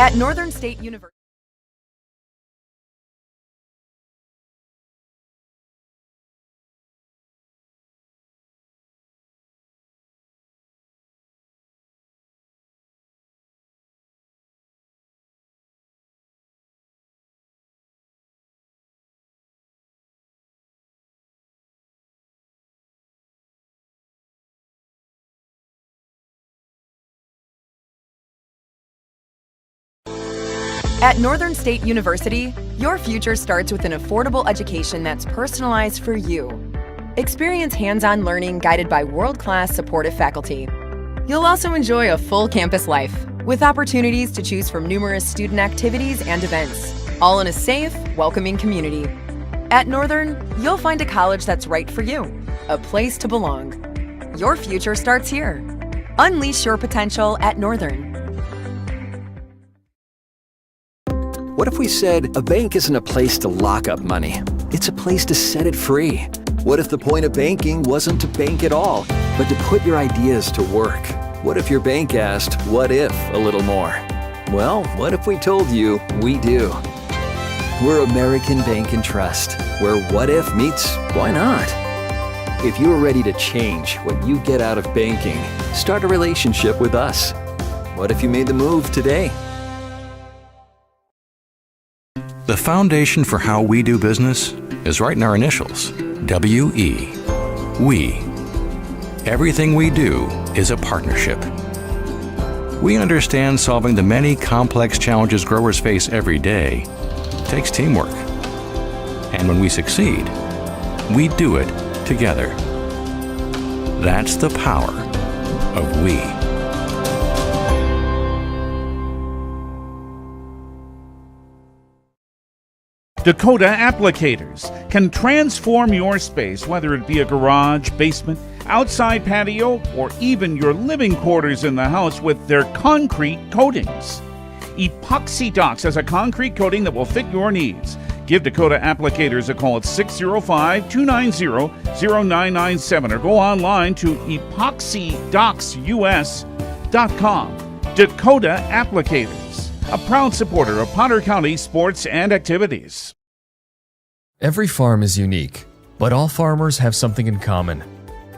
At Northern State University. At Northern State University, your future starts with an affordable education that's personalized for you. Experience hands-on learning guided by world-class supportive faculty. You'll also enjoy a full campus life with opportunities to choose from numerous student activities and events, all in a safe, welcoming community. At Northern, you'll find a college that's right for you, a place to belong. Your future starts here. Unleash your potential at Northern. What if we said a bank isn't a place to lock up money? It's a place to set it free. What if the point of banking wasn't to bank at all, but to put your ideas to work? What if your bank asked, what if, a little more? Well, what if we told you we do? We're American Bank and Trust, where what if meets why not? If you're ready to change what you get out of banking, start a relationship with us. What if you made the move today? The foundation for how we do business is right in our initials, W-E, we. Everything we do is a partnership. We understand solving the many complex challenges growers face every day takes teamwork. And when we succeed, we do it together. That's the power of we. Dakota Applicators can transform your space, whether it be a garage, basement, outside patio, or even your living quarters in the house with their concrete coatings. Epoxy Docs has a concrete coating that will fit your needs. Give Dakota Applicators a call at 605-290-0997 or go online to epoxydocsus.com. Dakota Applicators, a proud supporter of Potter County sports and activities. Every farm is unique, but all farmers have something in common: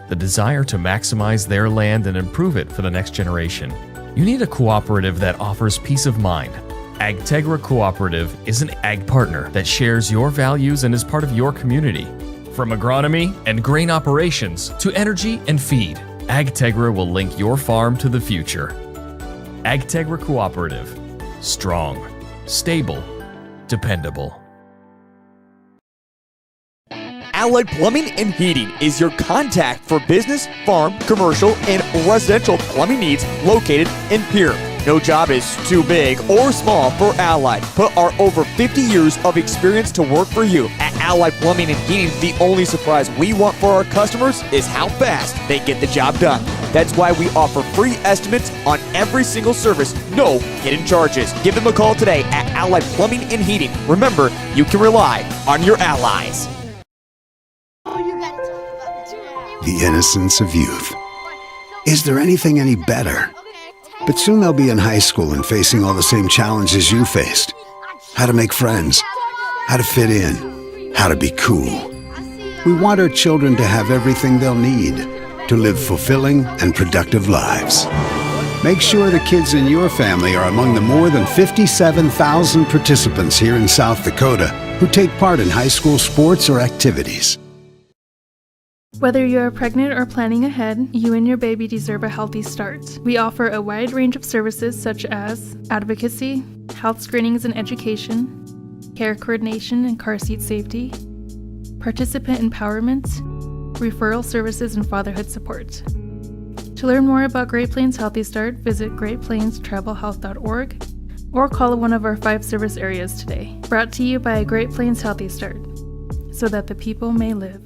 the desire to maximize their land and improve it for the next generation. You need a cooperative that offers peace of mind. AgTegra Cooperative is an ag partner that shares your values and is part of your community. From agronomy and grain operations to energy and feed, AgTegra will link your farm to the future. AgTegra Cooperative. Strong, stable, dependable. Allied Plumbing and Heating is your contact for business, farm, commercial, and residential plumbing needs located in Pierre. No job is too big or small for Allied. Put our over 50 years of experience to work for you. At Allied Plumbing and Heating, the only surprise we want for our customers is how fast they get the job done. That's why we offer free estimates on every single service, no hidden charges. Give them a call today at Allied Plumbing and Heating. Remember, you can rely on your allies. The innocence of youth. Is there anything any better? But soon they'll be in high school and facing all the same challenges you faced. How to make friends, how to fit in, how to be cool. We want our children to have everything they'll need to live fulfilling and productive lives. Make sure the kids in your family are among the more than 57,000 participants here in South Dakota who take part in high school sports or activities. Whether you're pregnant or planning ahead, you and your baby deserve a healthy start. We offer a wide range of services such as advocacy, health screenings and education, care coordination and car seat safety, participant empowerment, referral services, and fatherhood support. To learn more about Great Plains Healthy Start, visit greatplainstravelhealth.org or call one of our 5 service areas today. Brought to you by Great Plains Healthy Start, so that the people may live.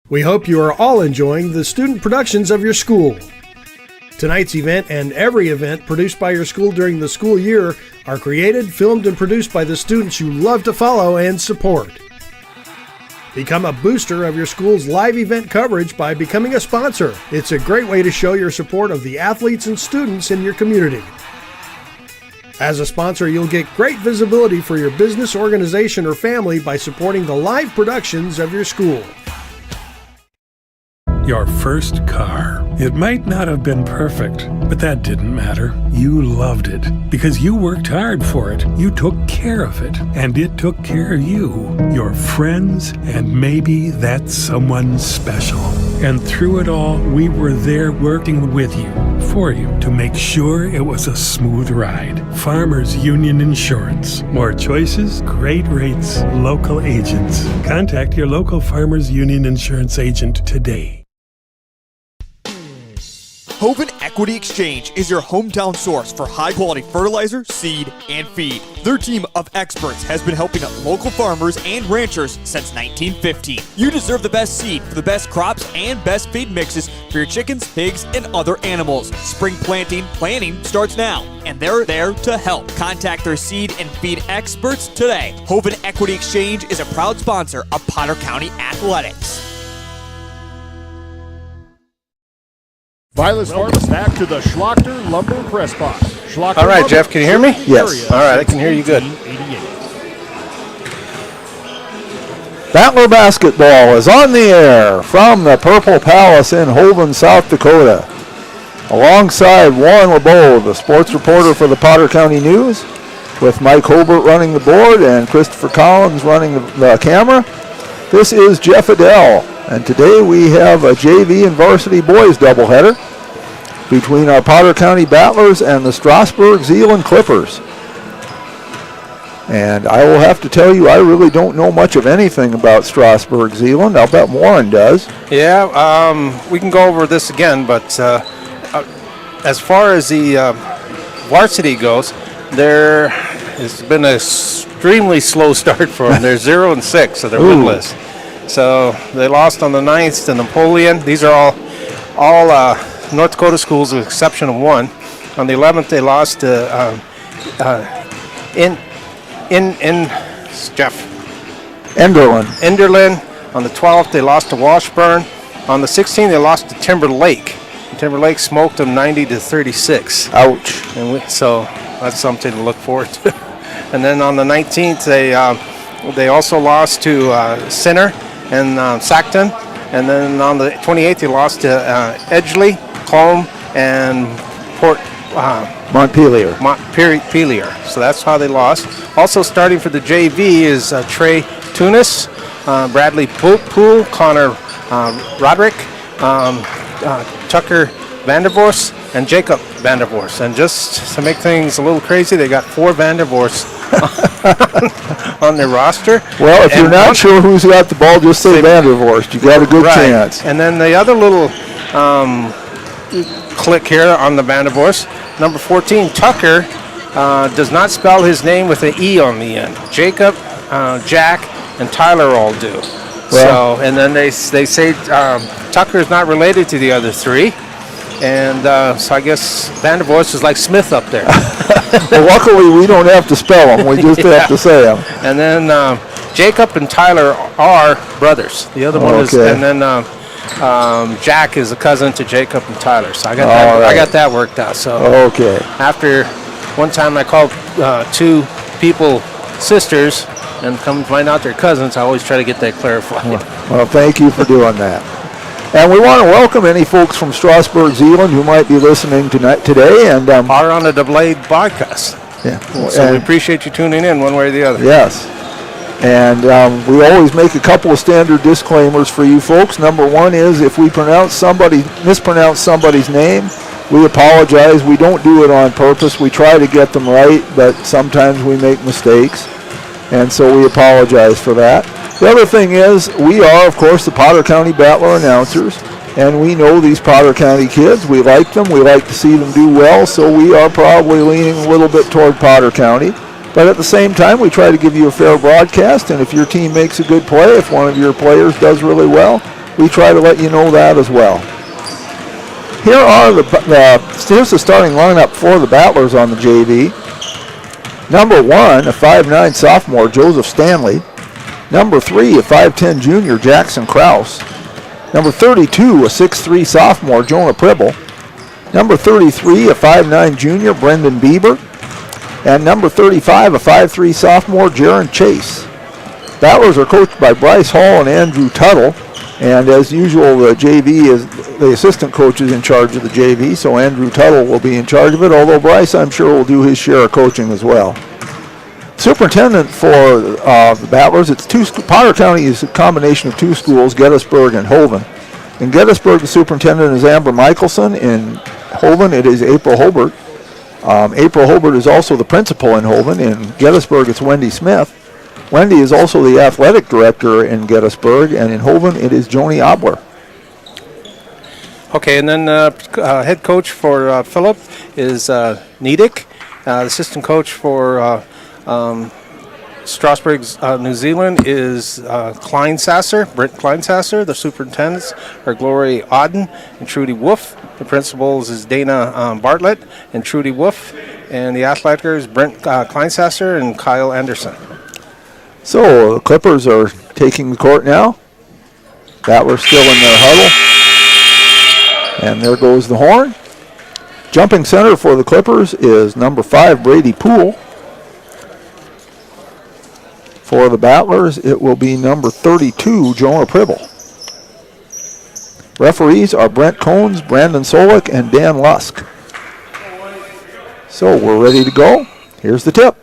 We hope you are all enjoying the student productions of your school. Tonight's event and every event produced by your school during the school year are created, filmed, and produced by the students you love to follow and support. Become a booster of your school's live event coverage by becoming a sponsor. It's a great way to show your support of the athletes and students in your community. As a sponsor, you'll get great visibility for your business, organization, or family by supporting the live productions of your school. Your first car. It might not have been perfect, but that didn't matter. You loved it because you worked hard for it. You took care of it, and it took care of you, your friends, and maybe that someone special. And through it all, we were there working with you, for you, to make sure it was a smooth ride. Farmers Union Insurance. More choices, great rates, local agents. Contact your local Farmers Union Insurance agent today. Hoven Equity Exchange is your hometown source for high-quality fertilizer, seed, and feed. Their team of experts has been helping local farmers and ranchers since 1915. You deserve the best seed for the best crops and best feed mixes for your chickens, pigs, and other animals. Spring planning starts now, and they're there to help. Contact their seed and feed experts today. Hoven Equity Exchange is a proud sponsor of Potter County Athletics. Vilas Farms back to the Schlachter Lumber Press Box. Schlachter All right, Lumber, Jeff, can you hear me? Yes. All right, I can hear you good. Battler Basketball is on the air from the Purple Palace in Holden, South Dakota. Alongside Warren LeBeau, the sports reporter for the Potter County News, with Mike Hobart running the board and Christopher Collins running the camera. This is Jeff Adele, and today we have a JV and varsity boys doubleheader between our Potter County Battlers and the Strasburg Zeeland Clippers. And I will have to tell you, I really don't know much of anything about Strasburg Zeeland. I'll bet Warren does. Yeah, we can go over this again, but as far as the varsity goes, there has been an extremely slow start for them. They're 0-6, so they're winless. So they lost on the 9th to Napoleon. These are all North Dakota schools with the exception of one. On the 11th, they lost to Enderlin. On the 12th, they lost to Washburn. On the 16th, they lost to Timberlake. Timberlake smoked them 90-36. Ouch. And so that's something to look forward to. And then on the 19th, they also lost to Center and Sackton. And then on the 28th, they lost to Edgeley, Colm, and Montpelier. So that's how they lost. Also starting for the JV is Trey Tunis, Bradley Poole, Connor Roderick, Tucker Vandervoors, and Jacob Vandervoors. And just to make things a little crazy, they got 4 Vandervoors on their roster. Well, if you're not sure who's got the ball, just say Vandervoors. You got a good chance. And then the other little click here on the Vandervoors, number 14, Tucker, does not spell his name with an E on the end. Jacob, Jack, and Tyler all do. Well, so, and then they say Tucker is not related to the other 3. And so I guess Vandervoors is like Smith up there. Well, luckily we don't have to spell them. We just have to say them. And then Jacob and Tyler are brothers. The other one is, and then Jack is a cousin to Jacob and Tyler. So I got that worked out. So after one time I called 2 people sisters and come find out they're cousins, I always try to get that clarified. Well, thank you for doing that. And we want to welcome any folks from Strasburg, Zeeland who might be listening today and are on the delayed podcast. Yeah. So we appreciate you tuning in one way or the other. Yes. And we always make a couple of standard disclaimers for you folks. Number 1 is if we mispronounce somebody's name, we apologize. We don't do it on purpose. We try to get them right, but sometimes we make mistakes. And so we apologize for that. The other thing is, we are, of course, the Potter County Battler announcers, and we know these Potter County kids. We like them. We like to see them do well, so we are probably leaning a little bit toward Potter County. But at the same time, we try to give you a fair broadcast, and if your team makes a good play, if one of your players does really well, we try to let you know that as well. Here's the starting lineup for the Battlers on the JV. Number 1, a 5'9 sophomore, Joseph Stanley. Number 3, a 5'10 junior, Jackson Krause. Number 32, a 6'3 sophomore, Jonah Pribble. Number 33, a 5'9 junior, Brendan Bieber. And number 35, a 5'3 sophomore, Jaron Chase. Battlers are coached by Bryce Hall and Andrew Tuttle. And as usual, the JV is the assistant coach is in charge of the JV, so Andrew Tuttle will be in charge of it, although Bryce, I'm sure, will do his share of coaching as well. Superintendent for the Battlers, Potter County is a combination of two schools, Gettysburg and Hovind. In Gettysburg, the superintendent is Amber Michelson. In Hovind, it is April Hobart. April Hobart is also the principal in Hovind. In Gettysburg, it's Wendy Smith. Wendy is also the athletic director in Gettysburg, and in Hovind, it is Joni Obler. Okay, and then head coach for Phillip is Niedick. The assistant coach for Strasburg, New Zealand is Brent Kleinsasser. The superintendents are Glory Auden and Trudy Wolf. The principals is Dana Bartlett and Trudy Wolf. And the athleticers, Brent Kleinsasser and Kyle Anderson. So the Clippers are taking the court now. Battlers still in their huddle. And there goes the horn. Jumping center for the Clippers is number 5, Brady Poole. For the Battlers, it will be number 32, Jonah Pribble. Referees are Brent Cones, Brandon Solik, and Dan Lusk. So we're ready to go. Here's the tip.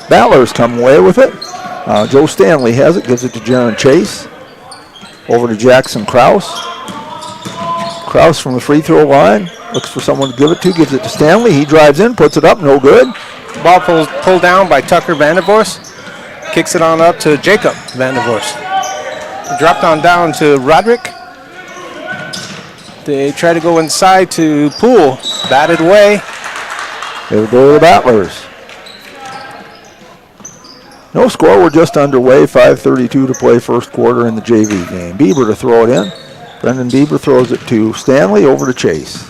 Battlers come away with it. Joe Stanley has it, gives it to Jaron Chase. Over to Jackson Krause. Krause from the free throw line. Looks for someone to give it to, gives it to Stanley. He drives in, puts it up, no good. Ball pulled down by Tucker Vandervorst. Kicks it on up to Jacob Vandervorst. Dropped on down to Roderick. They try to go inside to Poole. Batted away. Here we go to the Battlers. No score, we're just underway. 5:32 to play first quarter in the JV game. Bieber to throw it in. Brendan Bieber throws it to Stanley, over to Chase.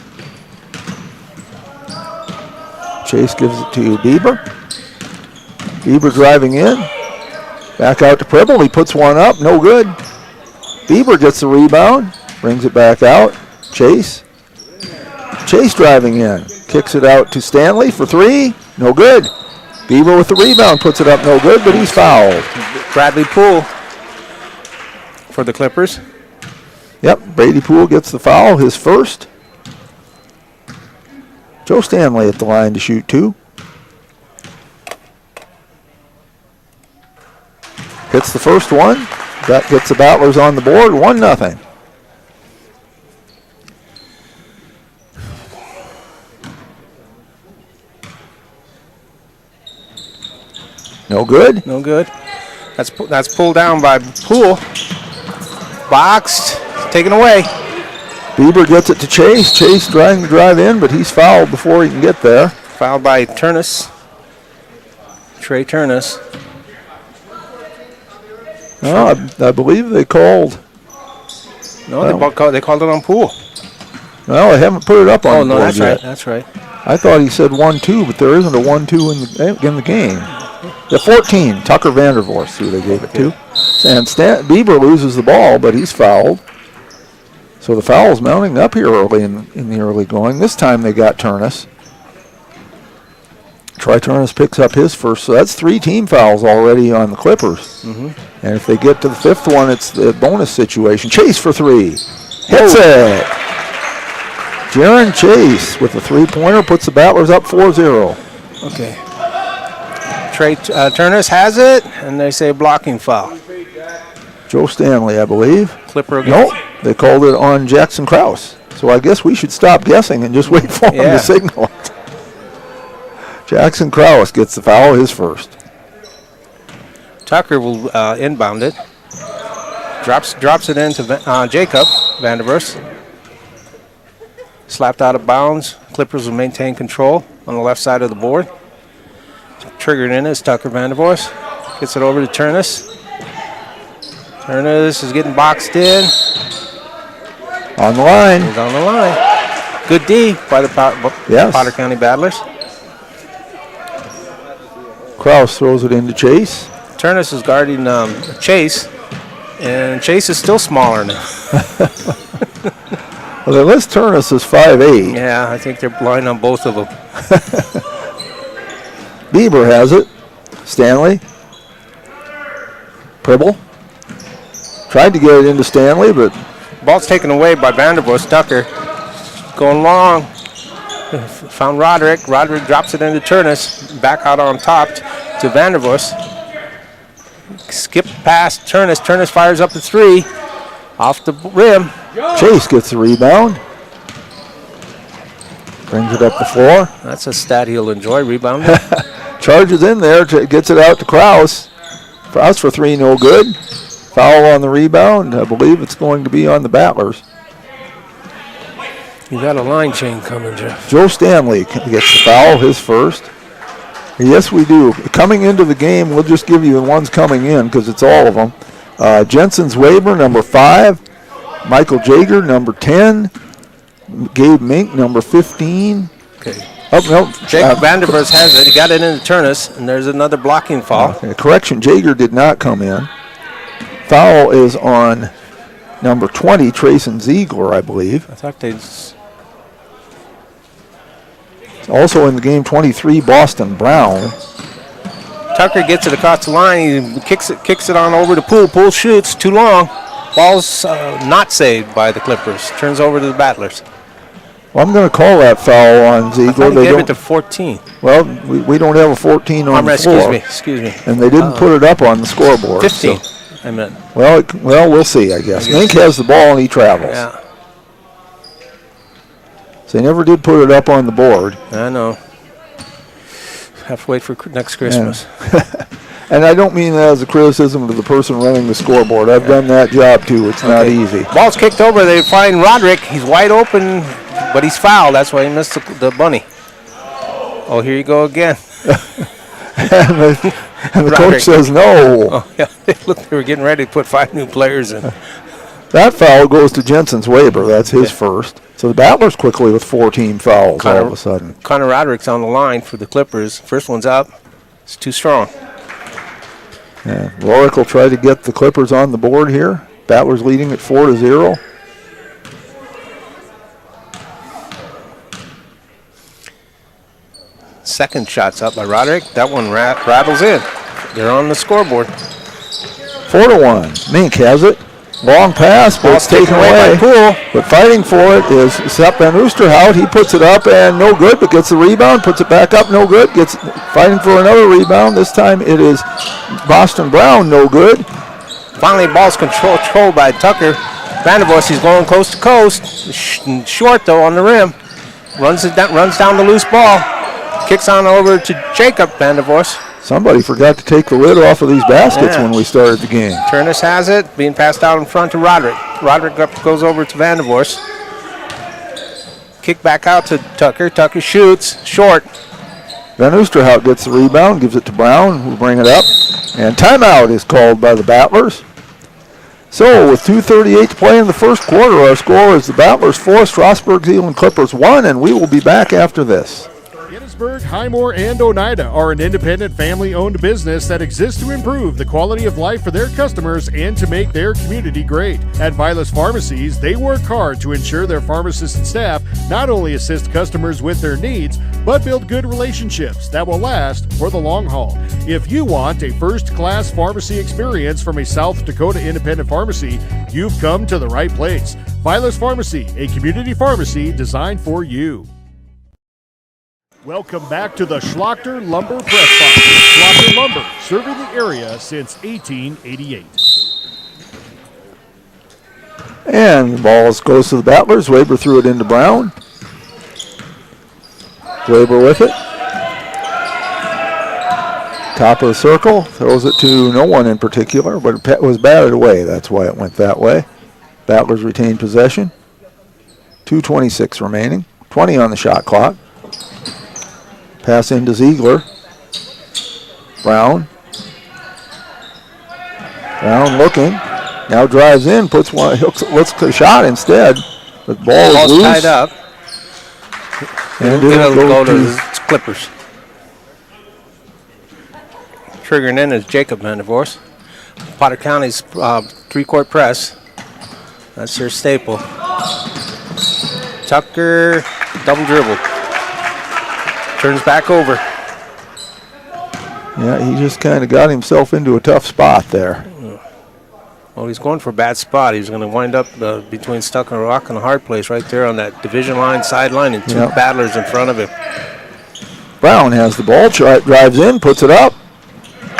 Chase gives it to Bieber. Bieber driving in. Back out to Pribble. He puts one up, no good. Bieber gets the rebound, brings it back out. Chase. Chase driving in. Kicks it out to Stanley for 3, no good. Bieber with the rebound, puts it up, no good, but he's fouled. Bradley Poole for the Clippers. Yep, Brady Poole gets the foul, his first. Joe Stanley at the line to shoot 2. Hits the first one. That gets the Battlers on the board, 1-0. No good. No good. That's pulled down by Poole. Boxed. Taken away. Bieber gets it to Chase. Chase trying to drive in, but he's fouled before he can get there. Fouled by Turnus. Trey Turnus. No, I believe they called. No, they called it on Poole. Well, they haven't put it up on the board that's yet. right. That's right. I thought he said 1-2, but there isn't a 1-2 in the game. The 14, Tucker Vandervorst, who they gave it to. And Bieber loses the ball, but he's fouled. So the foul's mounting up here early in the early going. This time they got Turnus. Troy Turnus picks up his first. So that's 3 team fouls already on the Clippers. Mm-hmm. And if they get to the 5th one, it's the bonus situation. Chase for 3. Hits it. Jaron Chase with the 3-pointer puts the Battlers up 4-0. Okay. Trey Turnus has it, and they say blocking foul. Joe Stanley, I believe. Clipper again. Nope, they called it on Jackson Krause. So I guess we should stop guessing and just wait for him to signal it. Jackson Krause gets the foul, his first. Tucker will inbound it. Drops it into Jacob Vandervorst. Slapped out of bounds. Clippers will maintain control on the left side of the board. Triggered in is Tucker Vandervorst. Gets it over to Turnus. Turnus is getting boxed in. On the line. He's on the line. Good D by the Potter County Battlers. Krause throws it into Chase. Turnus is guarding Chase, and Chase is still smaller now. Okay, let's turn us as 5'8". Yeah, I think they're blind on both of them. Bieber has it. Stanley. Pribble. Tried to get it into Stanley, but... Ball's taken away by Vandervoort. Tucker going long. Found Roderick. Roderick drops it into Turnus. Back out on top to Vandervoort. Skip past Turnus. Turnus fires up the 3. Off the rim. Chase gets the rebound. Brings it up the floor. That's a stat he'll enjoy, rebounding. Charges in there, gets it out to Krause. Krause for 3, no good. Foul on the rebound. I believe it's going to be on the Battlers. You got a line change coming, Jeff. Joe Stanley gets the foul, his first. Yes, we do. Coming into the game, we'll just give you the ones coming in because it's all of them. Jensen's Weber, number 5. Michael Jager, number 10. Gabe Mink, number 15. Okay. Oh, no. Jake Vandervoort has it. He got it into Turnus, and there's another blocking foul. Correction, Jager did not come in. Foul is on number 20, Trayson Ziegler, I believe. I thought they'd... Also in the game, 23, Boston Brown. Tucker gets it across the line. He kicks it on over to Poole. Poole shoots too long. Ball's not saved by the Clippers. Turns over to the Battlers. Well, I'm going to call that foul on Ziegler. They gave it to 14. Well, we don't have a 14 on the floor. Excuse me. And they didn't put it up on the scoreboard. 15, so. I meant. Well, we'll see, I guess. Mink has the ball and he travels. Yeah. So they never did put it up on the board. I know. Have to wait for next Christmas. Yeah. And I don't mean that as a criticism to the person running the scoreboard. I've done that job too. It's not easy. Ball's kicked over. They find Roderick. He's wide open, but he's fouled. That's why he missed the bunny. Oh, here you go again. and the coach says no. Oh, yeah. They were getting ready to put 5 new players in. That foul goes to Jensen's Weber. That's his first. So the Battlers quickly with 14 fouls all of a sudden. Connor Roderick's on the line for the Clippers. First one's up. It's too strong. Yeah, Rorick will try to get the Clippers on the board here. Battlers leading at 4-0. Second shot's up by Roderick. That one rattles in. They're on the scoreboard. 4-1. Mink has it. Long pass, but it's taken away. But fighting for it is Sepp Van Oosterhout. He puts it up and no good, but gets the rebound, puts it back up, no good. Gets fighting for another rebound. This time it is Boston Brown, no good. Finally, ball's controlled by Tucker. Vandervoort, he's going coast to coast. Short, though, on the rim. Runs down the loose ball. Kicks on over to Jacob Vandervoort. Somebody forgot to take the lid off of these baskets when we started the game. Turnus has it, being passed out in front to Roderick. Roderick goes over to Vandervoort. Kick back out to Tucker. Tucker shoots, short. Van Oosterhout gets the rebound, gives it to Brown, who will bring it up. And timeout is called by the Battlers. So with 2:38 to play in the first quarter, our score is the Battlers 4, Strasburg Zeeland Clippers 1, and we will be back after this. Gettysburg, Highmore, and Oneida are an independent family-owned business that exists to improve the quality of life for their customers and to make their community great. At Vilas Pharmacies, they work hard to ensure their pharmacists and staff not only assist customers with their needs, but build good relationships that will last for the long haul. If you want a first-class pharmacy experience from a South Dakota independent pharmacy, you've come to the right place. Vilas Pharmacy, a community pharmacy designed for you. Welcome back to the Schlachter Lumber Press Box. Schlachter Lumber, serving the area since 1888. And the ball goes to the Battlers. Weber threw it into Brown. Weber with it. Top of the circle. Throws it to no one in particular, but it was batted away. That's why it went that way. Battlers retain possession. 2:26 remaining. 20 on the shot clock. Pass into Ziegler. Brown. Brown looking. Now drives in, puts one, looks a shot instead. The ball is loose. Tied up. And it'll go to the Clippers. Triggering in is Jacob Vandervoort. Potter County's three-court press. That's their staple. Tucker, double dribble. Turns back over. Yeah, he just kind of got himself into a tough spot there. Well, he's going for a bad spot. He's going to wind up between stuck in a rock and a hard place right there on that division line, sideline, and two battlers in front of him. Brown has the ball, drives in, puts it up,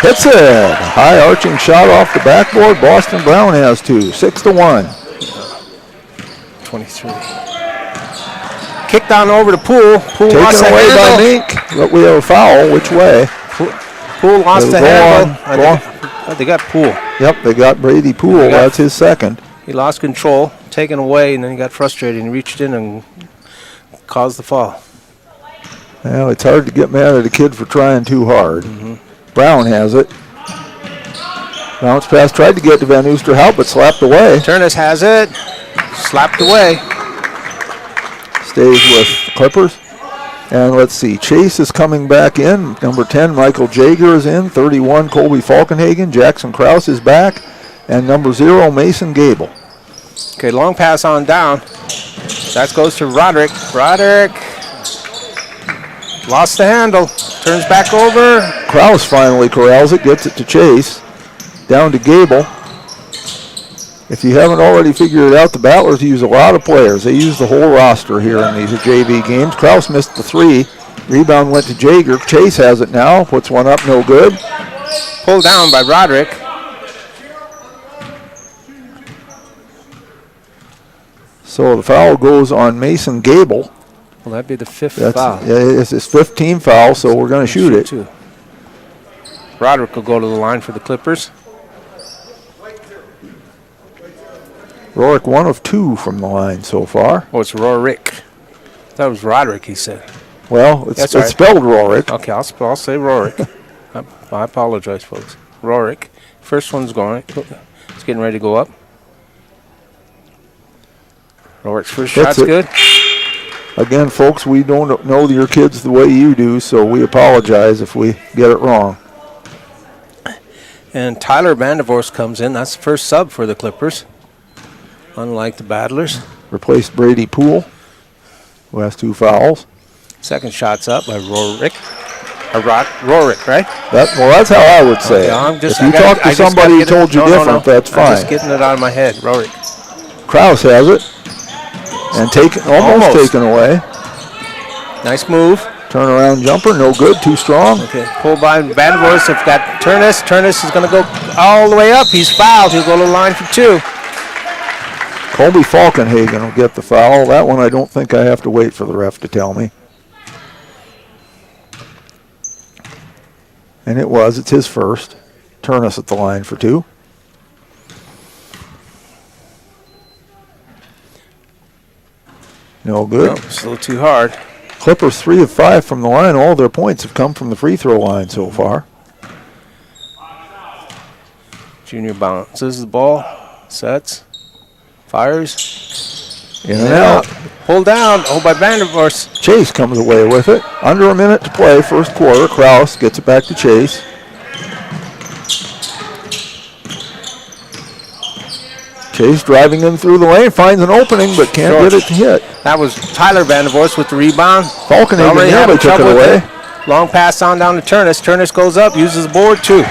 hits it. High arching shot off the backboard. Boston Brown has 2, 6-1. 23. Kicked on over to Poole. Poole taken lost away by Mink, but we have a foul. Which way? Poole lost the handle. They got Poole. Yep, they got Brady Poole. That's his second. He lost control, taken away, and then he got frustrated and reached in and caused the fall. Well, it's hard to get mad at a kid for trying too hard. Brown has it. Bounce pass, tried to get to Van Oosterhout, but slapped away. Turnus has it. Slapped away. Stays with the Clippers. And let's see, Chase is coming back in. Number 10, Michael Jager is in. 31, Colby Falkenhagen. Jackson Krause is back. And number 0, Mason Gable. Okay, long pass on down. That goes to Roderick. Roderick lost the handle. Turns back over. Krause finally corrals it, gets it to Chase. Down to Gable. If you haven't already figured it out, the Battlers use a lot of players. They use the whole roster here in these JV games. Krause missed the 3. Rebound went to Jager. Chase has it now. Puts one up, no good. Pulled down by Roderick. So the foul goes on Mason Gable. Well, that'd be the 5th foul. Yeah, it's his 15th foul, so we're going to shoot it. Too. Roderick will go to the line for the Clippers. Rorick 1 of 2 from the line so far. Oh, it's Rorick. That was Roderick, he said. Well, it's right. spelled Rorick. Okay, I'll say Rorick. I apologize, folks. Rorick. First one's going. It's getting ready to go up. Rorick's first shot's good. Again, folks, we don't know your kids the way you do, so we apologize if we get it wrong. And Tyler Vandervorst comes in. That's the first sub for the Clippers, unlike the Battlers. Replaced Brady Poole, who has 2 fouls. Second shot's up by Rorick. Rorick, right? That's how I would say it. If you talk to somebody who told you different, that's fine. I'm just getting it out of my head. Rorick. Krause has it. And almost taken away. Nice move. Turnaround jumper, no good, too strong. Okay, pulled by Vandervorst. Have got Turnus. Turnus is going to go all the way up. He's fouled. He'll go to the line for 2. Colby Falkenhagen will get the foul. That one I don't think I have to wait for the ref to tell me. And it's his first. Turnus at the line for 2. No good. No, it's a little too hard. Clippers 3 of 5 from the line. All their points have come from the free throw line so far. Junior bounces the ball, sets, fires. In and out. Pulled down. Oh, by Vandervorst. Chase comes away with it. Under a minute to play, first quarter. Krause gets it back to Chase. Chase driving in through the lane, finds an opening, but can't get it to hit. That was Tyler Vandervorst with the rebound. Falkenhagen nearly took it away. Long pass on down to Turnus. Turnus goes up, uses the board, 2.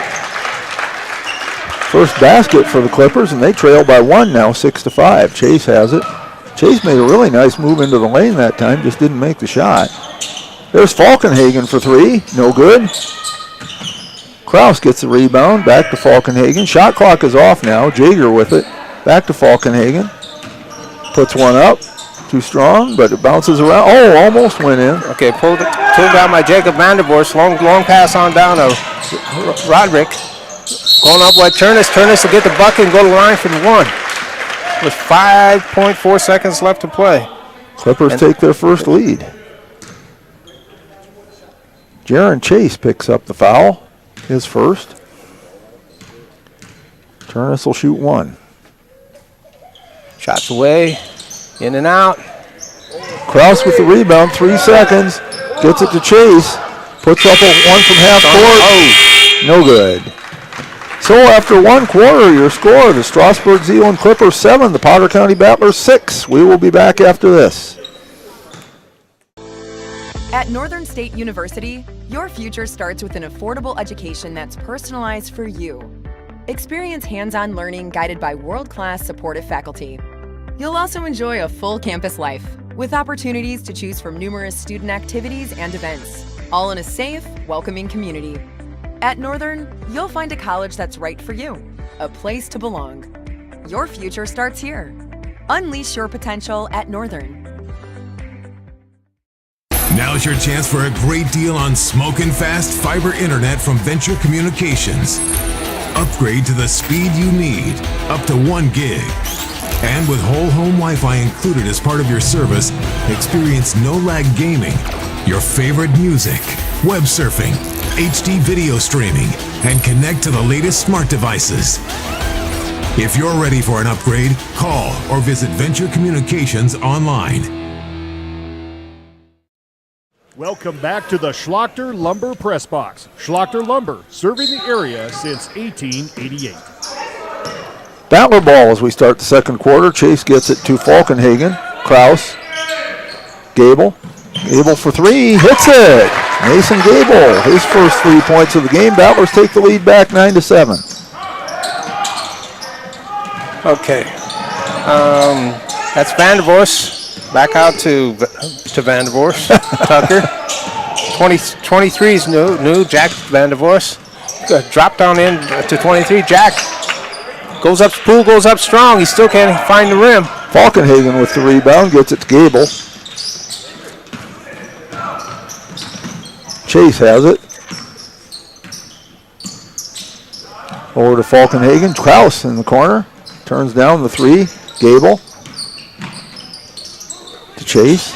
First basket for the Clippers, and they trail by 1 now, 6-5. Chase has it. Chase made a really nice move into the lane that time, just didn't make the shot. There's Falkenhagen for 3, no good. Krause gets the rebound, back to Falkenhagen. Shot clock is off now, Jager with it. Back to Falkenhagen. Puts one up. Too strong, but it bounces around. Oh, almost went in. Okay, pulled down by Jacob Vandervorst. Long pass on down to Roderick. Going up by Turnus. Turnus will get the bucket and go to the line for the 1. With 5.4 seconds left to play. Clippers take their first lead. Jaron Chase picks up the foul. His first. Turnus will shoot 1. Shots away, in and out. Krause with the rebound, 3 seconds. Gets it to Chase. Puts up a 1 from half court. Oh. No good. So after 1 quarter, your score, the Strasburg Zeeland Clippers 7, the Potter County Battlers 6. We will be back after this. At Northern State University, your future starts with an affordable education that's personalized for you. Experience hands-on learning guided by world-class supportive faculty. You'll also enjoy a full campus life with opportunities to choose from numerous student activities and events, all in a safe, welcoming community. At Northern, you'll find a college that's right for you, a place to belong. Your future starts here. Unleash your potential at Northern. Now's your chance for a great deal on smoking fast fiber internet from Venture Communications. Upgrade to the speed you need, up to 1 gig. And with whole home Wi-Fi included as part of your service, experience no-lag gaming, your favorite music, web surfing, HD video streaming, and connect to the latest smart devices. If you're ready for an upgrade, call or visit Venture Communications online. Welcome back to the Schlachter Lumber Press Box. Schlachter Lumber, serving the area since 1888. Battler ball as we start the second quarter. Chase gets it to Falkenhagen. Kraus. Gable. Gable for three. Hits it. Mason Gable, his first 3 points of the game. Battlers take the lead back 9-7. Okay. That's Vandervoort. Back out to Vandervoort. Tucker. 23 is new. Jack Vandervoort. Drop down in to 23. Jack goes up. Poole goes up strong. He still can't find the rim. Falkenhagen with the rebound. Gets it to Gable. Chase has it. Over to Falkenhagen. Kraus in the corner. Turns down the three. Gable. To Chase.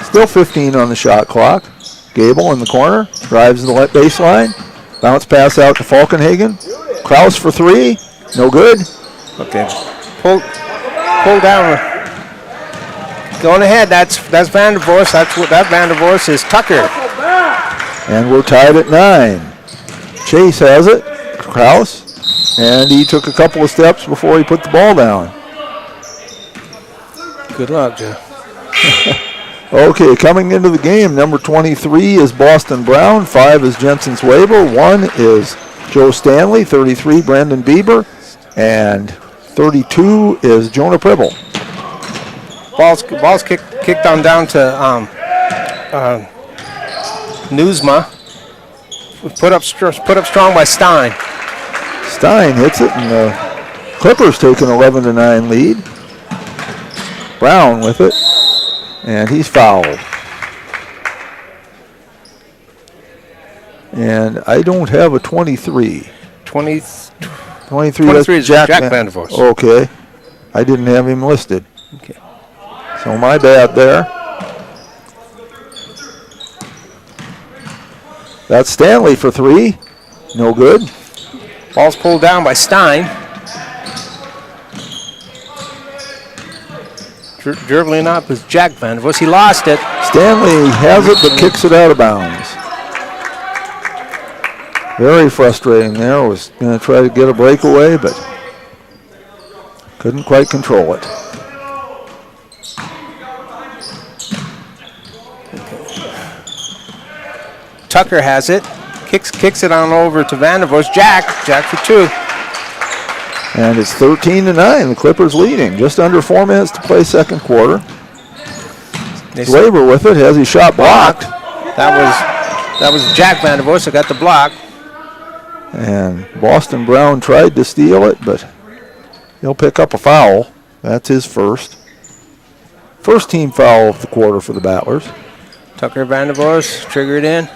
Still 15 on the shot clock. Gable in the corner. Drives the baseline. Bounce pass out to Falkenhagen. Kraus for three. No good. Okay. Pull down. Going ahead. That's Vandervoort. That Vandervoort is Tucker. And we're tied at 9. Chase has it. Kraus. And he took a couple of steps before he put the ball down. Good luck, Jeff. Okay, coming into the game, number 23 is Boston Brown. 5 is Jensen Swaber. 1 is Joe Stanley. 33, Brandon Bieber. And 32 is Jonah Pribble. Ball's kicked on down to Newsma. Put up strong by Stein. Stein hits it, and the Clippers take an 11-9 lead. Brown with it, and he's fouled. And I don't have a 23. 23 is Jack Vandervoort. Okay. I didn't have him listed. Okay. So my bad there. That's Stanley for three. No good. Ball's pulled down by Stein. Dribbling up is Jack Vandervoort. He lost it. Stanley has it but kicks it out of bounds. Very frustrating there. Was going to try to get a breakaway, but couldn't quite control it. Tucker has it. Kicks it on over to Vandervoort. Jack for two. And it's 13-9. The Clippers leading. Just under 4 minutes to play second quarter. Swaber with it. Has his shot blocked. That was Jack Vandervoort, so got the block. And Boston Brown tried to steal it, but he'll pick up a foul. That's his first. First team foul of the quarter for the Battlers. Tucker Vandervoort triggered in.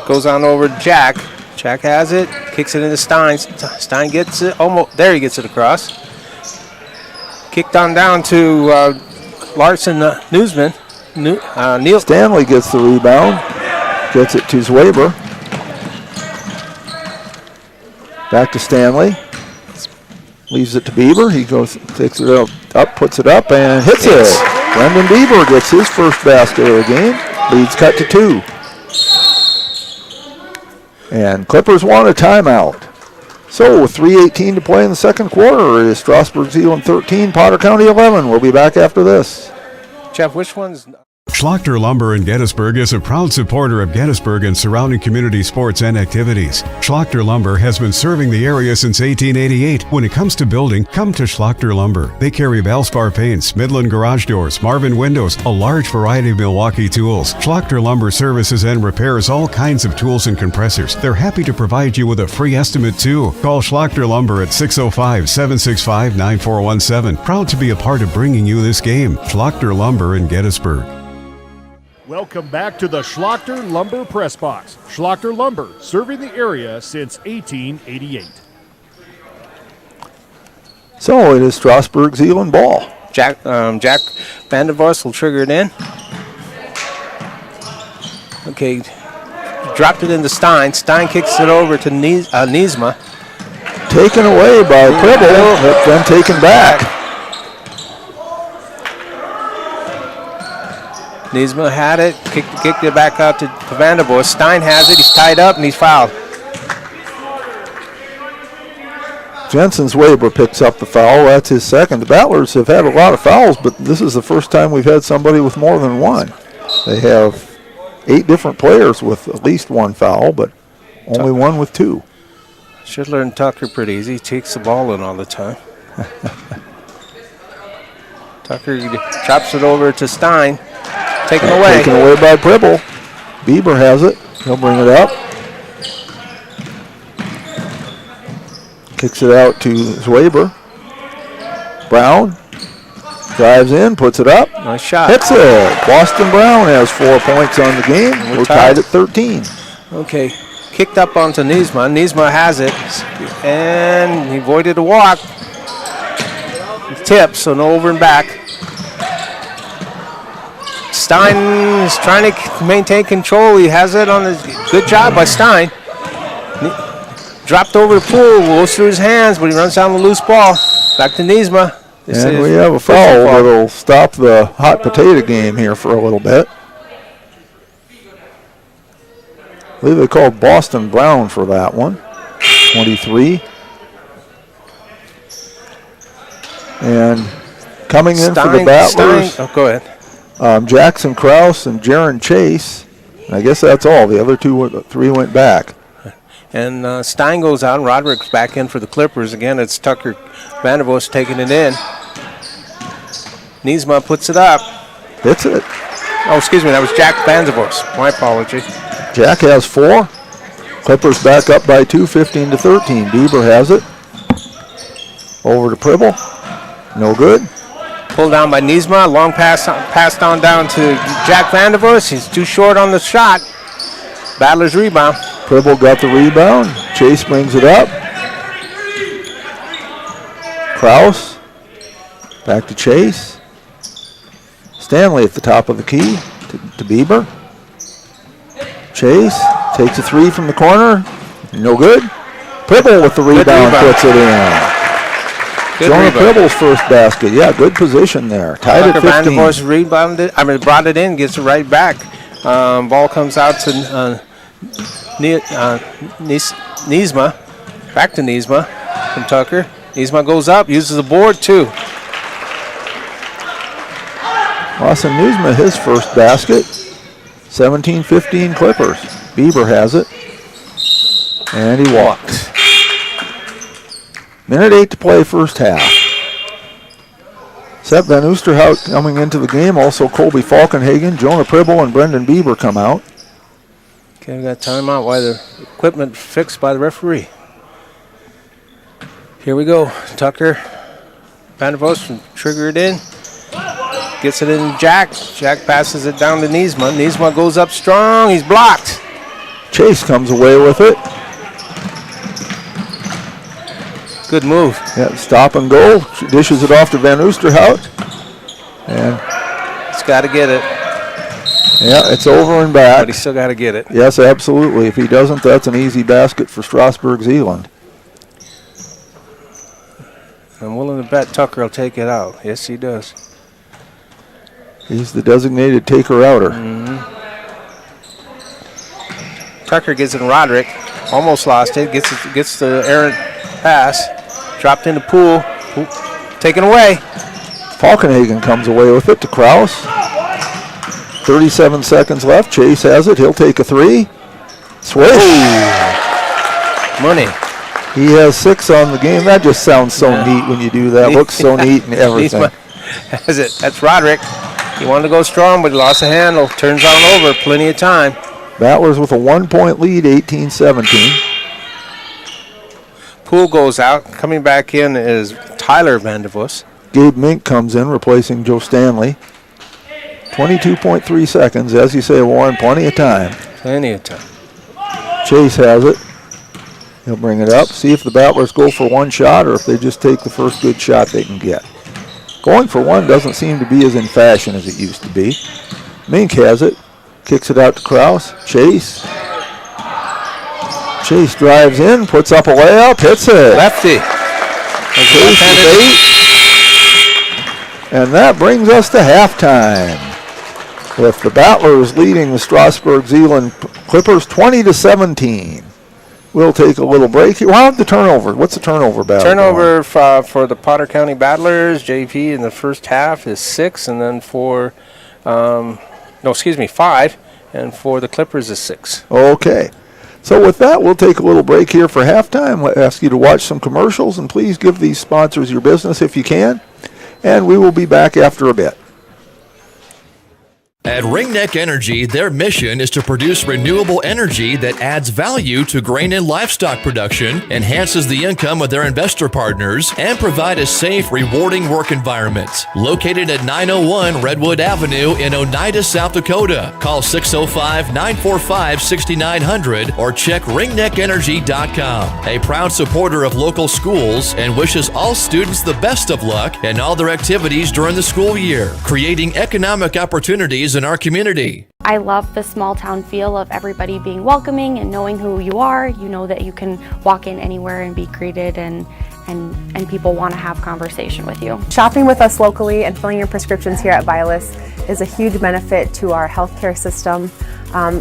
Goes on over to Jack. Jack has it. Kicks it into Stein. Stein gets it. Almost there. He gets it across. Kicked on down to Larson Newsman. Neil Stanley gets the rebound. Gets it to Swaber. Back to Stanley. Leaves it to Bieber. He goes, takes it up, puts it up, and hits it. Brendan Bieber gets his first basket of the game. Leads cut to 2. And Clippers want a timeout. So with 3:18 to play in the second quarter, it is Strasburg Zeeland 13, Potter County 11. We'll be back after this. Jeff, which one's... Schlachter Lumber in Gettysburg is a proud supporter of Gettysburg and surrounding community sports and activities. Schlachter Lumber has been serving the area since 1888. When it comes to building, come to Schlachter Lumber. They carry Valspar paints, Midland garage doors, Marvin windows, a large variety of Milwaukee tools. Schlachter Lumber services and repairs all kinds of tools and compressors. They're happy to provide you with a free estimate too. Call Schlachter Lumber at 605-765-9417. Proud to be a part of bringing you this game. Schlachter Lumber in Gettysburg. Welcome back to the Schlachter Lumber Press Box. Schlachter Lumber, serving the area since 1888. So it is Strasburg Zeeland ball. Jack Vandervoort will trigger it in. Okay, dropped it into Stein. Stein kicks it over to Niesma. Taken away by Pribble, but then taken back. Niesma had it, kicked it back out to Vandervoort. Stein has it, he's tied up and he's fouled. Jensen's Weber picks up the foul. That's his second. The Battlers have had a lot of fouls, but this is the first time we've had somebody with more than one. They have 8 different players with at least one foul, but only one with 2. Should learn Tucker pretty easy. He takes the ball in all the time. Tucker chops it over to Stein. Taken away. Taken away by Pribble. Bieber has it. He'll bring it up. Kicks it out to Zwaber. Brown drives in, puts it up. Nice shot. Hits it. Boston Brown has 4 points on the game. We're tied at 13. Okay, kicked up onto Niesma. Niesma has it, and he avoided a walk. Tip, so no over and back. Stein is trying to maintain control. He has it on his good job by Stein. Dropped over the pool, goes through his hands, but he runs down the loose ball. Back to Niesma. And we have a foul that'll stop the hot potato game here for a little bit. I believe they called Boston Brown for that one. 23. And coming in for the Battlers. Go ahead. Jackson Krause and Jaron Chase. I guess that's all. The other 3 went back. And Stein goes out, and Roderick's back in for the Clippers. Again, it's Tucker Vandervoort taking it in. Niesma puts it up. Hits it. Oh, excuse me, that was Jack Vandervoort. My apology. Jack has 4. Clippers back up by 2, 15-13. Bieber has it. Over to Pribble. No good. Pulled down by Niesma. Long pass passed on down to Jack Vandervoort. He's too short on the shot. Battlers rebound. Pribble got the rebound. Chase brings it up. Krause. Back to Chase. Stanley at the top of the key to Bieber. Chase takes a 3 from the corner. No good. Pribble with the rebound puts it in. Jonah Pribble's first basket. Yeah, good position there. Tied at 15. Vandervoort rebounded. Brought it in, gets it right back. Ball comes out to Niesma. Back to Niesma from Tucker. Niesma goes up, uses the board too. Lawson Niesma, his first basket. 17-15 Clippers. Bieber has it. And he walks. Minute 8 to play first half. Seth Van Oosterhout coming into the game. Also Colby Falkenhagen, Jonah Pribble, and Brendan Bieber come out. Okay, we got timeout while the equipment fixed by the referee. Here we go. Tucker Vandervoort trigger it in. Gets it in Jack. Jack passes it down to Niesma. Niesma goes up strong. He's blocked. Chase comes away with it. Good move. Yeah, stop and go. Dishes it off to Van Oosterhout. And he's got to get it. Yeah, it's over and back. But he's still got to get it. Yes, absolutely. If he doesn't, that's an easy basket for Strasburg Zeeland. I'm willing to bet Tucker will take it out. Yes, he does. He's the designated taker-outer. Tucker gets it in Roderick. Almost lost it. Gets the errant pass. Dropped in the pool. Taken away. Falkenhagen comes away with it to Krause. 37 seconds left. Chase has it. He'll take a three. Swish. Money. He has 6 on the game. That just sounds so neat when you do that. Looks so neat and everything. That's Roderick. He wanted to go strong, but he lost the handle. Turns on over. Plenty of time. Battlers with a 1-point lead, 18-17. Poole goes out. Coming back in is Tyler Vandervoos. Gabe Mink comes in, replacing Joe Stanley. 22.3 seconds. As you say, Warren, plenty of time. Plenty of time. Chase has it. He'll bring it up. See if the Battlers go for one shot or if they just take the first good shot they can get. Going for one doesn't seem to be as in fashion as it used to be. Mink has it. Kicks it out to Kraus. Chase. Chase drives in, puts up a layup, hits it. Lefty. Chase with 8. And that brings us to halftime, with the Battlers leading the Strasburg Zeeland Clippers 20-17. We'll take a little break here. We'll have the turnover. What's the turnover battle? Turnover for the Potter County Battlers, JP, in the first half is 6, and then for, 5, and for the Clippers is 6. Okay. So with that, we'll take a little break here for halftime. We'll ask you to watch some commercials, and please give these sponsors your business if you can. And we will be back after a bit. At Ringneck Energy, their mission is to produce renewable energy that adds value to grain and livestock production, enhances the income of their investor partners, and provide a safe, rewarding work environment. Located at 901 Redwood Avenue in Oneida, South Dakota. Call 605-945-6900 or check ringneckenergy.com. A proud supporter of local schools and wishes all students the best of luck in all their activities during the school year, creating economic opportunities in our community. I love the small town feel of everybody being welcoming and knowing who you are. You know that you can walk in anywhere and be greeted, and people want to have conversation with you. Shopping with us locally and filling your prescriptions here at Vilas is a huge benefit to our healthcare system.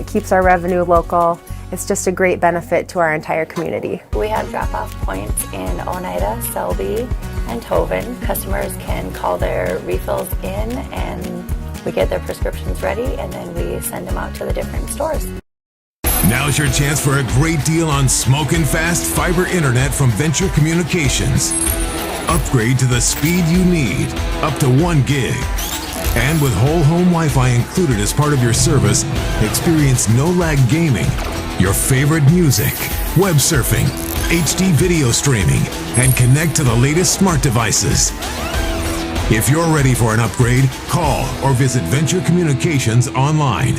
Keeps our revenue local. It's just a great benefit to our entire community. We have drop-off points in Oneida, Selby, and Tovin. Customers can call their refills in, and we get their prescriptions ready, and then we send them out to the different stores. Now's your chance for a great deal on smoking fast fiber internet from Venture Communications. Upgrade to the speed you need, up to 1 gig. And with whole home Wi-Fi included as part of your service, experience no-lag gaming, your favorite music, web surfing, HD video streaming, and connect to the latest smart devices. If you're ready for an upgrade, call or visit Venture Communications online.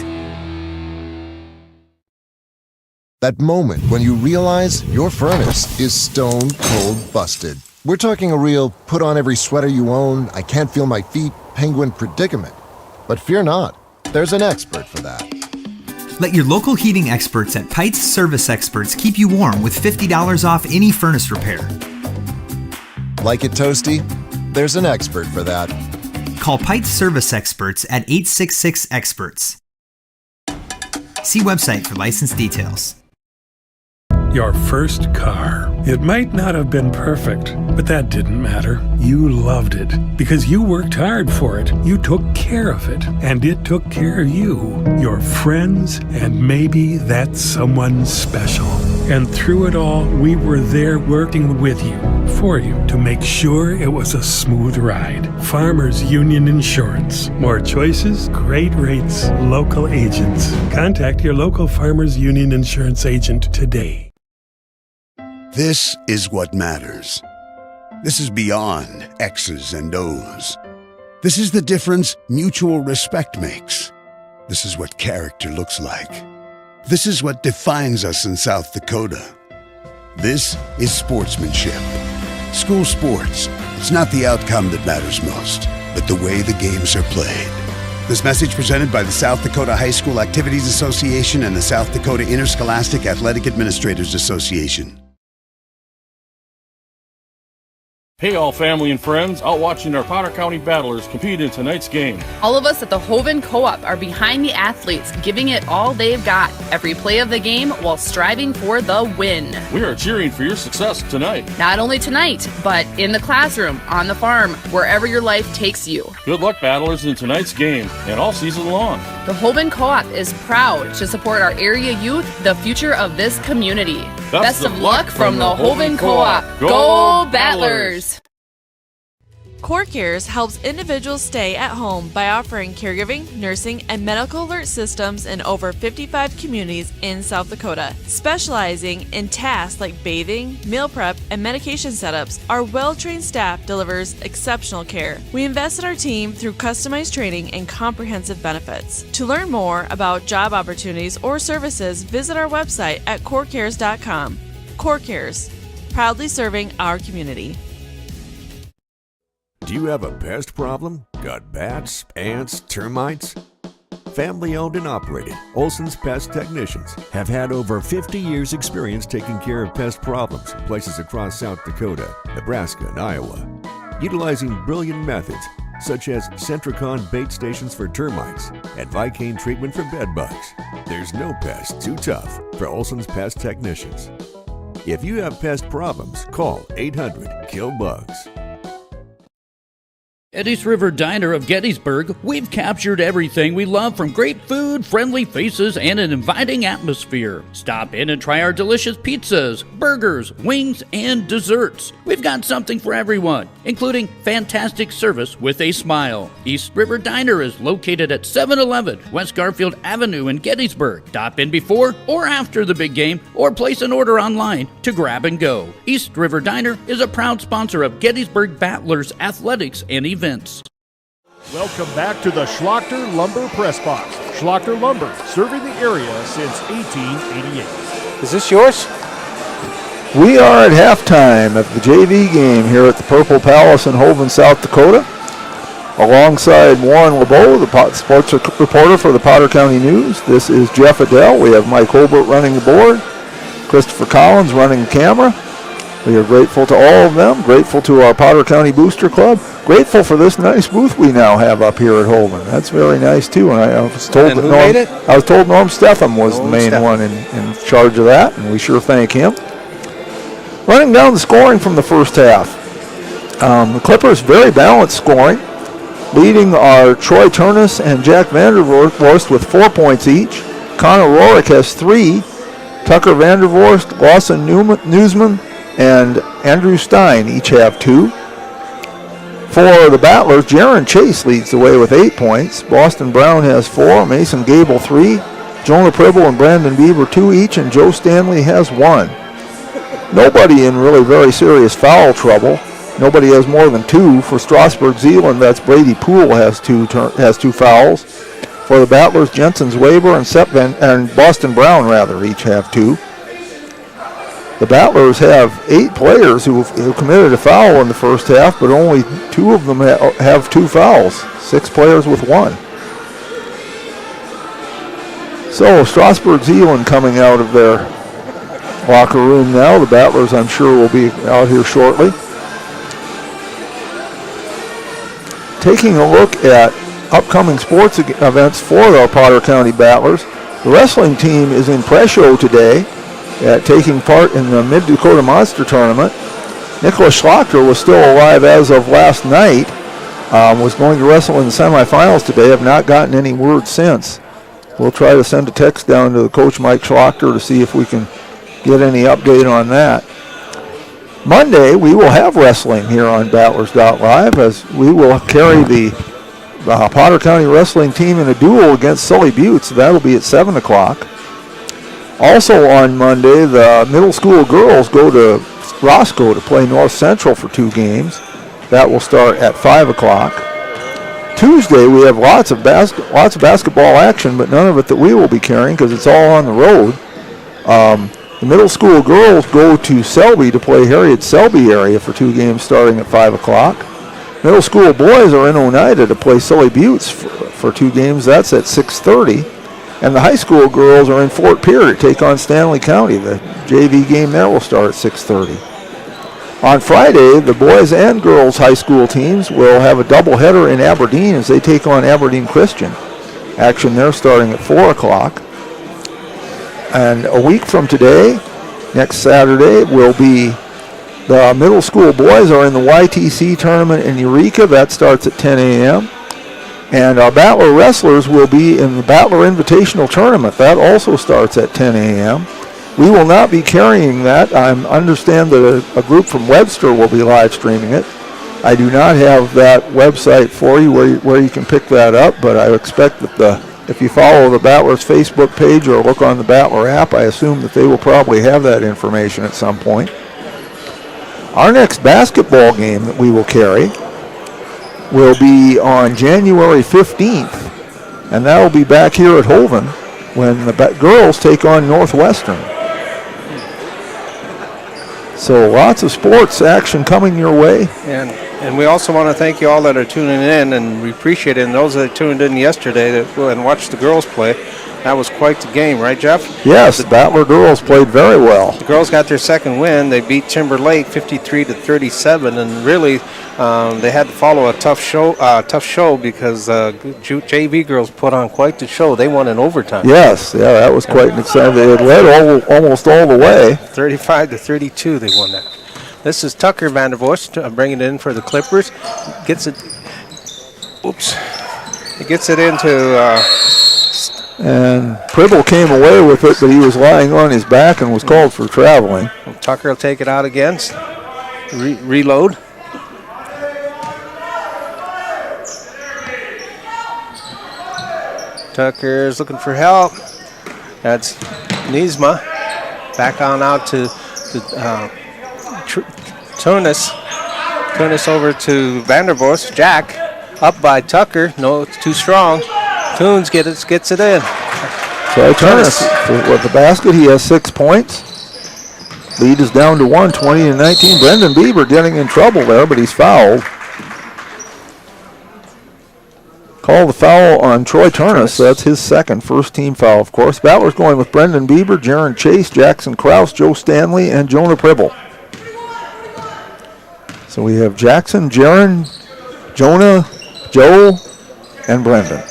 That moment when you realize your furnace is stone cold busted. We're talking a real put on every sweater you own, I can't feel my feet, penguin predicament. But fear not, there's an expert for that. Let your local heating experts at Pites Service Experts keep you warm with $50 off any furnace repair. Like it toasty? There's an expert for that. Call Pites Service Experts at 866-EXPERTS. See website for license details. Your first car. It might not have been perfect, but that didn't matter. You loved it because you worked hard for it. You took care of it, and it took care of you, your friends, and maybe that someone special. And through it all, we were there working with you, for you, to make sure it was a smooth ride. Farmers Union Insurance. More choices, great rates, local agents. Contact your local Farmers Union Insurance agent today. This is what matters. This is beyond X's and O's. This is the difference mutual respect makes. This is what character looks like. This is what defines us in South Dakota. This is sportsmanship. School sports. It's not the outcome that matters most, but the way the games are played. This message presented by the South Dakota High School Activities Association and the South Dakota Interscholastic Athletic Administrators Association. Hey all family and friends, out watching our Potter County Battlers compete in tonight's game. All of us at the Hoven Co-op are behind the athletes, giving it all they've got, every play of the game while striving for the win. We are cheering for your success tonight. Not only tonight, but in the classroom, on the farm, wherever your life takes you. Good luck, Battlers, in tonight's game and all season long. The Holben Co-op is proud to support our area youth, the future of this community. Best of luck from the Holben Co-op. Go Battlers! Core Cares helps individuals stay at home by offering caregiving, nursing, and medical alert systems in over 55 communities in South Dakota. Specializing in tasks like bathing, meal prep, and medication setups, our well-trained staff delivers exceptional care. We invest in our team through customized training and comprehensive benefits. To learn more about job opportunities or services, visit our website at corecares.com. Core Cares, proudly serving our community. Do you have a pest problem? Got bats, ants, termites? Family owned and operated, Olson's Pest Technicians have had over 50 years experience taking care of pest problems in places across South Dakota, Nebraska, and Iowa. Utilizing brilliant methods such as Centricon bait stations for termites and Vicane treatment for bed bugs. There's no pest too tough for Olson's Pest Technicians. If you have pest problems, call 800-KILL-BUGS. At East River Diner of Gettysburg, we've captured everything we love from great food, friendly faces, and an inviting atmosphere. Stop in and try our delicious pizzas, burgers, wings, and desserts. We've got something for everyone, including fantastic service with a smile. East River Diner is located at 711 West Garfield Avenue in Gettysburg. Stop in before or after the big game, or place an order online to grab and go. East River Diner is a proud sponsor of Gettysburg Battlers athletics and events. Welcome back to the Schlachter Lumber Press Box. Schlachter Lumber, serving the area since 1888. Is this yours? We are at halftime of the JV game here at the Purple Palace in Holben, South Dakota. Alongside Warren LeBeau, the sports reporter for the Potter County News. This is Jeff Adele. We have Mike Holbert running the board. Christopher Collins running the camera. We are grateful to all of them, grateful to our Potter County Booster Club, grateful for this nice booth we now have up here at Holben. That's very nice too. And I was told Norm Stetham was the main one in charge of that, and we sure thank him. Running down the scoring from the first half. The Clippers very balanced scoring, leading are Troy Turnus and Jack Vandervorst with 4 points each. Connor Rorick has 3. Tucker Vandervorst, Lawson Newsman, and Andrew Stein each have 2. For the Battlers, Jaron Chase leads the way with 8 points. Boston Brown has 4, Mason Gable 3, Jonah Pribble and Brandon Bieber 2 each, and Joe Stanley has 1. Nobody in really very serious foul trouble. Nobody has more than 2. For Strasburg Zeeland, that's Brady Poole has 2 fouls. For the Battlers, Jensen's Weber and Boston Brown each have 2. The Battlers have 8 players who committed a foul in the first half, but only 2 of them have 2 fouls. 6 players with 1. So Strasburg Zeeland coming out of their locker room now. The Battlers, I'm sure, will be out here shortly. Taking a look at upcoming sports events for the Potter County Battlers, the wrestling team is in Presho today, taking part in the Mid-Dakota Monster Tournament. Nicholas Schlachter was still alive as of last night, was going to wrestle in the semifinals today. Have not gotten any word since. We'll try to send a text down to Coach Mike Schlachter to see if we can get any update on that. Monday, we will have wrestling here on Battlers.Live, as we will carry the Potter County wrestling team in a duel against Sully Butte, so that'll be at 7 o'clock. Also on Monday, the middle school girls go to Roscoe to play North Central for 2 games. That will start at 5 o'clock. Tuesday, we have lots of basketball action, but none of it that we will be carrying because it's all on the road. The middle school girls go to Selby to play Harriet Selby area for 2 games starting at 5 o'clock. Middle school boys are in Oneida to play Sully Butte for 2 games. That's at 6:30. And the high school girls are in Fort Pierre to take on Stanley County. The JV game there will start at 6:30. On Friday, the boys and girls high school teams will have a doubleheader in Aberdeen as they take on Aberdeen Christian. Action there starting at 4 o'clock. And a week from today, next Saturday, will be the middle school boys are in the YTC tournament in Eureka. That starts at 10 a.m. And our Battler wrestlers will be in the Battler Invitational Tournament. That also starts at 10 a.m. We will not be carrying that. I understand that a group from Webster will be live streaming it. I do not have that website for you where you can pick that up, but I expect that if you follow the Battlers Facebook page or look on the Battler app, I assume that they will probably have that information at some point. Our next basketball game that we will carry will be on January 15th, and that will be back here at Holven when the girls take on Northwestern. So lots of sports action coming your way. And we also want to thank you all that are tuning in, and we appreciate it. And those that tuned in yesterday and watched the girls play, that was quite the game, right, Jeff? Yes, the Battler girls played very well. The girls got their second win. They beat Timber Lake 53-37, and really they had to follow a tough show because JV girls put on quite the show. They won in overtime. Yes, yeah, that was quite an exciting. They had led almost all the way. 35-32, they won that. This is Tucker Vandervoort bringing it in for the Clippers. Gets it. Oops. He gets it into. And Pribble came away with it, but he was lying on his back and was called for traveling. Tucker will take it out again. Reload. Tucker's looking for help. That's Niesma. Back on out to Tunis. Tunis over to Vandervoort. Jack up by Tucker. No, it's too strong. Tunes gets it in. So Tunis with the basket. He has 6 points. Lead is down to 1, 20-19. Brendan Bieber getting in trouble there, but he's fouled. Call the foul on Troy Tunis. That's his first team foul, of course. Battlers going with Brendan Bieber, Jaron Chase, Jackson Krause, Joe Stanley, and Jonah Pribble. So we have Jackson, Jaron, Jonah, Joe, and Brendan.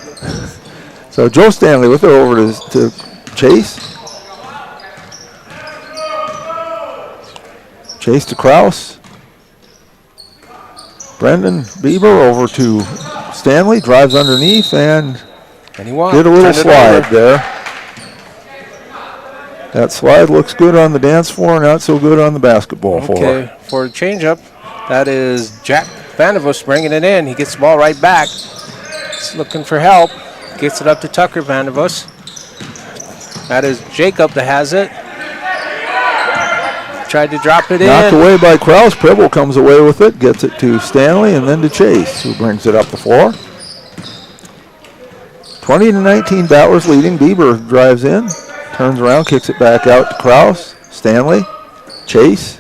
So Joe Stanley with it over to Chase. Chase to Krause. Brendan Bieber over to Stanley, drives underneath and did a little slide there. That slide looks good on the dance floor, not so good on the basketball floor. Okay, for the change-up, that is Jack Vandervoort bringing it in. He gets the ball right back. He's looking for help. Gets it up to Tucker Vandervoort. That is Jacob that has it. Tried to drop it in. Knocked away by Krause. Pribble comes away with it, gets it to Stanley, and then to Chase, who brings it up the floor. 20-19, Battlers leading. Bieber drives in, turns around, kicks it back out to Krause. Stanley, Chase,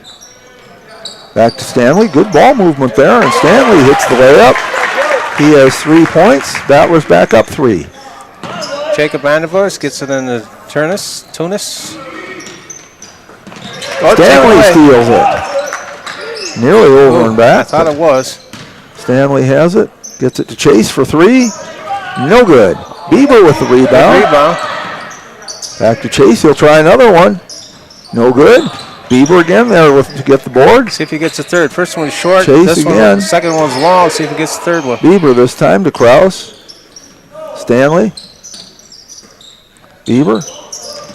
back to Stanley. Good ball movement there, and Stanley hits the layup. He has 3 points. Battlers back up 3. Jacob Vandervoort gets it in the Tunis. Stanley steals it. Nearly over and back. I thought it was. Stanley has it. Gets it to Chase for 3. No good. Bieber with the rebound. Back to Chase. He'll try another one. No good. Bieber again there to get the board. See if he gets the third. First one's short. Chase again. Second one's long. See if he gets the third one. Bieber this time to Krause. Stanley. Bieber.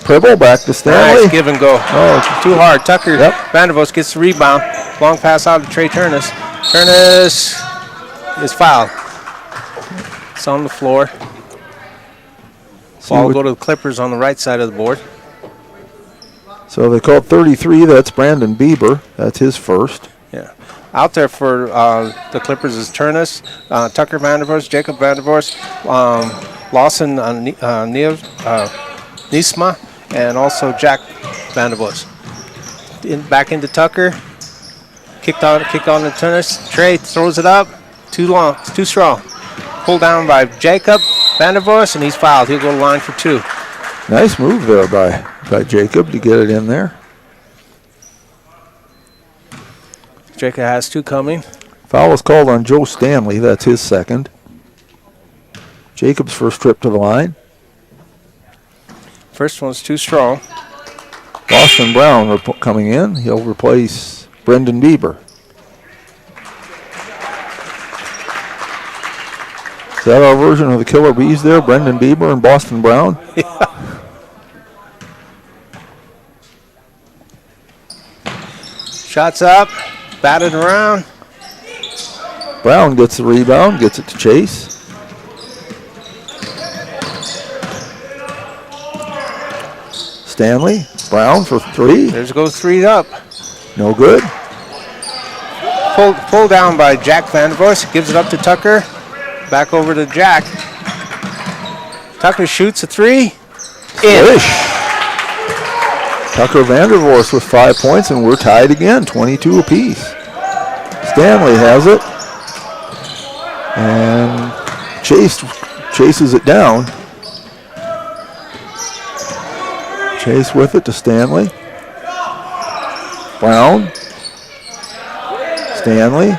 Pribble back to Stanley. Nice give and go. Oh, too hard. Tucker Vandervoort gets the rebound. Long pass out to Trey Tunis. Tunis is fouled. It's on the floor. Ball will go to the Clippers on the right side of the board. So they called 33. That's Brandon Bieber. That's his first. Yeah. Out there for the Clippers is Tunis, Tucker Vandervoort, Jacob Vandervoort, Lawson Niesma, and also Jack Vandervoort. Back into Tucker. Kicked on to Tunis. Trey throws it up. Too long. It's too strong. Pulled down by Jacob Vandervoort, and he's fouled. He'll go to the line for 2. Nice move there by Jacob to get it in there. Jacob has 2 coming. Foul is called on Joe Stanley. That's his second. Jacob's first trip to the line. First one's too strong. Boston Brown coming in. He'll replace Brendan Bieber. Is that our version of the Killer Bees there? Brendan Bieber and Boston Brown? Yeah. Shots up, batted around. Brown gets the rebound, gets it to Chase. Stanley, Brown for three. There goes three up. No good. Pulled down by Jack Vandervoort. Gives it up to Tucker. Back over to Jack. Tucker shoots a three. In. Tucker Vandervoort with 5 points, and we're tied again, 22 apiece. Stanley has it. And Chase chases it down. Chase with it to Stanley. Brown. Stanley.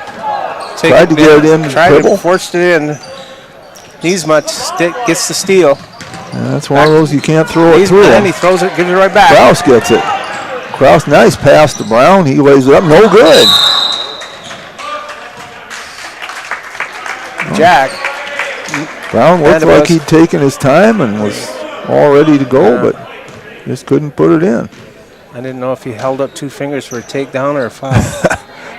Tried to get it in. Tried to force it in. Niesma gets the steal. That's one of those you can't throw it through. And he throws it, gives it right back. Kraus gets it. Kraus, nice pass to Brown. He lays it up. No good. Jack. Brown looked like he'd taken his time and was all ready to go, but just couldn't put it in. I didn't know if he held up two fingers for a takedown or a foul.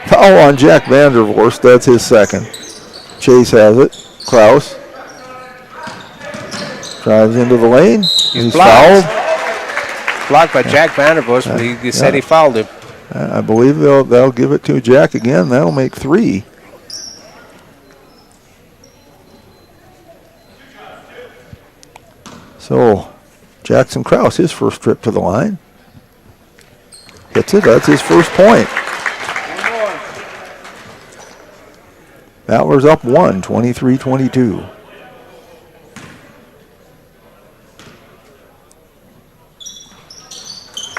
Foul on Jack Vandervoort. That's his second. Chase has it. Kraus drives into the lane. He's fouled. Blocked by Jack Vandervoort, but he said he fouled him. I believe they'll give it to Jack again. That'll make three. So, Jackson Kraus, his first trip to the line. Hits it. That's his first point. Battlers up one, 23-22.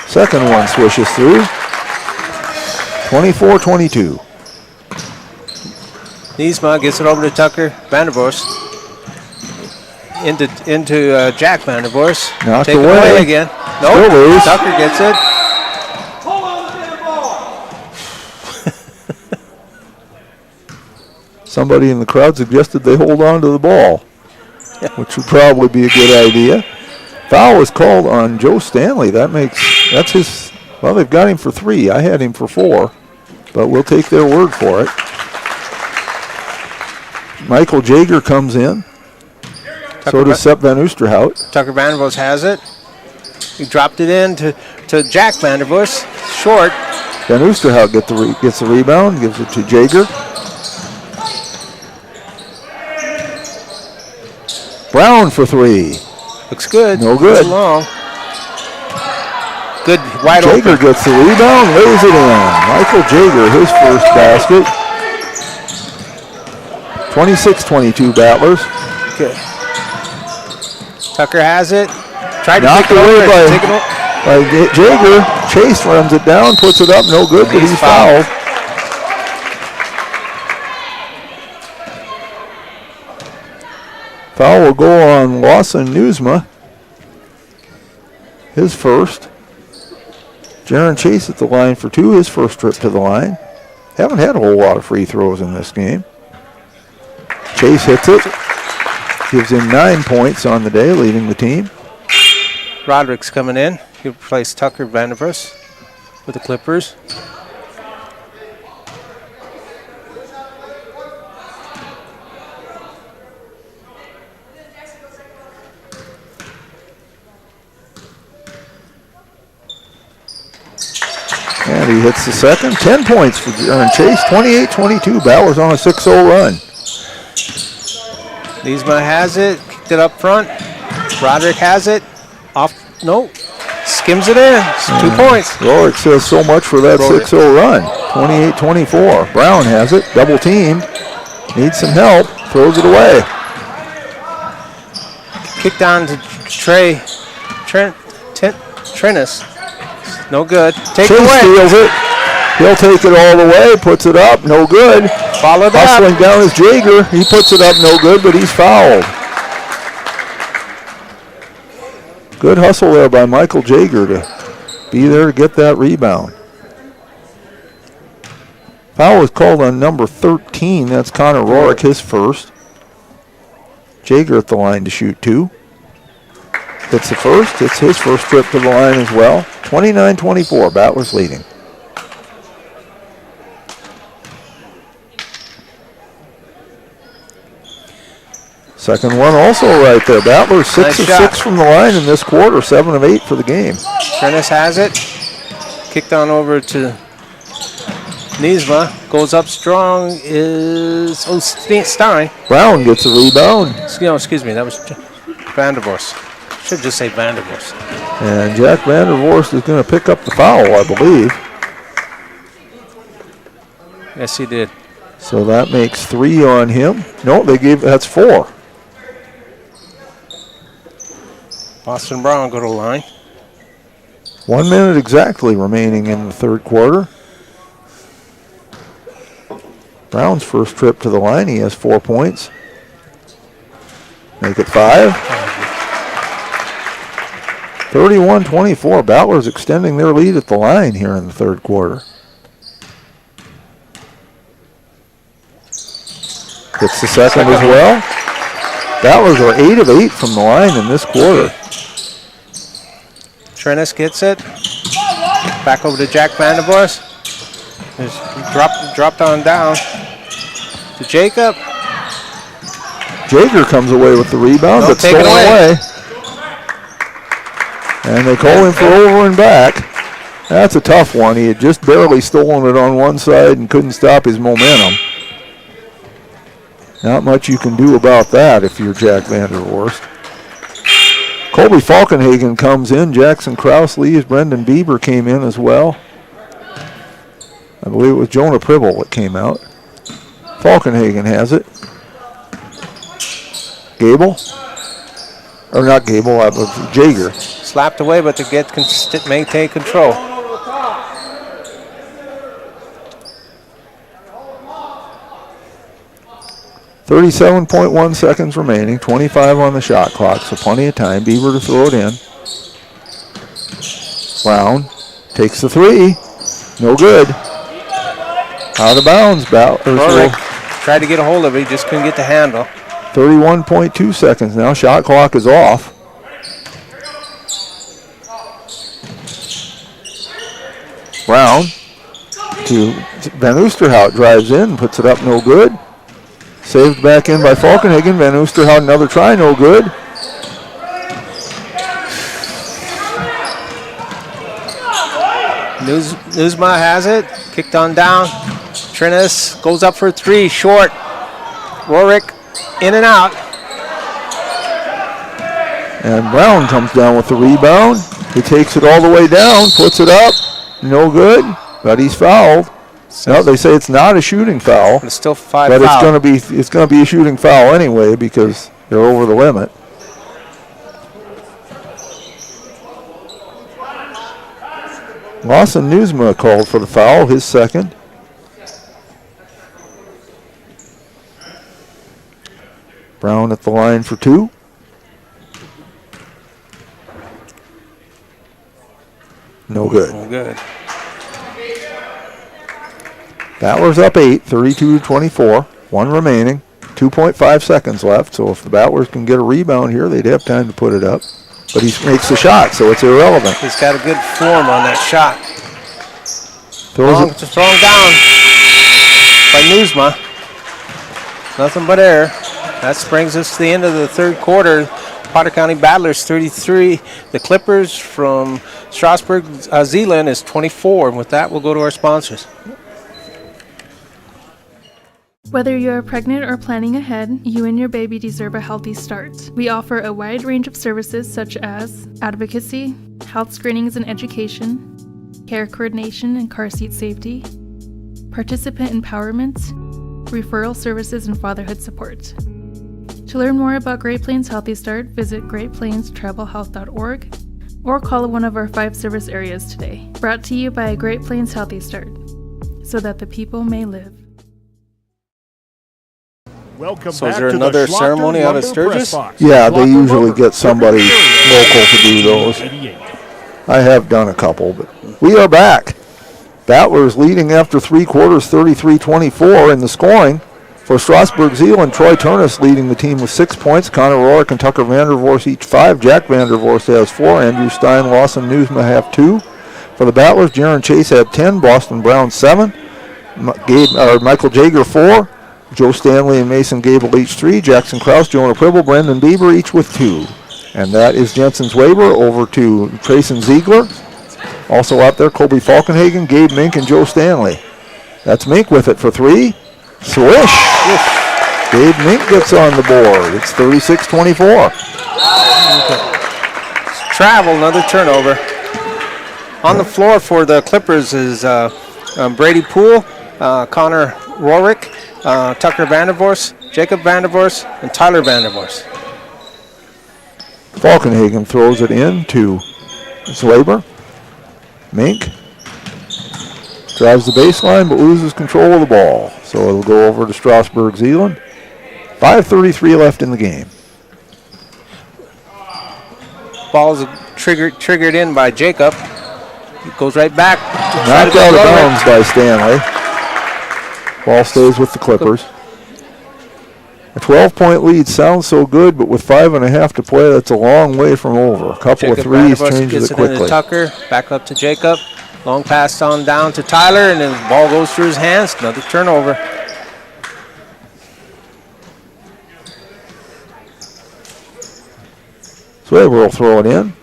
Second one swishes through. 24-22. Niesma gets it over to Tucker Vandervoort. Into Jack Vandervoort. Knocked Take away. It away again. Nope. Still loose. Tucker gets it. Somebody in the crowd suggested they hold on to the ball, which would probably be a good idea. Foul was called on Joe Stanley. That's his. Well, they've got him for three. I had him for four, but we'll take their word for it. Michael Jager comes in. So does Sepp Van Oosterhout. Tucker Vandervoort has it. He dropped it in to Jack Vandervoort. Short. Van Oosterhout gets the rebound, gives it to Jager. Brown for three. Looks good. No good. It's long. Good, wide open. Jager gets the rebound, lays it in. Michael Jager, his first basket. 26-22 Battlers. Good. Tucker has it. Tried to Knocked take it away over. by Jager. Chase runs it down, puts it up, no good, but he's fouled. Foul will go on Lawson Newsma. His first. Jaron Chase at the line for two, his first trip to the line. Haven't had a whole lot of free throws in this game. Chase hits it. Gives him 9 points on the day, leading the team. Roderick's coming in. He'll replace Tucker Vandervoort with the Clippers. And he hits the second. 10 points for Jaron Chase. 28-22. Battlers on a 6-0 run. Niesma has it. Kicked it up front. Roderick has it. Off. No. Skims it in. It's 2 points. Rorick says so much for that 6-0 run. 28-24. Brown has it. Double teamed. Needs some help. Throws it away. Kicked down to Trennis. No good. Take it away. Steals it. He'll take it all the way. Puts it up. No good. Followed up. Hustling down is Jager. He puts it up. No good, but he's fouled. Good hustle there by Michael Jager to be there to get that rebound. Foul was called on number 13. That's Connor Rorick, his first. Jaeger at the line to shoot 2. Hits the first. It's his first trip to the line as well. 29-24, Battlers leading. Second one also right there. Battlers 6 of 6 from the line in this quarter, 7 of 8 for the game. Trennis has it. Kicked on over to Niesma. Goes up strong is Stein. Brown gets a rebound. Excuse me, that was Vandervorst. Should just say Vandervorst. And Jack Vandervorst is going to pick up the foul, I believe. Yes, he did. So that makes 3 on him. No, that's 4. Boston Brown go to the line. 1 minute exactly remaining in the third quarter. Brown's first trip to the line, he has 4 points. Make it 5. 31-24, Battlers extending their lead at the line here in the third quarter. Gets the second as well. Battlers are 8 of 8 from the line in this quarter. Trennis gets it. Back over to Jack Vandervorst. Dropped on down to Jacob. Jaeger comes away with the rebound, but stolen away. And they call him for over and back. That's a tough one. He had just barely stolen it on one side and couldn't stop his momentum. Not much you can do about that if you're Jack Vandervorst. Colby Falkenhagen comes in. Jackson Krause leaves. Brendan Bieber came in as well. I believe it was Jonah Pribble that came out. Falkenhagen has it. Gable. Or not Gable, Jaeger. Slapped away, but to maintain control. .1 seconds remaining, 25 on the shot clock, so plenty of time. Bieber to throw it in. Brown takes the 3. No good. Out of bounds. Tried to get a hold of it, he just couldn't get the handle. 31.2 seconds now. Shot clock is off. Brown to Van Oosterhout, drives in, puts it up, no good. Saved back in by Falkenhagen. Van Oosterhout, another try, no good. Newsma has it, kicked on down. Trennis goes up for 3, short. Rorick in and out. And Brown comes down with the rebound. He takes it all the way down, puts it up, no good, but he's fouled. No, they say it's not a shooting foul. It's still 5 but foul. it's going to be a shooting foul anyway because they're over the limit. Lawson Newsma called for the foul, his second. Brown at the line for 2. No good. No good. Battlers up 8, 32-24. 1 remaining. 2.5 seconds left. So if the Battlers can get a rebound here, they'd have time to put it up. But he makes the shot, so it's irrelevant. He's got a good form on that shot. Thrown down by Newsma. Nothing but air. That brings us to the end of the third quarter. Potter County Battlers 33. The Clippers from Strasburg, Zeeland is 24. And with that, we'll go to our sponsors. Whether you're pregnant or planning ahead, you and your baby deserve a healthy start. We offer a wide range of services such as advocacy, health screenings and education, care coordination and car seat safety, participant empowerment, referral services, and fatherhood support. To learn more about Great Plains Healthy Start, visit greatplainstravelhealth.org or call one of our 5 service areas today. Brought to you by Great Plains Healthy Start, so that the people may live. Welcome So is back there to another the Schlachter ceremony out of Lumber Sturgis? Press Box. Yeah, they Schlachter usually Lumber, get somebody local to do those. 88. I have done a couple, but we are back. Battlers leading after 3 quarters, 33-24 in the scoring. For Strasburg Zeeland, Troy Turnus leading the team with 6 points. Connor Rourke and Tucker Vandervorst each 5. Jack Vandervorst has 4. Andrew Stein, Lawson Newsma have 2. For the Battlers, Jaron Chase had 10. Boston Brown 7. Michael Jager 4. Joe Stanley and Mason Gable each 3. Jackson Krause, Jonah Pribble, Brendan Bieber each with 2. And that is Jensen Zwaber. Over to Trayson Ziegler. Also out there, Colby Falkenhagen, Gabe Mink, and Joe Stanley. That's Mink with it for 3. Swish! Gabe Mink gets on the board. It's 36-24. Travel, another turnover. On the floor for the Clippers is Brady Poole, Connor Rourke, Tucker Vandervorst, Jacob Vandervorst, and Tyler Vandervorst. Falkenhagen throws it in to Zwaber. Mink drives the baseline but loses control of the ball. So it'll go over to Strasburg Zeeland. 5:33 left in the game. Ball's triggered in by Jacob. It goes right back. Knocked out of bounds by Stanley. Ball stays with the Clippers. A 12-point lead sounds so good, but with 5.5 to play, that's a long way from over. A couple Jacob of threes Vandervorst changes gets it it into quickly. Tucker, back up to Jacob. Long pass on down to Tyler, and then the ball goes through his hands. Another turnover. Zwaber will throw it in.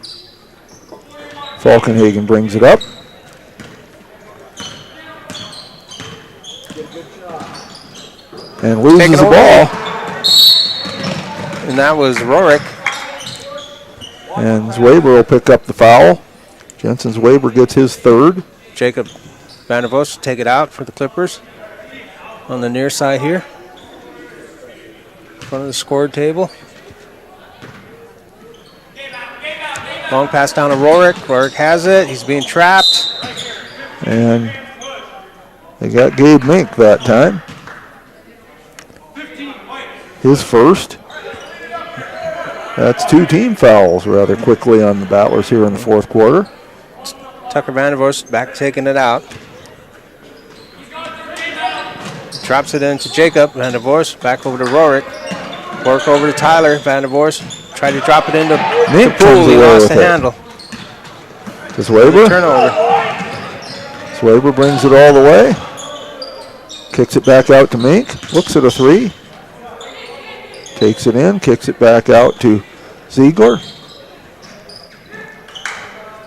Falkenhagen brings it up. And loses the ball. And that was Rourke. And Zwaber will pick up the foul. Jensen Zwaber gets his 3rd. Jacob Vandervost will take it out for the Clippers on the near side here. In front of the score table. Long pass down to Rourke. Rourke has it. He's being trapped. And they got Gabe Mink that time. His first. That's 2 team fouls rather quickly on the Battlers here in the 4th quarter. Tucker Vandervost back taking it out. Drops it into Jacob Vandervost. Back over to Rourke. Rourke over to Tyler Vandervost. Tried to drop it into Mink Poole. He lost the it. handle. To Zwaber. Turnover. Zwaber brings it all the way. Kicks it back out to Mink. Looks at a 3. Takes it in. Kicks it back out to Ziegler.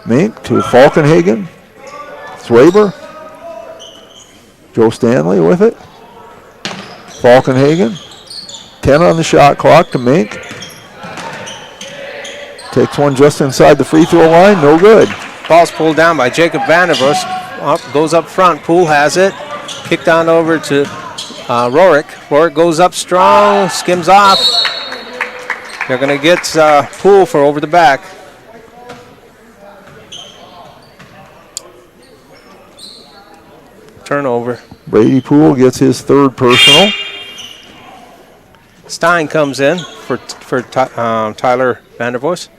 Mink to Falkenhagen. Zwaber. Joe Stanley with it. Falkenhagen. 10 on the shot clock to Mink. Takes one just inside the free throw line. No good. Ball's pulled down by Jacob Vandervost. Goes up front. Poole has it. Kicked on over to Rourke. Rourke goes up strong. Skims off. They're going to get Poole for over the back. Turnover. Brady Poole gets his 3rd personal. Stein comes in for Tyler Vandervost.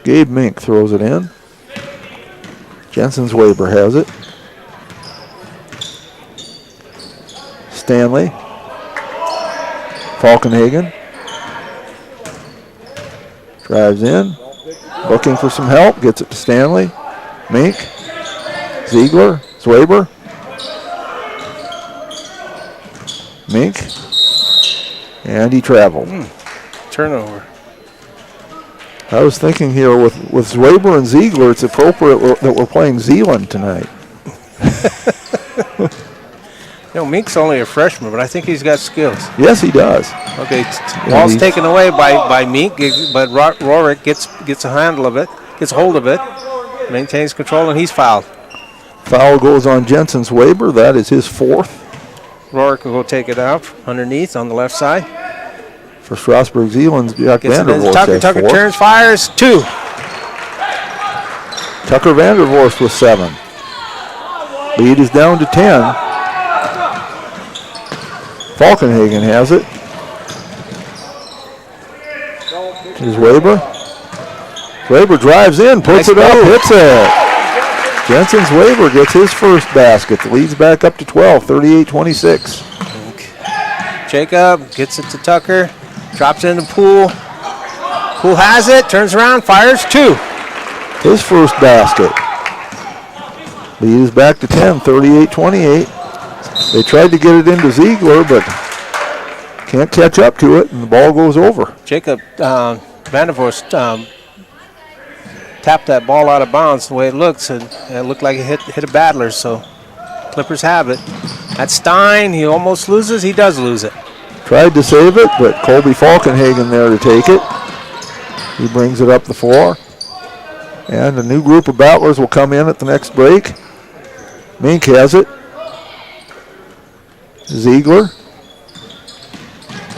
Gabe Mink throws it in. Jensen Zwaber has it. Stanley. Falkenhagen. Drives in. Looking for some help. Gets it to Stanley. Mink. Ziegler. Zwaber. Mink. And he traveled. Turnover. I was thinking here with Zwaber and Ziegler, it's appropriate that we're playing Zeeland tonight. Mink's only a freshman, but I think he's got skills. Yes, he does. Okay, ball's taken away by Mink, but Rourke gets a handle of it, gets hold of it, maintains control, and he's fouled. Foul goes on Jensen Zwaber. That is his 4th. Rourke will go take it out underneath on the left side. For Strasburg Zeeland's Jack Vandervorst. Tucker turns, fires, 2. Tucker Vandervorst with 7. Lead is down to 10. Falkenhagen has it. Here's Zwaber. Zwaber drives in, puts it up, hits it. Jensen's Weber gets his first basket. The lead's back up to 12, 38-26. Jacob gets it to Tucker, drops it in the Pool. Pool has it, turns around, fires 2. His first basket. Lead is back to 10, 38-28. They tried to get it into Ziegler, but can't catch up to it, and the ball goes over. Jacob Vandervorst tapped that ball out of bounds the way it looks, and it looked like it hit a Battler, so Clippers have it. That's Stein. He almost loses. He does lose it. Tried to save it, but Colby Falkenhagen there to take it. He brings it up the floor. And a new group of Battlers will come in at the next break. Mink has it. Ziegler.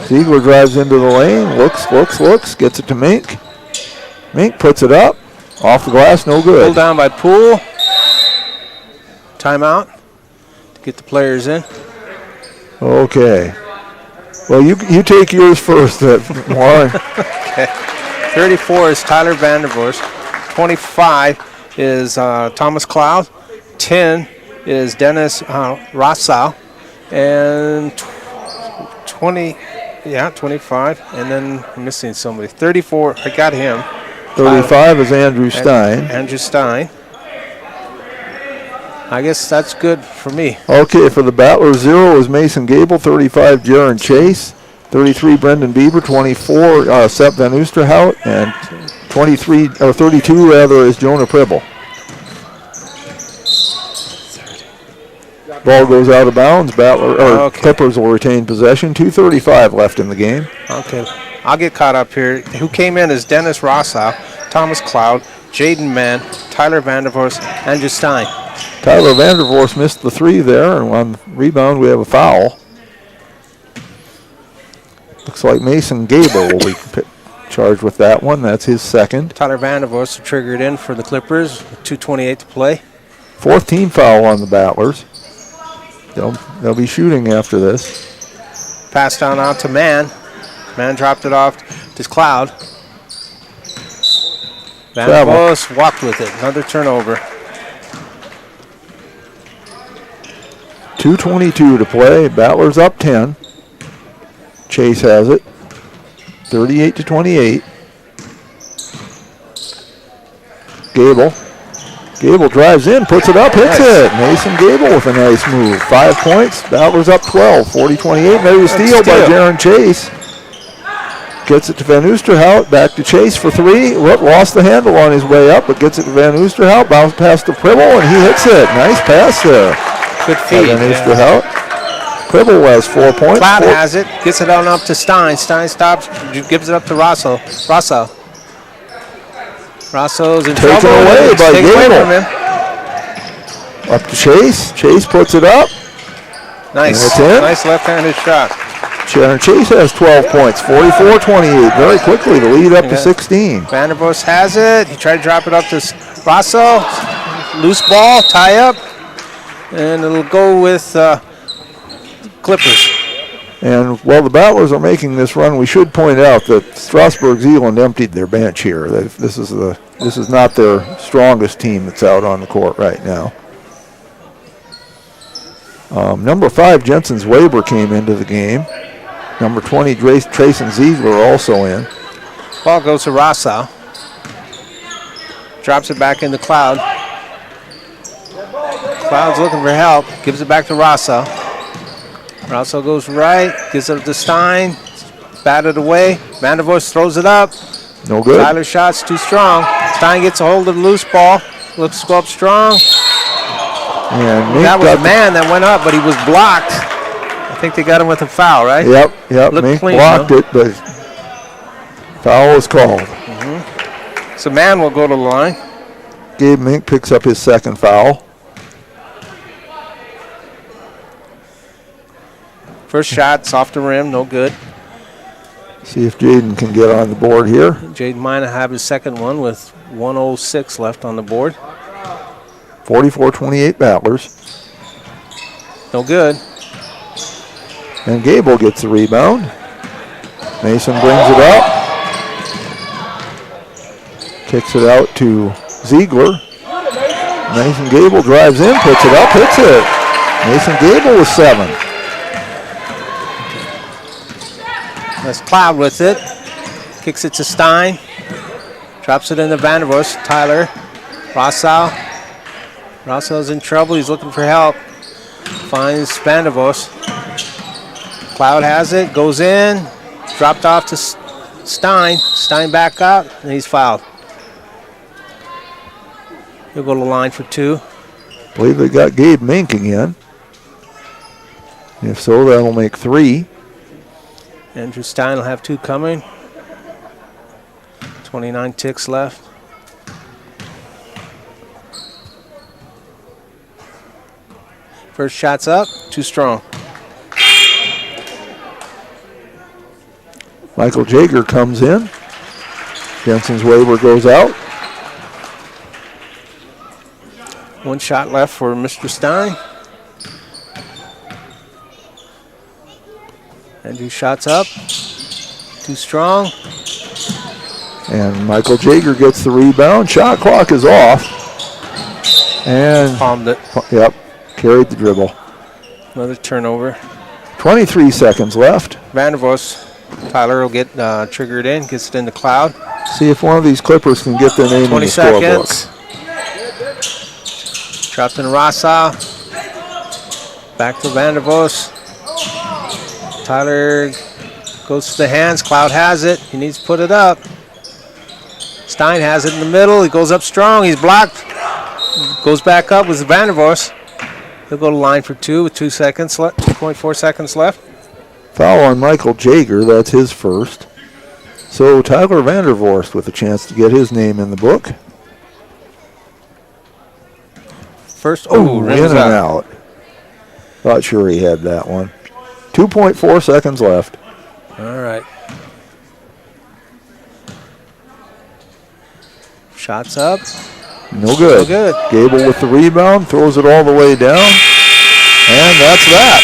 Ziegler drives into the lane, looks, gets it to Mink. Mink puts it up. Off the glass, no good. Pulled down by Poole. Timeout to get the players in. Okay. Well, you take yours first, Warren. Okay. 34 is Tyler Vandervorst. 25 is Thomas Cloud. 10 is Dennis Rossau. And 25. And then I'm missing somebody. 34, I got him. 35 is Andrew Stein. Andrew Stein. I guess that's good for me. Okay, for the Battlers, 0 is Mason Gable, 35 Jaron Chase, 33 Brendan Bieber, 24 Sepp Van Oosterhout, and 32 is Jonah Pribble. Ball goes out of bounds. Clippers will retain possession. 2:35 left in the game. Okay, I'll get caught up here. Who came in is Dennis Rossau, Thomas Cloud, Jaden Mann, Tyler Vandervorst, Andrew Stein. Tyler Vandervorst missed the 3 there, and on rebound we have a foul. Looks like Mason Gable will be charged with that one. That's his second. Tyler Vandervorst triggered in for the Clippers. 2:28 to play. 4th team foul on the Battlers. They'll be shooting after this. Pass down out to Mann. Mann dropped it off to Cloud. Vandervorst walked with it. Another turnover. 2:22 to play. Battlers up 10. Chase has it. 38-28. Gable drives in, puts it up, hits it. Mason Gable with a nice move. 5 points. Battlers up 12. 40-28. There's a steal by Jaron Chase. Gets it to Van Oosterhout. Back to Chase for 3. Lost the handle on his way up, but gets it to Van Oosterhout. Bounce past to Pribble, and he hits it. Nice pass there. Good feed. Van Oosterhout. Pribble has 4 points. Cloud has it. Gets it on up to Stein. Stein stops. Gives it up to Rosso. Rosso's in Taken trouble. Away by Gable. Up to Chase. Chase puts it up. Nice. And it's in. Nice left-handed shot. Jaron Chase has 12 points. 44-28. Very quickly, the lead up to 16. Vandervorst has it. He tried to drop it up to Rosso. Loose ball. Tie up. And it'll go with Clippers. And while the Battlers are making this run, we should point out that Strasburg Zeeland emptied their bench here. This is not their strongest team that's out on the court right now. Number 5, Jensen's Weber came into the game. Number 20, Trayson Ziegler also in. Ball goes to Rossau. Drops it back into Cloud. Cloud's looking for help. Gives it back to Rossau. Rosso goes right, gives it to Stein, batted away. Vandervorst throws it up. No good. Tyler's shot's too strong. Stein gets a hold of the loose ball. Looks to go up strong. And that was a man that went up, but he was blocked. I think they got him with a foul, right? Yep. Looked clean, blocked it, but foul was called. So man will go to the line. Gabe Mink picks up his second foul. First shot, off the rim, no good. See if Jaden can get on the board here. Jaden might have his second one with 1:06 left on the board. 44-28 Battlers. No good. And Gable gets the rebound. Mason brings it up. Kicks it out to Ziegler. Mason Gable drives in, puts it up, hits it. Mason Gable with 7. That's Cloud with it. Kicks it to Stein. Drops it into Vanderbush. Tyler. Rossau. Rossau's in trouble. He's looking for help. Finds Vanderbush. Cloud has it. Goes in. Dropped off to Stein. Stein back up. And he's fouled. He'll go to the line for 2. I believe they got Gabe Mink again. If so, that'll make 3. Andrew Stein will have 2 coming. 29 ticks left. First shot's up, too strong. Michael Jager comes in. Jensen's waiver goes out. 1 shot left for Mr. Stein. Andrew shots up, too strong. And Michael Jager gets the rebound. Shot clock is off. And palmed it. Yep, carried the dribble. Another turnover. 23 seconds left. Vandervoos. Tyler will get triggered in, gets it in the Cloud. See if one of these Clippers can get their name in the scorebook. 20 seconds. Dropped in Rossau. Back to Vandervoos. Tyler goes to the hands. Cloud has it. He needs to put it up. Stein has it in the middle. He goes up strong. He's blocked. Goes back up with Vandervoos. He'll go to line for 2 with 2 seconds left. 2.4 seconds left. Foul on Michael Jager. That's his first. So Tyler Vandervorst with a chance to get his name in the book. First, in and out. Not sure he had that one. 2.4 seconds left. All right. Shots up. No good. No good. Gable with the rebound, throws it all the way down. And that's that.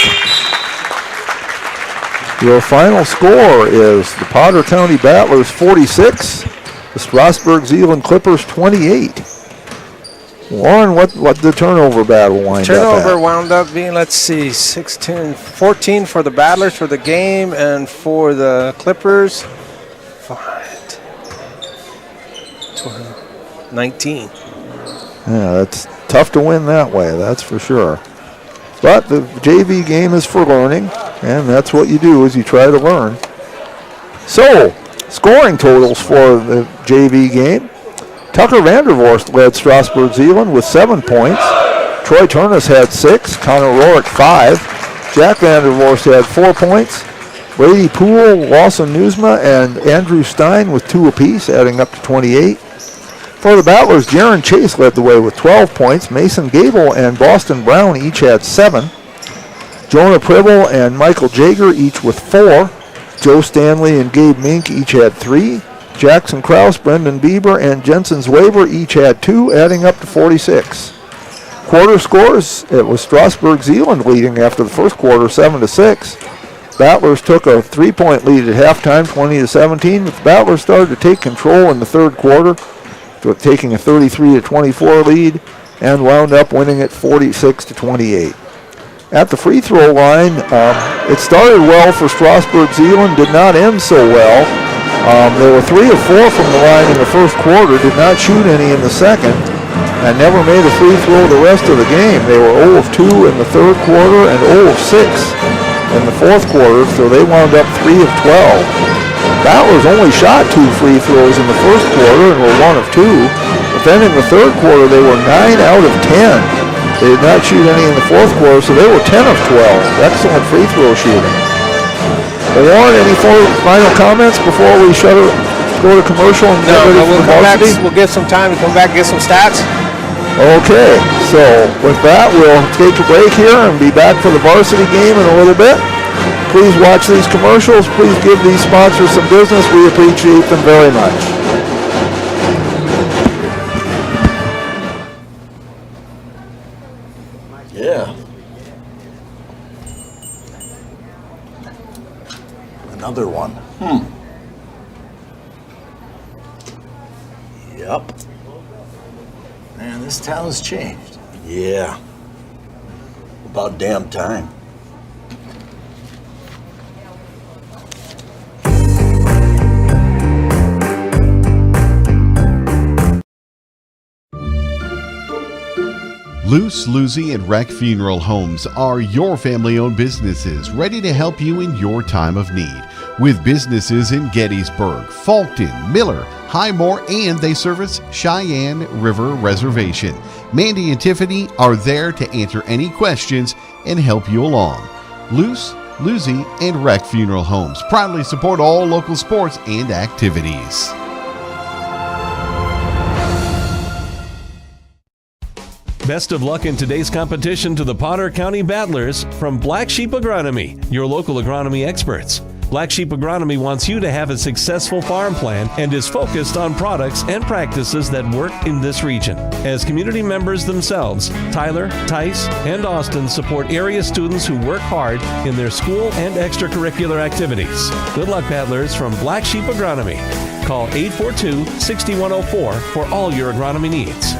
Your final score is the Potter County Battlers 46, the Strasburg Zeeland Clippers 28. Warren, what the turnover battle wind up at? Turnover wound up being, let's see, 16, 14 for the Battlers for the game, and for the Clippers, 19. Yeah, that's tough to win that way, that's for sure. But the JV game is for learning, and that's what you do is you try to learn. So, scoring totals for the JV game. Tucker Vandervorst led Strasburg Zeeland with 7 points. Troy Turnus had 6. Connor Rourke 5. Jack Vandervorst had 4 points. Brady Poole, Lawson Newsma, and Andrew Stein with 2 apiece, adding up to 28. For the Battlers, Jaron Chase led the way with 12 points. Mason Gable and Boston Brown each had 7. Jonah Pribble and Michael Jager each with 4. Joe Stanley and Gabe Mink each had 3. Jackson Krause, Brendan Bieber, and Jensen's Waiver each had 2, adding up to 46. Quarter scores, it was Strasburg Zeeland leading after the first quarter, 7-6. Battlers took a 3-point lead at halftime, 20-17, but the Battlers started to take control in the third quarter, taking a 33-24 lead, and wound up winning it 46-28. At the free throw line, it started well for Strasburg Zeeland, did not end so well. They were 3 of 4 from the line in the first quarter, did not shoot any in the second, and never made a free throw the rest of the game. They were 0 of 2 in the third quarter and 0 of 6 in the fourth quarter, so they wound up 3 of 12. Battlers only shot 2 free throws in the first quarter and were 1 of 2, but then in the third quarter they were 9 out of 10. They did not shoot any in the fourth quarter, so they were 10 of 12. Excellent free throw shooting. Warren, any final comments before we go to commercial and get ready for the varsity? We'll give some time to come back and get some stats. Okay, so with that, we'll take a break here and be back for the varsity game in a little bit. Please watch these commercials. Please give these sponsors some business. We appreciate them very much. Yeah. Another one. Yep. Man, This town's changed. Yeah. About damn time. Luce, Lucy, and Wreck Funeral Homes are your family-owned businesses ready to help you in your time of need. With businesses in Gettysburg, Fulton, Miller, Highmore, and they service Cheyenne River Reservation. Mandy and Tiffany are there to answer any questions and help you along. Luce, Lucy, and Wreck Funeral Homes proudly support all local sports and activities. Best of luck in today's competition to the Potter County Battlers from Black Sheep Agronomy, your local agronomy experts. Black Sheep Agronomy wants you to have a successful farm plan and is focused on products and practices that work in this region. As community members themselves, Tyler, Tice, and Austin support area students who work hard in their school and extracurricular activities. Good luck, Battlers from Black Sheep Agronomy. Call 842-6104 for all your agronomy needs.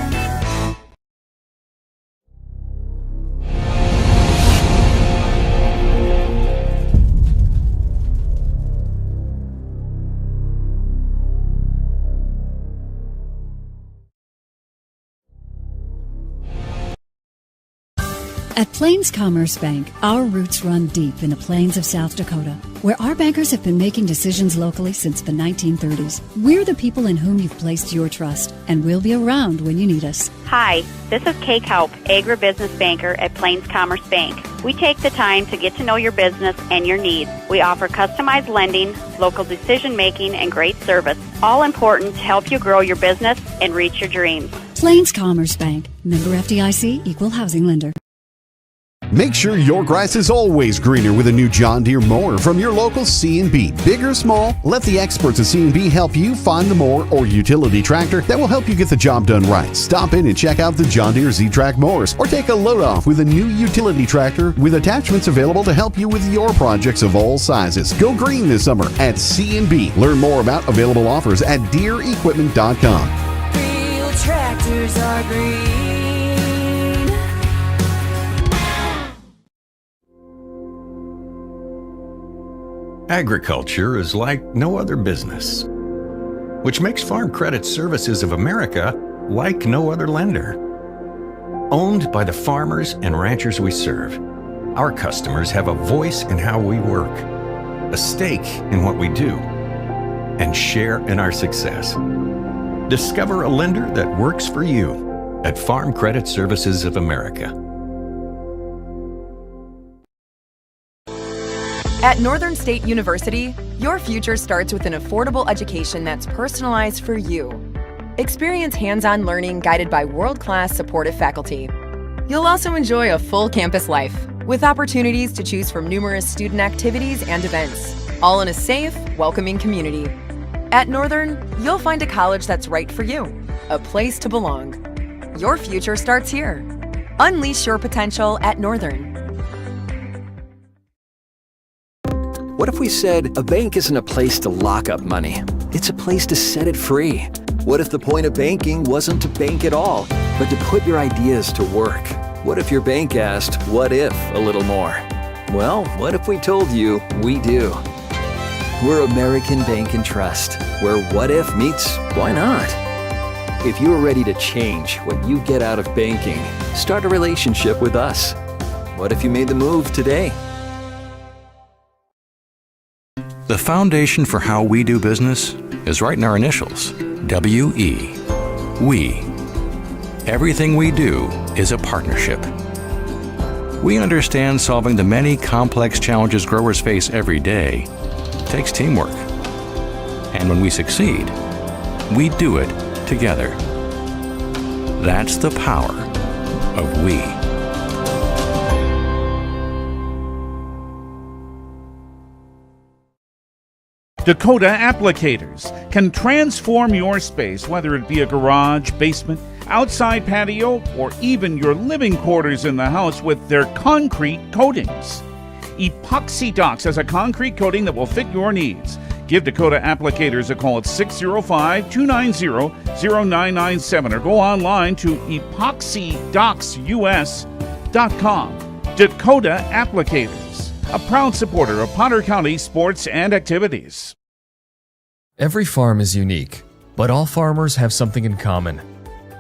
At Plains Commerce Bank, our roots run deep in the plains of South Dakota, where our bankers have been making decisions locally since the 1930s. We're the people in whom you've placed your trust, and we'll be around when you need us. Hi, this is Kay Kaup, Agribusiness Banker at Plains Commerce Bank. We take the time to get to know your business and your needs. We offer customized lending, local decision-making, and great service, all important to help you grow your business and reach your dreams. Plains Commerce Bank, member FDIC, equal housing lender. Make sure your grass is always greener with a new John Deere mower from your local C&B. Big or small, let the experts at C&B help you find the mower or utility tractor that will help you get the job done right. Stop in and check out the John Deere Z-Track mowers or take a load off with a new utility tractor with attachments available to help you with your projects of all sizes. Go green this summer at C&B. Learn more about available offers at DeereEquipment.com. Real tractors are green. Agriculture is like no other business, which makes Farm Credit Services of America like no other lender. Owned by the farmers and ranchers we serve, our customers have a voice in how we work, a stake in what we do, and share in our success. Discover a lender that works for you at Farm Credit Services of America. At Northern State University, your future starts with an affordable education that's personalized for you. Experience hands-on learning guided by world-class supportive faculty. You'll also enjoy a full campus life with opportunities to choose from numerous student activities and events, all in a safe, welcoming community. At Northern, you'll find a college that's right for you, a place to belong. Your future starts here. Unleash your potential at Northern. What if we said a bank isn't a place to lock up money? It's a place to set it free. What if the point of banking wasn't to bank at all, but to put your ideas to work? What if your bank asked, what if, a little more? Well, what if we told you we do? We're American Bank and Trust, where what if meets why not? If you're ready to change what you get out of banking, start a relationship with us. What if you made the move today? The foundation for how we do business is right in our initials, W-E, we. Everything we do is a partnership. We understand solving the many complex challenges growers face every day takes teamwork. And when we succeed, we do it together. That's the power of we. Dakota Applicators can transform your space, whether it be a garage, basement, outside patio, or even your living quarters in the house with their concrete coatings. Epoxy Docs has a concrete coating that will fit your needs. Give Dakota Applicators a call at 605-290-0997 or go online to epoxydocsus.com. Dakota Applicators, a proud supporter of Potter County sports and activities. Every farm is unique, but all farmers have something in common: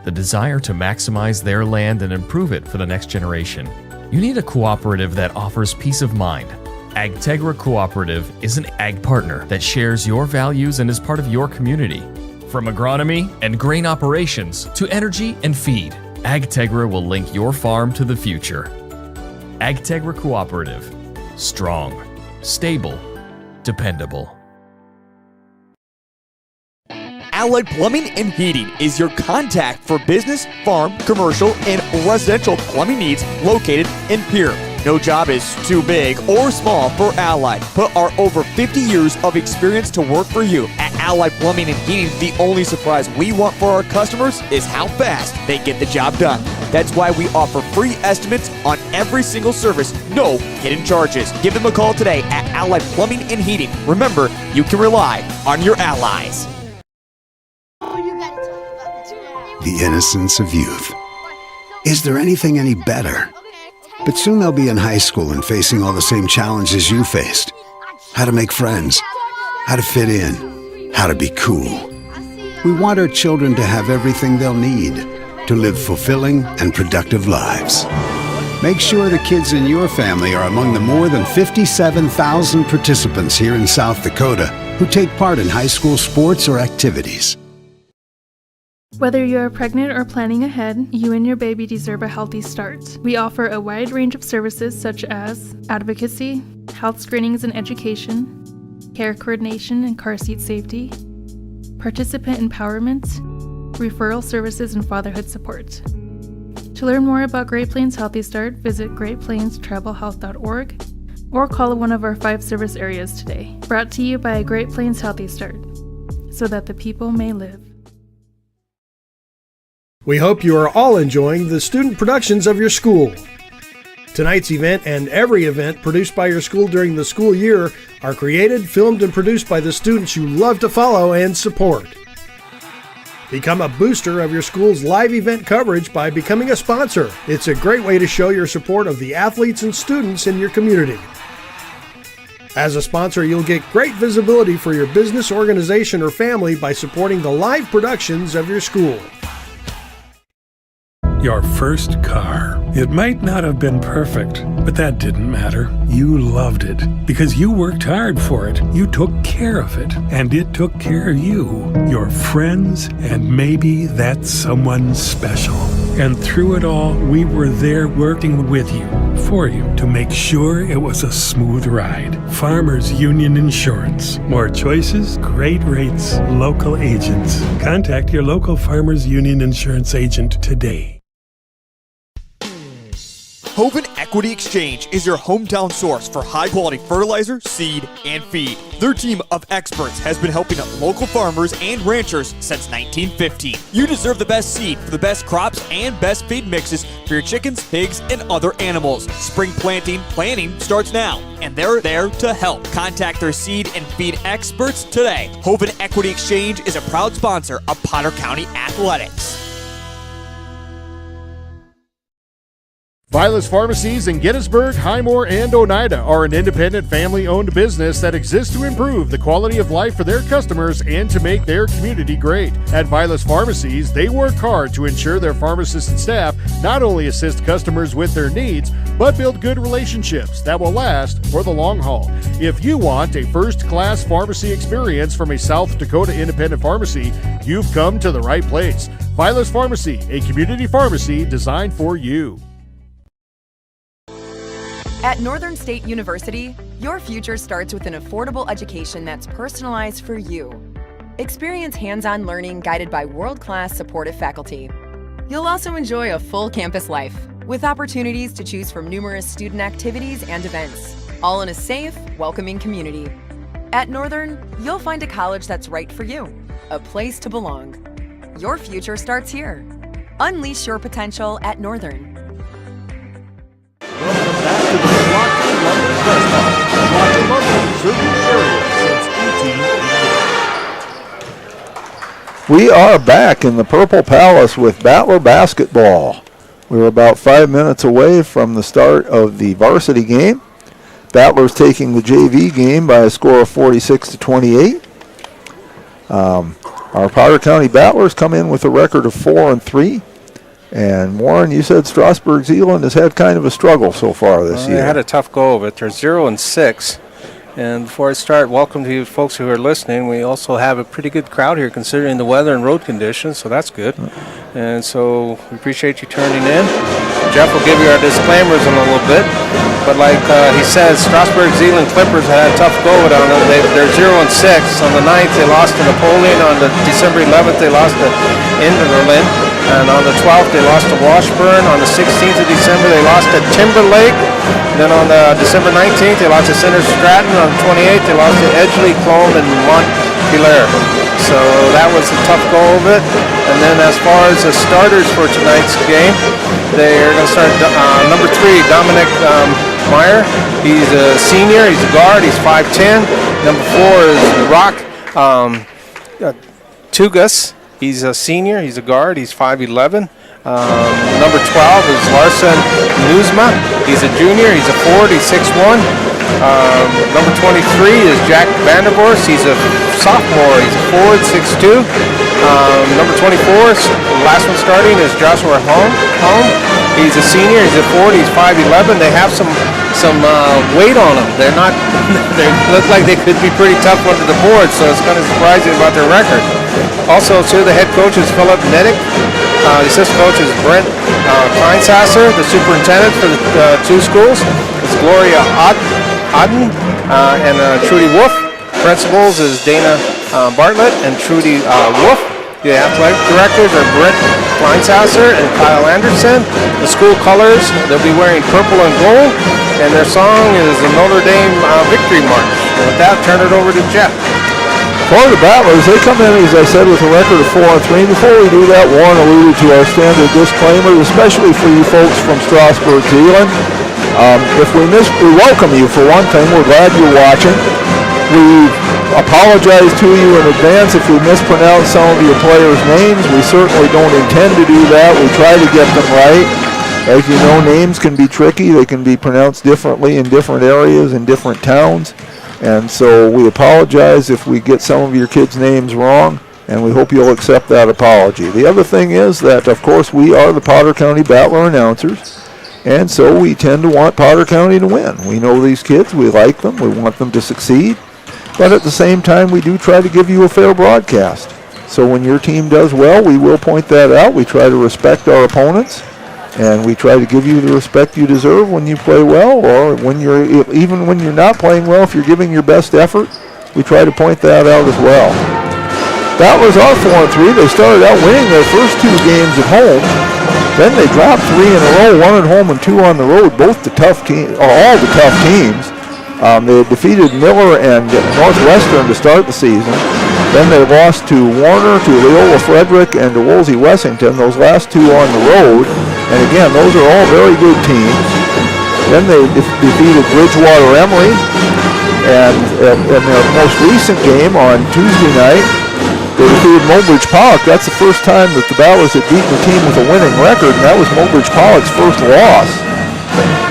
the desire to maximize their land and improve it for the next generation. You need a cooperative that offers peace of mind. AgTegra Cooperative is an ag partner that shares your values and is part of your community. From agronomy and grain operations to energy and feed, AgTegra will link your farm to the future. AgTegra Cooperative. Strong, stable, dependable. Allied Plumbing and Heating is your contact for business, farm, commercial, and residential plumbing needs located in Pierre. No job is too big or small for Allied. Put our over 50 years of experience to work for you. At Allied Plumbing and Heating, the only surprise we want for our customers is how fast they get the job done. That's why we offer free estimates on every single service, no hidden charges. Give them a call today at Allied Plumbing and Heating. Remember, you can rely on your allies. The innocence of youth. Is there anything any better? But soon they'll be in high school and facing all the same challenges you faced. How to make friends, how to fit in, how to be cool. We want our children to have everything they'll need to live fulfilling and productive lives. Make sure the kids in your family are among the more than 57,000 participants here in South Dakota who take part in high school sports or activities. Whether you're pregnant or planning ahead, you and your baby deserve a healthy start. We offer a wide range of services such as advocacy, health screenings and education, care coordination and car seat safety, participant empowerment, referral services, and fatherhood support. To learn more about Great Plains Healthy Start, visit greatplainstravelhealth.org or call one of our 5 service areas today. Brought to you by Great Plains Healthy Start, so that the people may live. We hope you are all enjoying the student productions of your school. Tonight's event and every event produced by your school during the school year are created, filmed, and produced by the students you love to follow and support. Become a booster of your school's live event coverage by becoming a sponsor. It's a great way to show your support of the athletes and students in your community. As a sponsor, you'll get great visibility for your business, organization, or family by supporting the live productions of your school. Your first car. It might not have been perfect, but that didn't matter. You loved it because you worked hard for it. You took care of it, and it took care of you, your friends, and maybe that someone special. And through it all, we were there working with you, for you, to make sure it was a smooth ride. Farmers Union Insurance. More choices, great rates, local agents. Contact your local Farmers Union Insurance agent today. Hoven Equity Exchange is your hometown source for high-quality fertilizer, seed, and feed. Their team of experts has been helping local farmers and ranchers since 1915. You deserve the best seed for the best crops and best feed mixes for your chickens, pigs, and other animals. Spring planning starts now, and they're there to help. Contact their seed and feed experts today. Hoven Equity Exchange is a proud sponsor of Potter County Athletics. Vilas Pharmacies in Gettysburg, Highmore, and Oneida are an independent family-owned business that exists to improve the quality of life for their customers and to make their community great. At Vilas Pharmacies, they work hard to ensure their pharmacists and staff not only assist customers with their needs, but build good relationships that will last for the long haul. If you want a first-class pharmacy experience from a South Dakota independent pharmacy, you've come to the right place. Vilas Pharmacy, a community pharmacy designed for you. At Northern State University, your future starts with an affordable education that's personalized for you. Experience hands-on learning guided by world-class supportive faculty. You'll also enjoy a full campus life with opportunities to choose from numerous student activities and events, all in a safe, welcoming community. At Northern, you'll find a college that's right for you, a place to belong. Your future starts here. Unleash your potential at Northern. Locked and Lumber, serving the area since We are back in the Purple Palace with Battler basketball. We're about 5 minutes away from the start of the varsity game. Battlers taking the JV game by a score of 46-28. Our Potter County Battlers come in with a record of 4-3. And Warren, you said Strasburg Zeeland has had kind of a struggle so far this year. They had a tough go of it. They're 0-6. And before I start, welcome to you folks who are listening. We also have a pretty good crowd here considering the weather and road conditions, so that's good. And so we appreciate you turning in. Jeff will give you our disclaimers in a little bit. But like he says, Strasburg Zeeland Clippers had a tough go of it on them. They're 0-6. On the 9th, they lost to Napoleon. On the December 11th, they lost to Inverlin. And on the 12th, they lost to Washburn. On the 16th of December, they lost to Timberlake. Then on the December 19th, they lost to Center Stratton. On the 28th, they lost to Edgeley, Clone, and Montpelier. So that was a tough go of it. And then as far as the starters for tonight's game, they're going to start number 3, Dominic Meyer. He's a senior. He's a guard. He's 5'10". Number 4 is Rock Tugas. He's a senior. He's a guard. He's 5'11". Number 12 is Larson Nuzma. He's a junior. He's a forward. He's 6'1". Number 23 is Jack Vandervorst. He's a sophomore. He's a forward, 6'2". Number 24, the last one starting, is Joshua Home. He's a senior. He's a forward. He's 5'11". They have some weight on them. They're not. They look like they could be pretty tough under the board. So it's kind of surprising about their record. Also, too, the head coach is Philip Nedick. The assistant coach is Brent Kleinsasser. The superintendent for the two schools is Gloria Odden and Trudy Wolf. Principals is Dana Bartlett and Trudy Wolf. The athletic directors are Brent Kleinsasser and Kyle Anderson. The school colors, they'll be wearing purple and gold. And their song is the Notre Dame Victory March. And with that, turn it over to Jeff. For the Battlers, they come in, as I said, with a record of 4-3. Before we do that, Warren alluded to our standard disclaimer, especially for you folks from Strasburg, Zeeland. If we missed, we welcome you for one thing. We're glad you're watching. We apologize to you in advance if we mispronounce some of your players' names. We certainly don't intend to do that. We try to get them right. As you know, names can be tricky. They can be pronounced differently in different areas, in different towns. And so we apologize if we get some of your kids' names wrong, and we hope you'll accept that apology. The other thing is that, of course, we are the Potter County Battler announcers, and so we tend to want Potter County to win. We know these kids. We like them. We want them to succeed. But at the same time, we do try to give you a fair broadcast. So when your team does well, we will point that out. We try to respect our opponents. And we try to give you the respect you deserve when you play well, or even when you're not playing well, if you're giving your best effort, we try to point that out as well. Battlers are 4-3. They started out winning their first 2 games at home. Then they dropped 3 in a row, 1 at home and 2 on the road, all the tough teams. They defeated Miller and Northwestern to start the season. Then they lost to Warner, to Loyola Frederick, and to Wolsey Wessington, those last 2 on the road. And again, those are all very good teams. Then they defeated Bridgewater Emory. And in their most recent game on Tuesday night, they defeated Mobridge Pollock. That's the first time that the Battlers had beaten a team with a winning record, and that was Mobridge Pollock's first loss.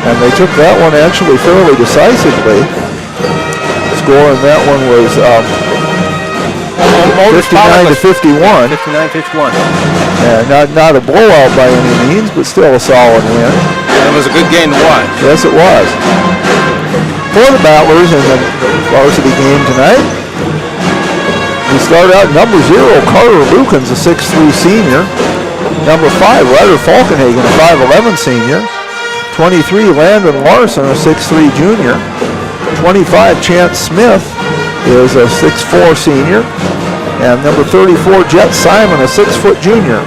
And they took that one actually fairly decisively. The score in that one was 59-51. 59-51. Not a blowout by any means, but still a solid win. And it was a good game to watch. Yes, it was. For the Battlers in the varsity game tonight, we start out number 0, Carter Lukens, a 6'3 senior. Number 5, Ryder Falkenhagen, a 5'11 senior. 23, Landon Larson, a 6'3 junior. 25, Chance Smith is a 6'4 senior. And number 34, Jet Simon, a 6-foot junior.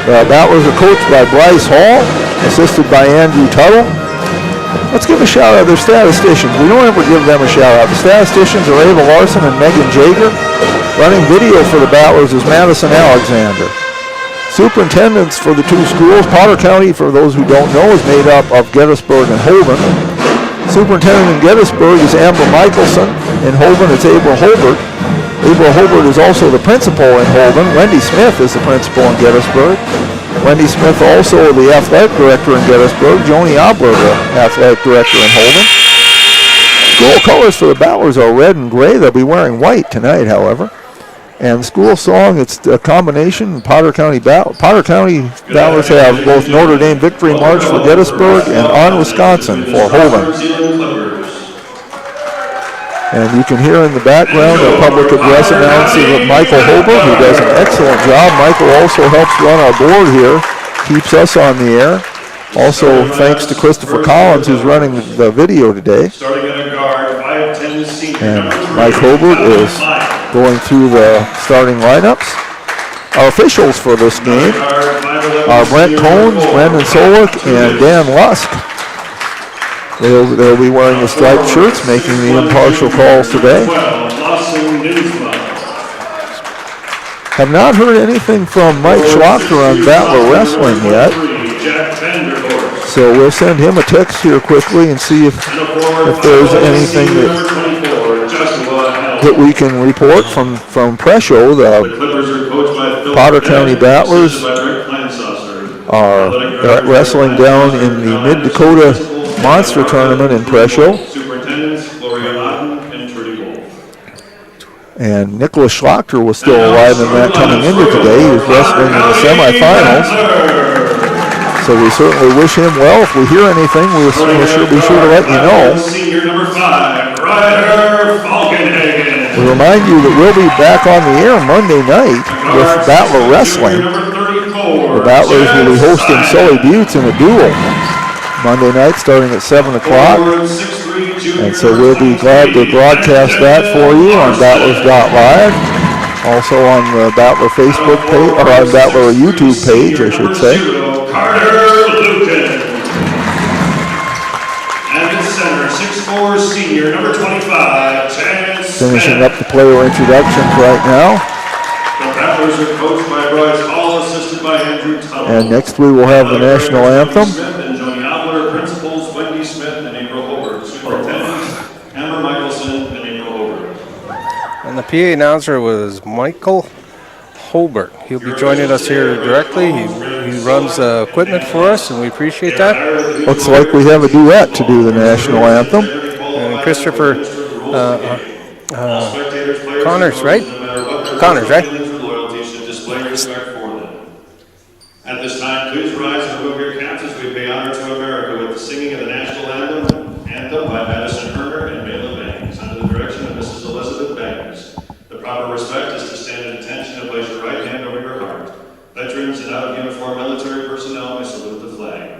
The Battlers are coached by Bryce Hall, assisted by Andrew Tuttle. Let's give a shout out to their statisticians. We don't ever give them a shout out. The statisticians are Ava Larson and Megan Jager. Running video for the Battlers is Madison Alexander. Superintendents for the 2 schools, Potter County, for those who don't know, is made up of Gettysburg and Holden. Superintendent in Gettysburg is Amber Michelson. In Holden, it's April Holbert. April Holbert is also the principal in Holden. Wendy Smith is the principal in Gettysburg. Wendy Smith also the athletic director in Gettysburg. Joni Obler, the athletic director in Holden. School colors for the Battlers are red and gray. They'll be wearing white tonight, however. And school song, it's a combination. Potter County Battlers have both Notre Dame Victory March for Gettysburg and On Wisconsin for Holden. And you can hear in the background a public address announcing of Michael Holbert, who does an excellent job. Michael also helps run our board here, keeps us on the air. Also, thanks to Christopher Collins, who's running the video today. And Mike Holbert is going through the starting lineups. Our officials for this game are Brent Cones, Brendan Solik, and Dan Lusk. They'll be wearing the striped shirts, making the impartial calls today. Have not heard anything from Mike Schlachter on Battler Wrestling yet. So we'll send him a text here quickly and see if there's anything that we can report from Presho. The Potter County Battlers are wrestling down in the Mid-Dakota Monster Tournament in Presho. And Nicholas Schlachter was still alive in that coming into today. He was wrestling in the semifinals. So we certainly wish him well. If we hear anything, we'll be sure to let you know. We remind you that we'll be back on the air Monday night with Battler Wrestling. The Battlers will be hosting Sully Buttes in a duel Monday night starting at 7 o'clock. And so we'll be glad to broadcast that for you on Battlers.Live. Also on the Battler Facebook page, or on Battler YouTube page, I should say. Carter Lucan. And in center, 6'4" senior, number 25, Chance. Finishing up the player introductions right now. The Battlers are coached by Bryce Hall, assisted by Andrew Tuttle. And next we will have the national anthem. Smith and Joni Obler, principals Wendy Smith and April Holbert, superintendents Amber Michelson and April Holbert. And the PA announcer was Michael Holbert. He'll be joining us here directly. He runs equipment for us, and we appreciate that. Looks like we have a duet to do the national anthem. And Christopher Connors, right? Connors, right? At this time, please rise and remove your caps as we pay honor to America with the singing of the national anthem by Madison Herner and Malin Bangs, under the direction of Mrs. Elizabeth Bangs. The proper respect is to stand at attention and place your right hand over your heart. Veterans and out-of-uniform military personnel may salute the flag.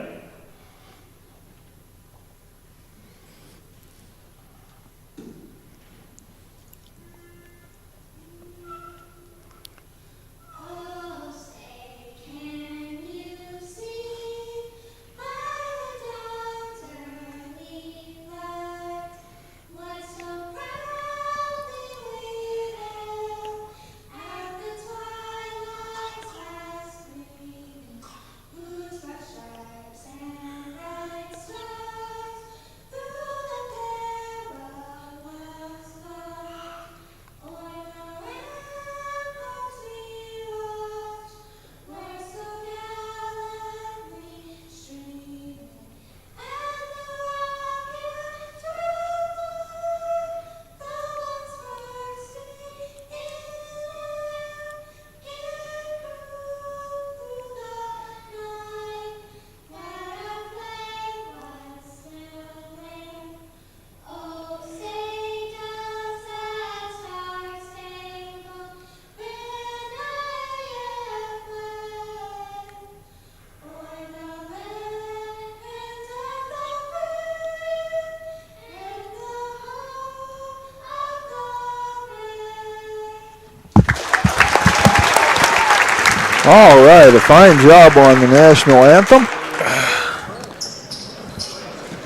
All right, a fine job on the national anthem.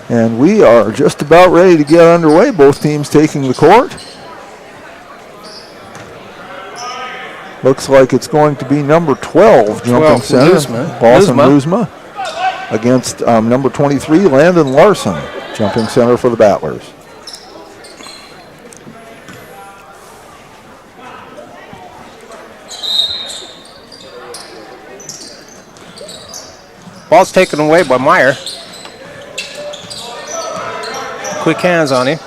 And we are just about ready to get underway, both teams taking the court. Looks like it's going to be number 12 jumping center, Lawson Luzma, against number 23, Landon Larson. Jumping center for the Battlers. Ball's taken away by Meyer. Quick hands on him.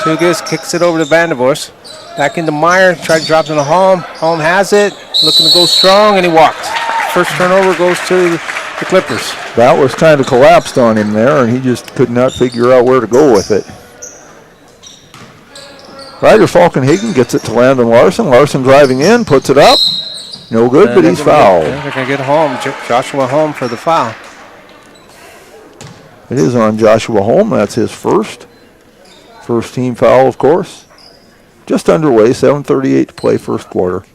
Tugas kicks it over to Vandervoort. Back into Meyer, tried to drop it to Holm. Holm has it, looking to go strong, and he walked. First turnover goes to the Clippers. Battlers kind of collapsed on him there, and he just could not figure out where to go with it. Ryder Falkenhagen gets it to Landon Larson. Larson driving in, puts it up. No good, but he's fouled. They're going to get home. Joshua Holm for the foul. It is on Joshua Holm. That's his first. First team foul, of course. Just underway, 7:38 to play first quarter.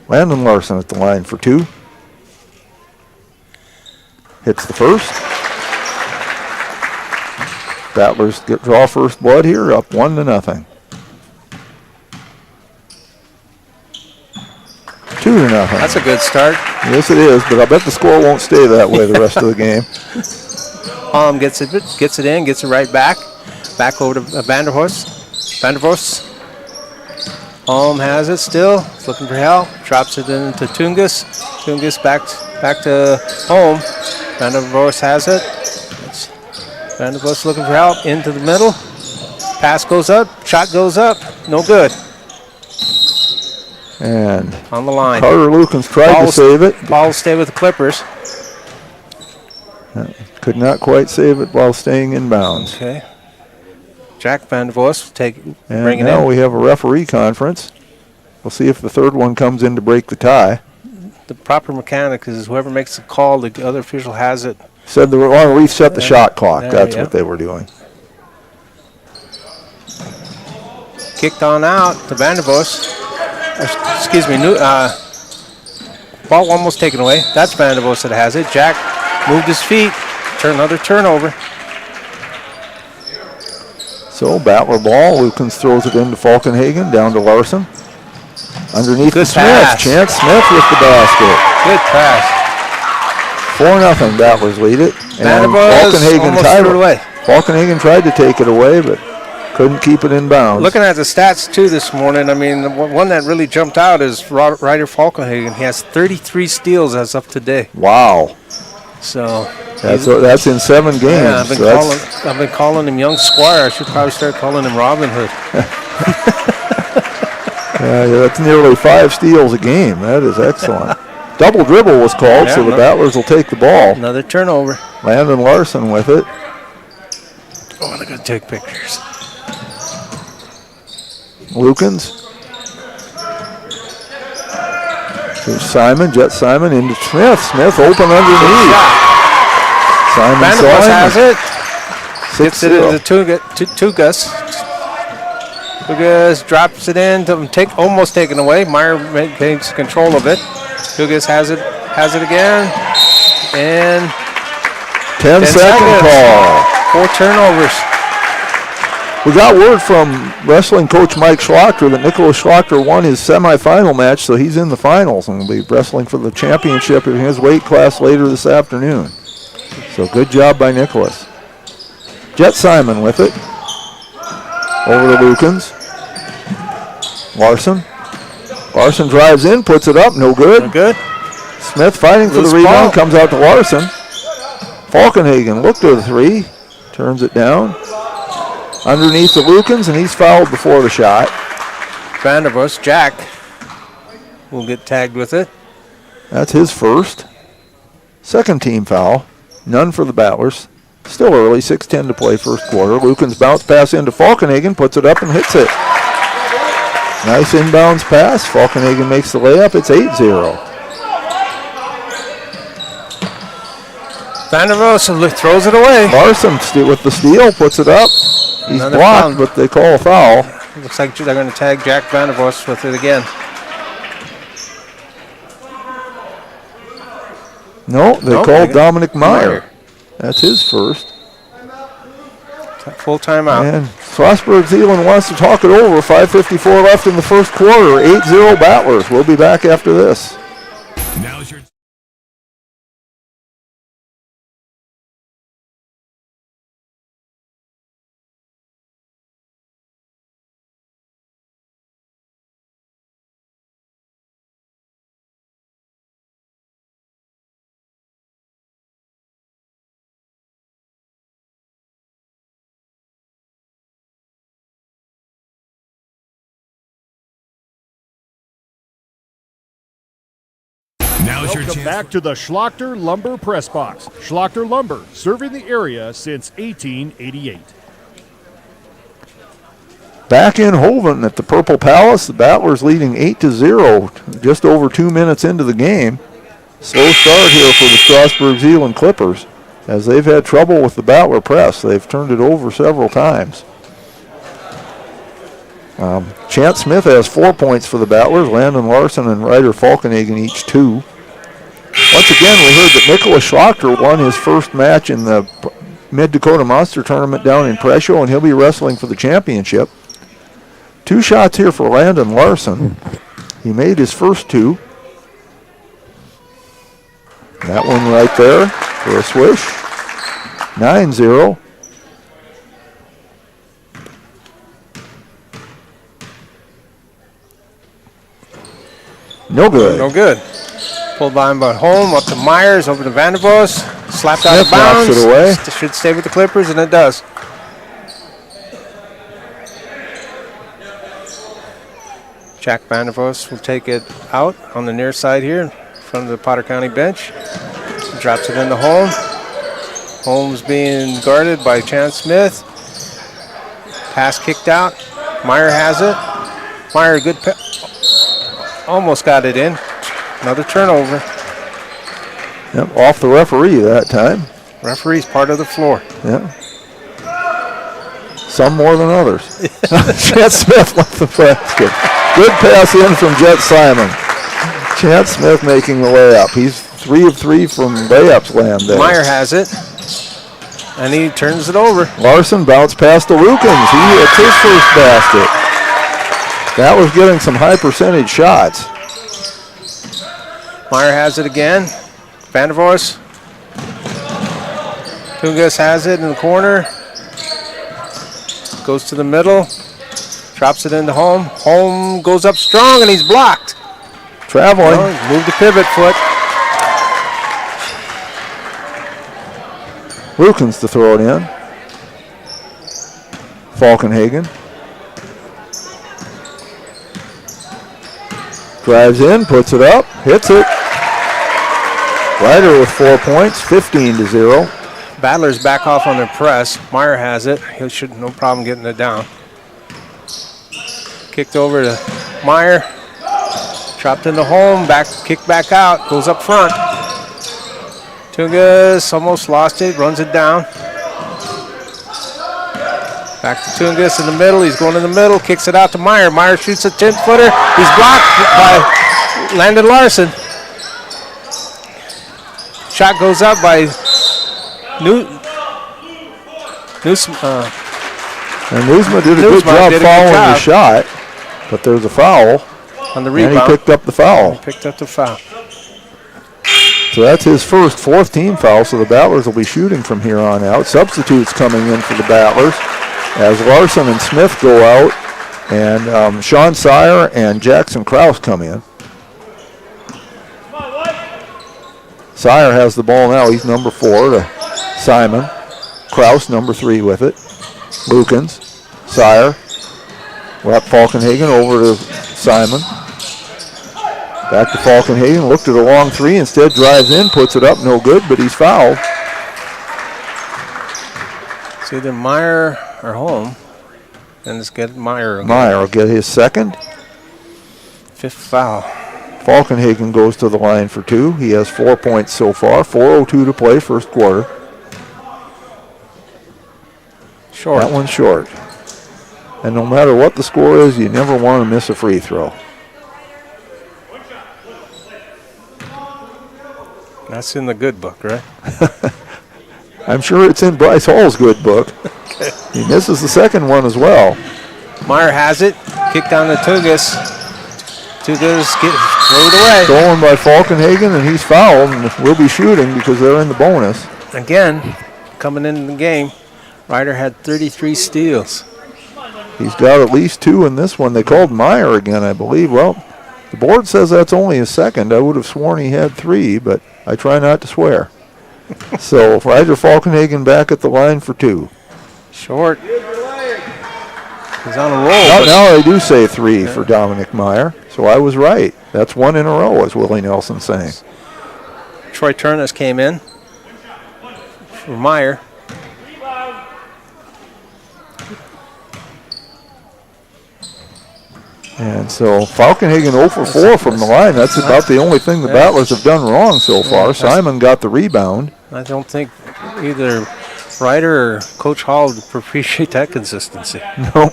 Landon Larson at the line for two. Hits the first. Battlers draw first blood here, up 1-0. 2-0. That's a good start. Yes, it is, but I bet the score won't stay that way the rest of the game. Holm gets it in, gets it right back. Back over to Vandervoort. Holm has it still. He's looking for help. Drops it into Tungus. Tungus back to Holm. Vandervoort has it. Vandervoort's looking for help. Into the middle. Pass goes up. Shot goes up. No good. And on the line. Carter Lukens tried to save it. Ball will stay with the Clippers. Could not quite save it while staying in bounds. Okay. Jack Vandervoort will bring it now in. we have a referee conference. We'll see if the third one comes in to break the tie. The proper mechanic is whoever makes the call, the other official has it. Said they want to reset the shot clock. That's what they were doing. Kicked on out to Vandervoort. Excuse me. Ball almost taken away. That's Vandervoort that has it. Jack moved his feet. Another turnover. So Battler ball. Lukens throws it into Falkenhagen. Down to Larson. Underneath to Smith. Pass. Chance Smith with the basket. Good pass. 4-0. Battlers lead it. And Falkenhagen tied it away. Falkenhagen tried to take it away, but couldn't keep it in bounds. Looking at the stats too this morning, I mean, the one that really jumped out is Ryder Falkenhagen. He has 33 steals as of today. Wow. So that's in 7 games. Yeah, I've been calling him Young Squire. I should probably start calling him Robin Hood. That's nearly 5 steals a game. That is excellent. Double dribble was called, so the Battlers will take the ball. Another turnover. Landon Larson with it. Oh, they're going to take pictures. Lukens. Here's Simon, Jet Simon into Smith. Smith open underneath. Simon has it. 6-0. Gets it into Tugas. Tugas drops it in, almost taken away. Meyer takes control of it. Tugas has it again. And 10 second call. 4 turnovers. We got word from wrestling coach Mike Schlachter that Nicholas Schlachter won his semifinal match, so he's in the finals and will be wrestling for the championship in his weight class later this afternoon. So good job by Nicholas. Jet Simon with it. Over to Lukens. Larson drives in, puts it up, no good. No good. Smith fighting for the rebound, comes out to Larson. Falkenhagen looked to the 3, turns it down. Underneath the Lukens, and he's fouled before the shot. Vandervoort, Jack will get tagged with it. That's his first. Second team foul. None for the Battlers. Still early, 6:10 to play first quarter. Lukens bounce pass into Falkenhagen, puts it up and hits it. Nice inbounds pass. Falkenhagen makes the layup. It's 8-0. Vandervoort throws it away. Larson with the steal, puts it up. He's Another blocked, foul. but they call a foul. Looks like they're going to tag Jack Vandervoort with it again. No, they called Dominic Meyer. That's his first. Full timeout. And Strasburg Zeeland wants to talk it over. 5:54 left in the first quarter. 8-0 Battlers. We'll be back after this. Now's your Welcome chance. back to the Schlachter Lumber Press Box. Schlachter Lumber, serving the area since 1888. Back in Hoven at the Purple Palace, the Battlers leading 8-0, just over 2 minutes into the game. Slow start here for the Strasburg Zeeland Clippers, as they've had trouble with the Battler press. They've turned it over several times. Chance Smith has 4 points for the Battlers. Landon Larson and Ryder Falkenhagen each 2. Once again, we heard that Nicholas Schlachter won his first match in the Mid-Dakota Monster Tournament down in Presho, and he'll be wrestling for the championship. 2 shots here for Landon Larson. He made his first 2. That one right there for a swish. 9-0. No good. No good. Pulled by him, but home, up to Myers, over to Vandervoos. Slapped out of bounds. Knocks it away. Should stay with the Clippers, and it does. Jack Vandervoos will take it out on the near side here in front of the Potter County bench. Drops it into Holmes. Holmes being guarded by Chance Smith. Pass kicked out. Meyer has it. Meyer, good almost got it in. Another turnover. Yep, off the referee that time. Referee's part of the floor. Yeah. Some more than others. Chance Smith left the basket. Good pass in from Jet Simon. Chance Smith making the layup. He's 3 of 3 from layups land there. Meyer has it. And he turns it over. Larson bounced past the Lukens. He hits his first basket. That was getting some high percentage shots. Meyer has it again. Vandervoos. Tungus has it in the corner. Goes to the middle. Drops it into Home. Home goes up strong and he's blocked. Traveling. Oh, moved the pivot foot. Lukens to throw it in. Falkenhagen. Drives in, puts it up, hits it. Ryder with 4 points, 15-0. Battlers back off on their press. Meyer has it. He should no problem getting it down. Kicked over to Meyer. Dropped into Home. Back, kicked back out. Goes up front. Tungus almost lost it. Runs it down. Back to Tungus in the middle. He's going in the middle. Kicks it out to Meyer. Meyer shoots a 10-footer. He's blocked by Landon Larson. Shot goes up by And Newsma did a good job following the shot, but there's a foul. On the rebound. And he picked up the foul. He picked up the foul. So that's his first 4th team foul, so the Battlers will be shooting from here on out. Substitutes coming in for the Battlers as Larson and Smith go out, and Sean Sire and Jackson Krause come in. Sire has the ball now. He's number 4 to Simon. Krause, number 3 with it. Lukens, Sire. Left Falkenhagen over to Simon. Back to Falkenhagen. Looked at a long 3. Instead drives in, puts it up. No good, but he's fouled. It's either Meyer or Home. And let's get Meyer again. Meyer will get his second. 5th foul. Falkenhagen goes to the line for 2. He has 4 points so far. 4:02 to play, first quarter. Short. That one's short. And no matter what the score is, you never want to miss a free throw. That's in the good book, right? I'm sure it's in Bryce Hall's good book. Okay. He misses the second one as well. Meyer has it. Kick down to Tungus. Tungus throw it away. Stolen by Falkenhagen, and he's fouled, and will be shooting because they're in the bonus. Again, coming into the game, Ryder had 33 steals. He's got at least 2 in this one. They called Meyer again, I believe. Well, the board says that's only his second. I would have sworn he had 3, but I try not to swear. So Ryder Falkenhagen back at the line for 2. Short. He's on a roll. Now they do say 3 for Dominic Meyer, so I was right. That's 1 in a row, as Willie Nelson saying. Troy Turnus came in for Meyer. And so Falkenhagen 0 for 4 from the line. That's about the only thing the Battlers have done wrong so far. Simon got the rebound. I don't think either Ryder or Coach Hall would appreciate that consistency. No.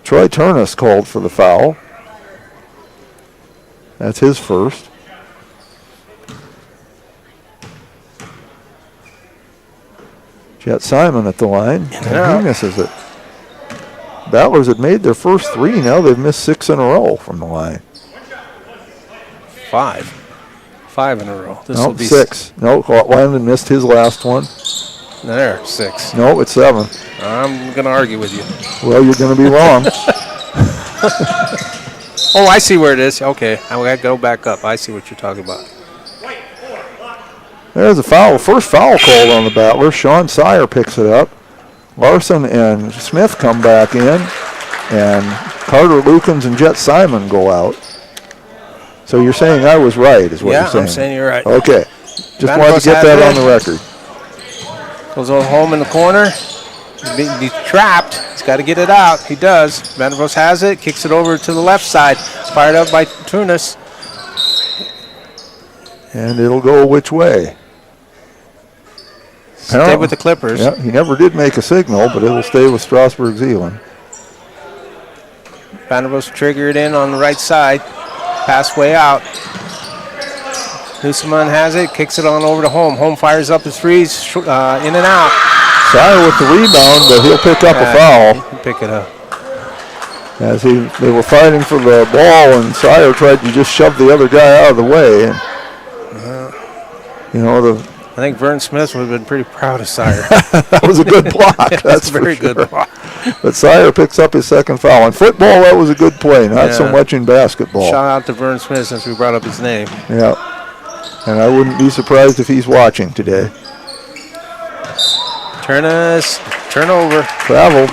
Troy Turnus called for the foul. That's his first. Jet Simon at the line. And he misses it. Battlers had made their first 3. Now they've missed 6 in a row from the line. 5 in a row. This No, will be 6. No, Landon missed his last one. There, 6. No, it's 7. I'm going to argue with you. Well, you're going to be wrong. Oh, I see where it is. Okay, I got to go back up. I see what you're talking about. There's a foul. First foul called on the Battlers. Sean Sire picks it up. Larson and Smith come back in, and Carter Lukens and Jet Simon go out. So you're saying I was right, is what you're saying? I'm saying you're right. Okay. Just wanted to get that on the record. Goes on home in the corner. He's trapped. He's got to get it out. He does. Vandervoos has it. Kicks it over to the left side. Fired up by Turnus. And it'll go which way? Stay with the Clippers. Yeah, he never did make a signal, but it'll stay with Strasburg Zeeland. Vandervoos triggered in on the right side. Pass way out. Newseman has it. Kicks it on over to Home. Home fires up the threes. In and out. Sire with the rebound, but he'll pick up a foul. He'll pick it up. As they were fighting for the ball, and Sire tried to just shove the other guy out of the way. And, I think Vern Smith would have been pretty proud of Sire. That was a good block. That's a very good block. But Sire picks up his second foul. In football, that was a good play, not so much in basketball. Shout out to Vern Smith since we brought up his name. Yeah. And I wouldn't be surprised if he's watching today. Turnover. Travel.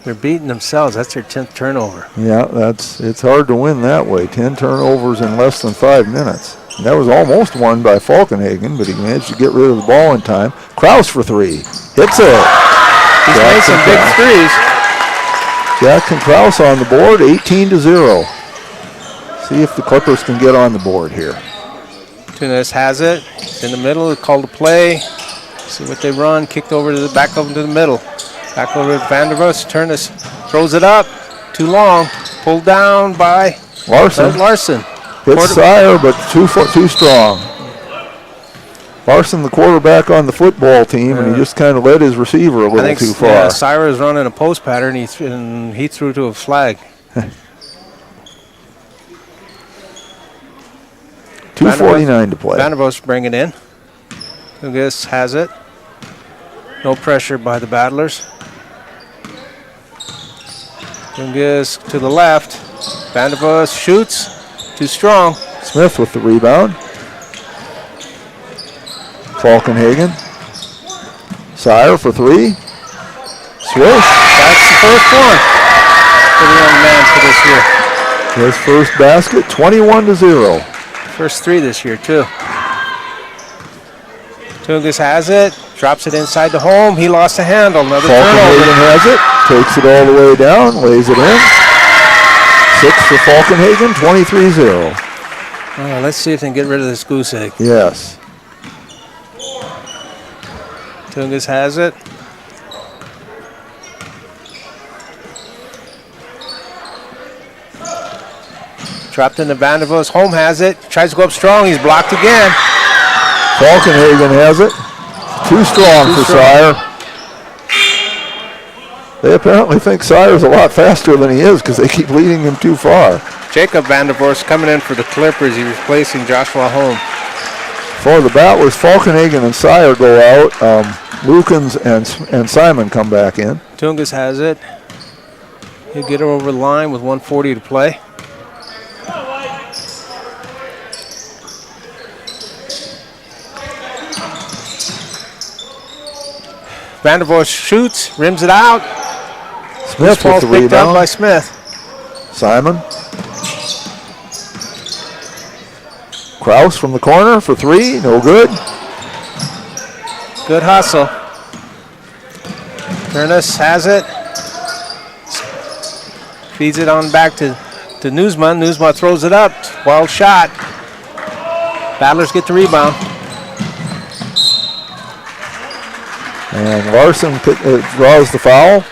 They're beating themselves. That's their 10th turnover. Yeah, it's hard to win that way. 10 turnovers in less than 5 minutes. And that was almost won by Falkenhagen, but he managed to get rid of the ball in time. Kraus for 3. Hits it. He's made some big threes. Jackson Kraus on the board, 18-0. See if the Clippers can get on the board here. Tunis has it. It's in the middle. Called a play. See what they run. Kicked over to the back over to the middle. Back over to Vandervoos. Turnus throws it up. Too long. Pulled down by Larson. Hits Sire, but too strong. Larson, the quarterback on the football team, and he just kind of led his receiver a little too far. Yeah, Sire is running a post pattern, and he threw to a flag. 2:49 to play. Vandervoos bring it in. Tungus has it. No pressure by the Battlers. Tungus to the left. Vandervoos shoots. Too strong. Smith with the rebound. Falkenhagen. Sire for 3. Swish. That's the first one for the young man for this year. His first basket, 21-0. First 3 this year, too. Tungus has it. Drops it inside the home. He lost the handle. Another turnover. Falkenhagen has it. Takes it all the way down. Lays it in. 6 for Falkenhagen, 23-0. Let's see if they can get rid of this goose egg. Yes. Tungus has it. Dropped into Vandervoos. Home has it. Tries to go up strong. He's blocked again. Falkenhagen has it. Too strong for Sire. They apparently think Sire's a lot faster than he is because they keep leading him too far. Jacob Vandervoos coming in for the Clippers. He's replacing Joshua Home. For the Battlers, Falkenhagen and Sire go out. Lukens and Simon come back in. Tungus has it. He'll get her over the line with 1:40 to play. Vandervoos shoots, rims it out. Smith with the picked up rebound. by Smith. Simon. Kraus from the corner for three, no good. Good hustle. Turnus has it. Feeds it on back to Newsma. Newsma throws it up. Wild shot. Battlers get the rebound. And Larson draws the foul.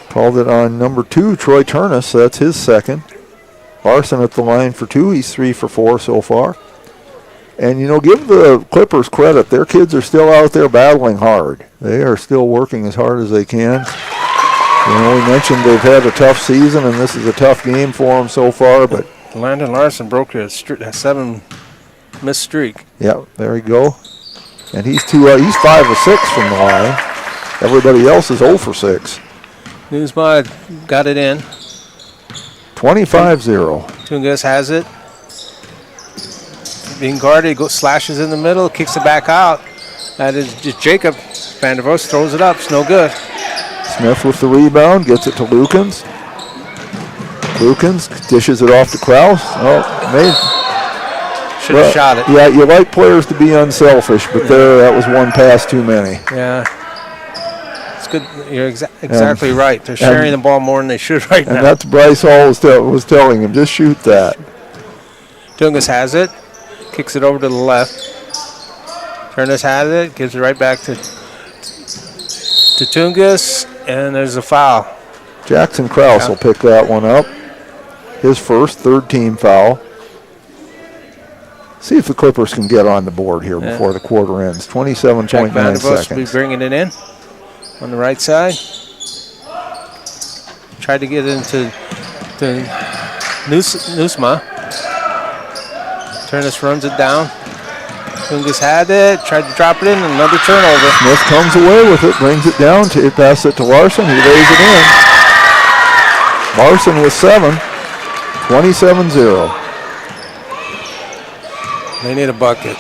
Called it on number 2, Troy Turnus. That's his second. Larson at the line for 2. He's 3 for 4 so far. And, you know, give the Clippers credit. Their kids are still out there battling hard. They are still working as hard as they can. You know, we mentioned they've had a tough season, and this is a tough game for them so far. But Landon Larson broke a 7-miss streak. Yeah, there you go. And he's 5 of 6 from the line. Everybody else is 0 for 6. Newsma got it in. 25-0. Tungus has it. Being guarded, slashes in the middle, kicks it back out. That is just Jacob. Vandervoos throws it up. It's no good. Smith with the rebound, gets it to Lukens. Lukens dishes it off to Kraus. Oh, should have shot it. Yeah, you like players to be unselfish, but that was one pass too many. Yeah. It's good. You're exactly right. They're sharing the ball more than they should right now. And that's Bryce Hall was telling him, just shoot that. Tungus has it. Kicks it over to the left. Turnus has it. Gives it right back to Tungus. And there's a foul. Jackson Kraus will pick that one up. His first, third team foul. See if the Clippers can get on the board here before the quarter ends. 27.9 seconds. Will be bringing it in on the right side. Tried to get into Newsma. Turnus runs it down. Tungus had it, tried to drop it in, another turnover. Smith comes away with it, brings it down, pass it to Larson, he lays it in. Larson with 7, 27-0. They need a bucket.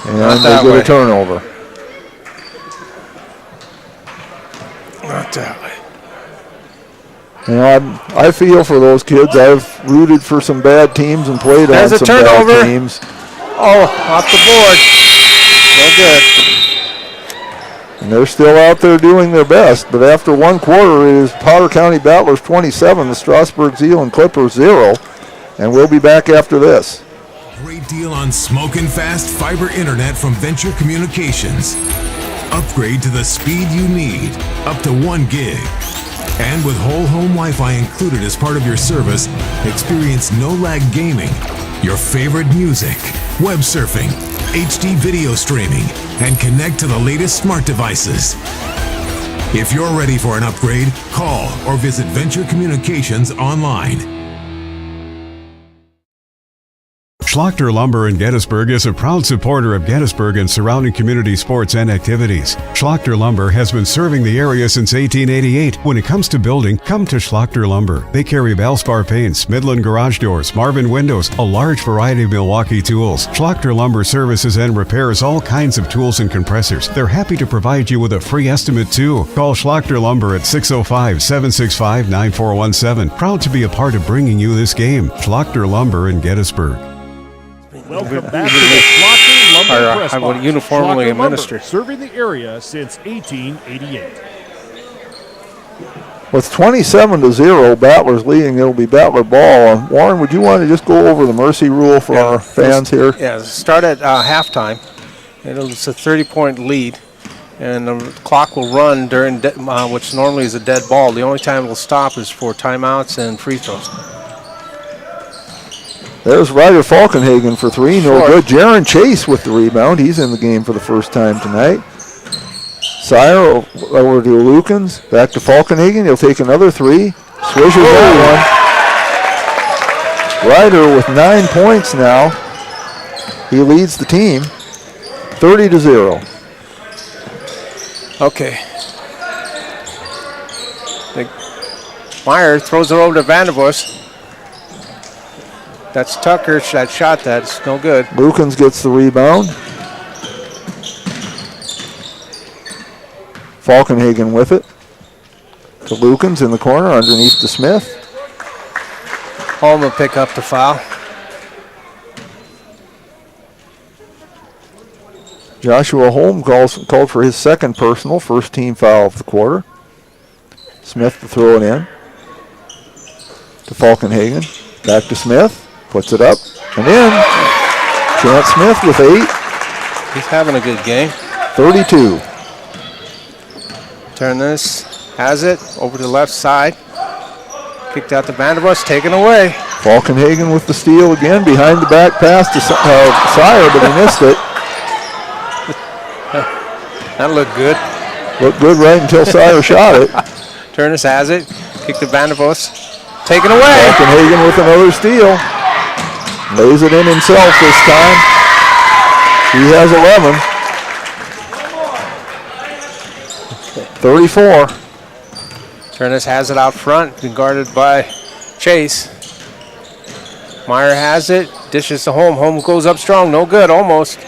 And they get a turnover. Not that way. You know, I feel for those kids. I've rooted for some bad teams and played on some bad teams. Oh, off the board. No good. And they're still out there doing their best. But after one quarter, it is Potter County Battlers 27, the Strasburg Zeeland Clippers 0. And we'll be back after this. Great deal on smoking fast fiber internet from Venture Communications. Upgrade to the speed you need, up to 1 gig. And with whole home Wi-Fi included as part of your service, experience no-lag gaming, your favorite music, web surfing, HD video streaming, and connect to the latest smart devices. If you're ready for an upgrade, call or visit Venture Communications online. Schlachter Lumber in Gettysburg is a proud supporter of Gettysburg and surrounding community sports and activities. Schlachter Lumber has been serving the area since 1888. When it comes to building, come to Schlachter Lumber. They carry Valspar paints, Midland garage doors, Marvin windows, a large variety of Milwaukee tools. Schlachter Lumber services and repairs all kinds of tools and compressors. They're happy to provide you with a free estimate too. Call Schlachter Lumber at 605-765-9417. Proud to be a part of bringing you this game. Schlachter Lumber in Gettysburg. Welcome back to the Schlachter Lumber Press I would Box. uniformly Schlachter administer. Lumber, serving the area since 1888. With 27-0, Battlers leading, it'll be Battler ball. Warren, would you want to just go over the mercy rule for our fans here? Yeah, start at halftime. It's a 30-point lead, and the clock will run during which normally is a dead ball. The only time it will stop is for timeouts and free throws. There's Ryder Falkenhagen for 3, no good. Jaron Chase with the rebound. He's in the game for the first time tonight. Sire over to Lukens. Back to Falkenhagen. He'll take another 3. Swishes that one. Ryder with 9 points now. He leads the team 30-0. Okay. Meyer throws it over to Vandervoos. That's Tucker. That shot, that's no good. Lukens gets the rebound. Falkenhagen with it. To Lukens in the corner underneath to Smith. Holm will pick up the foul. Joshua Holm called for his second personal, first team foul of the quarter. Smith to throw it in. To Falkenhagen. Back to Smith. Puts it up and in. Chance Smith with 8. He's having a good game. 32. Turn this. Has it. Over to the left side. Kicked out to Vanderbus. Taken away. Falkenhagen with the steal again. Behind the back pass to Sire, but he missed it. That looked good. Looked good right until Sire shot it. Turnus has it. Kick to Vanderbus. Taken away. Falkenhagen with another steal. Lays it in himself this time. He has 11. 34. Turnus has it out front. Been guarded by Chase. Meyer has it. Dishes to Holm. Holm goes up strong. No good. Almost.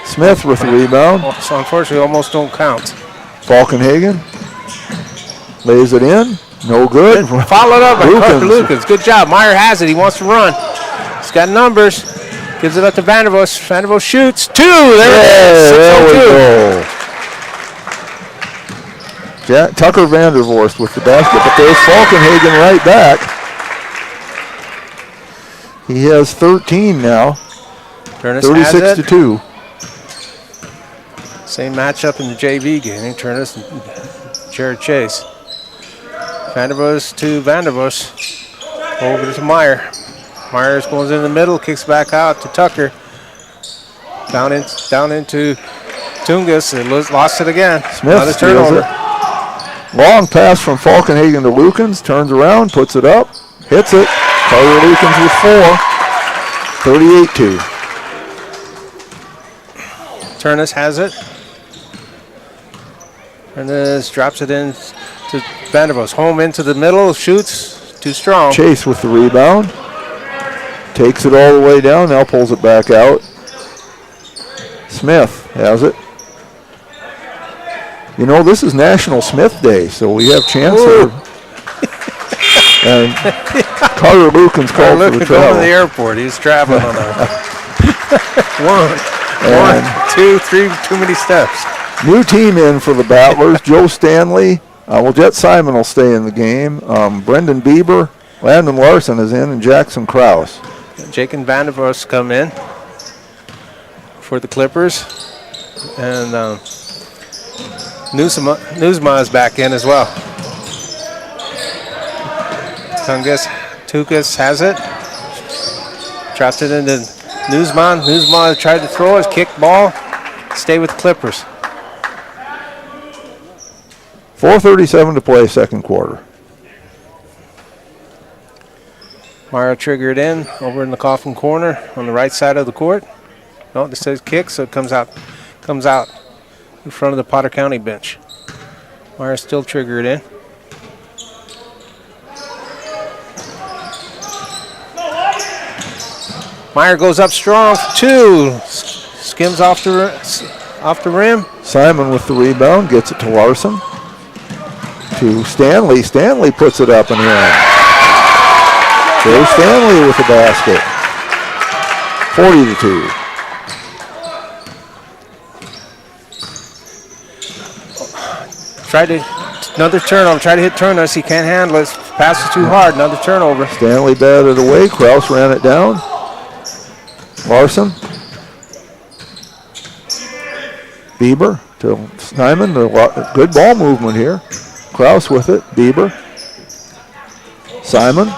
Smith with the rebound. So unfortunately, almost don't count. Falkenhagen lays it in. No good. Followed up by Lukens. Good job. Meyer has it. He wants to run. He's got numbers. Gives it up to Vanderbos. Vanderbos shoots. 2. There it is. There we go. Tucker Vandervorst with the basket. But there's Falkenhagen right back. He has 13 now. 36-2. Same matchup in the JV game. Turnus and Jared Chase. Vanderbos to Vanderbos. Over to Meyer. Myers goes in the middle, kicks back out to Tucker. Down into Tungus. They lost it again. Smith another turnover. Long pass from Falkenhagen to Lukens. Turns around, puts it up, hits it. Carter Lukens with 4. 38-2. Turnus has it. Turnus drops it in to Vanderbos. Home into the middle, shoots, too strong. Chase with the rebound. Takes it all the way down, now pulls it back out. Smith has it. You know, this is National Smith Day, so we have chance here. And Carter Lukens called for the travel. Going to the airport. He was traveling on a 1, 2, 3, too many steps. New team in for the Battlers. Joe Stanley. Jet Simon will stay in the game. Brendan Bieber. Landon Larson is in, and Jackson Krause. Jake and Vanderbos come in for the Clippers. And Newsma is back in as well. Tukas has it. Drops it into Newsma. Newsma tried to throw it. Kick ball. Stay with the Clippers. 4:37 to play, second quarter. Mario triggered in over in the coffin corner on the right side of the court. No, it says kick, so it comes out in front of the Potter County bench. Mario still triggered in. Meyer goes up strong for 2. Skims off the rim. Simon with the rebound, gets it to Larson. To Stanley. Stanley puts it up and in. There's Stanley with the basket. 40-2. Another turnover. Try to hit Turnus. He can't handle it. Pass is too hard. Another turnover. Stanley batted it away. Krause ran it down. Larson. Bieber to Simon. Good ball movement here. Krause with it. Bieber. Simon.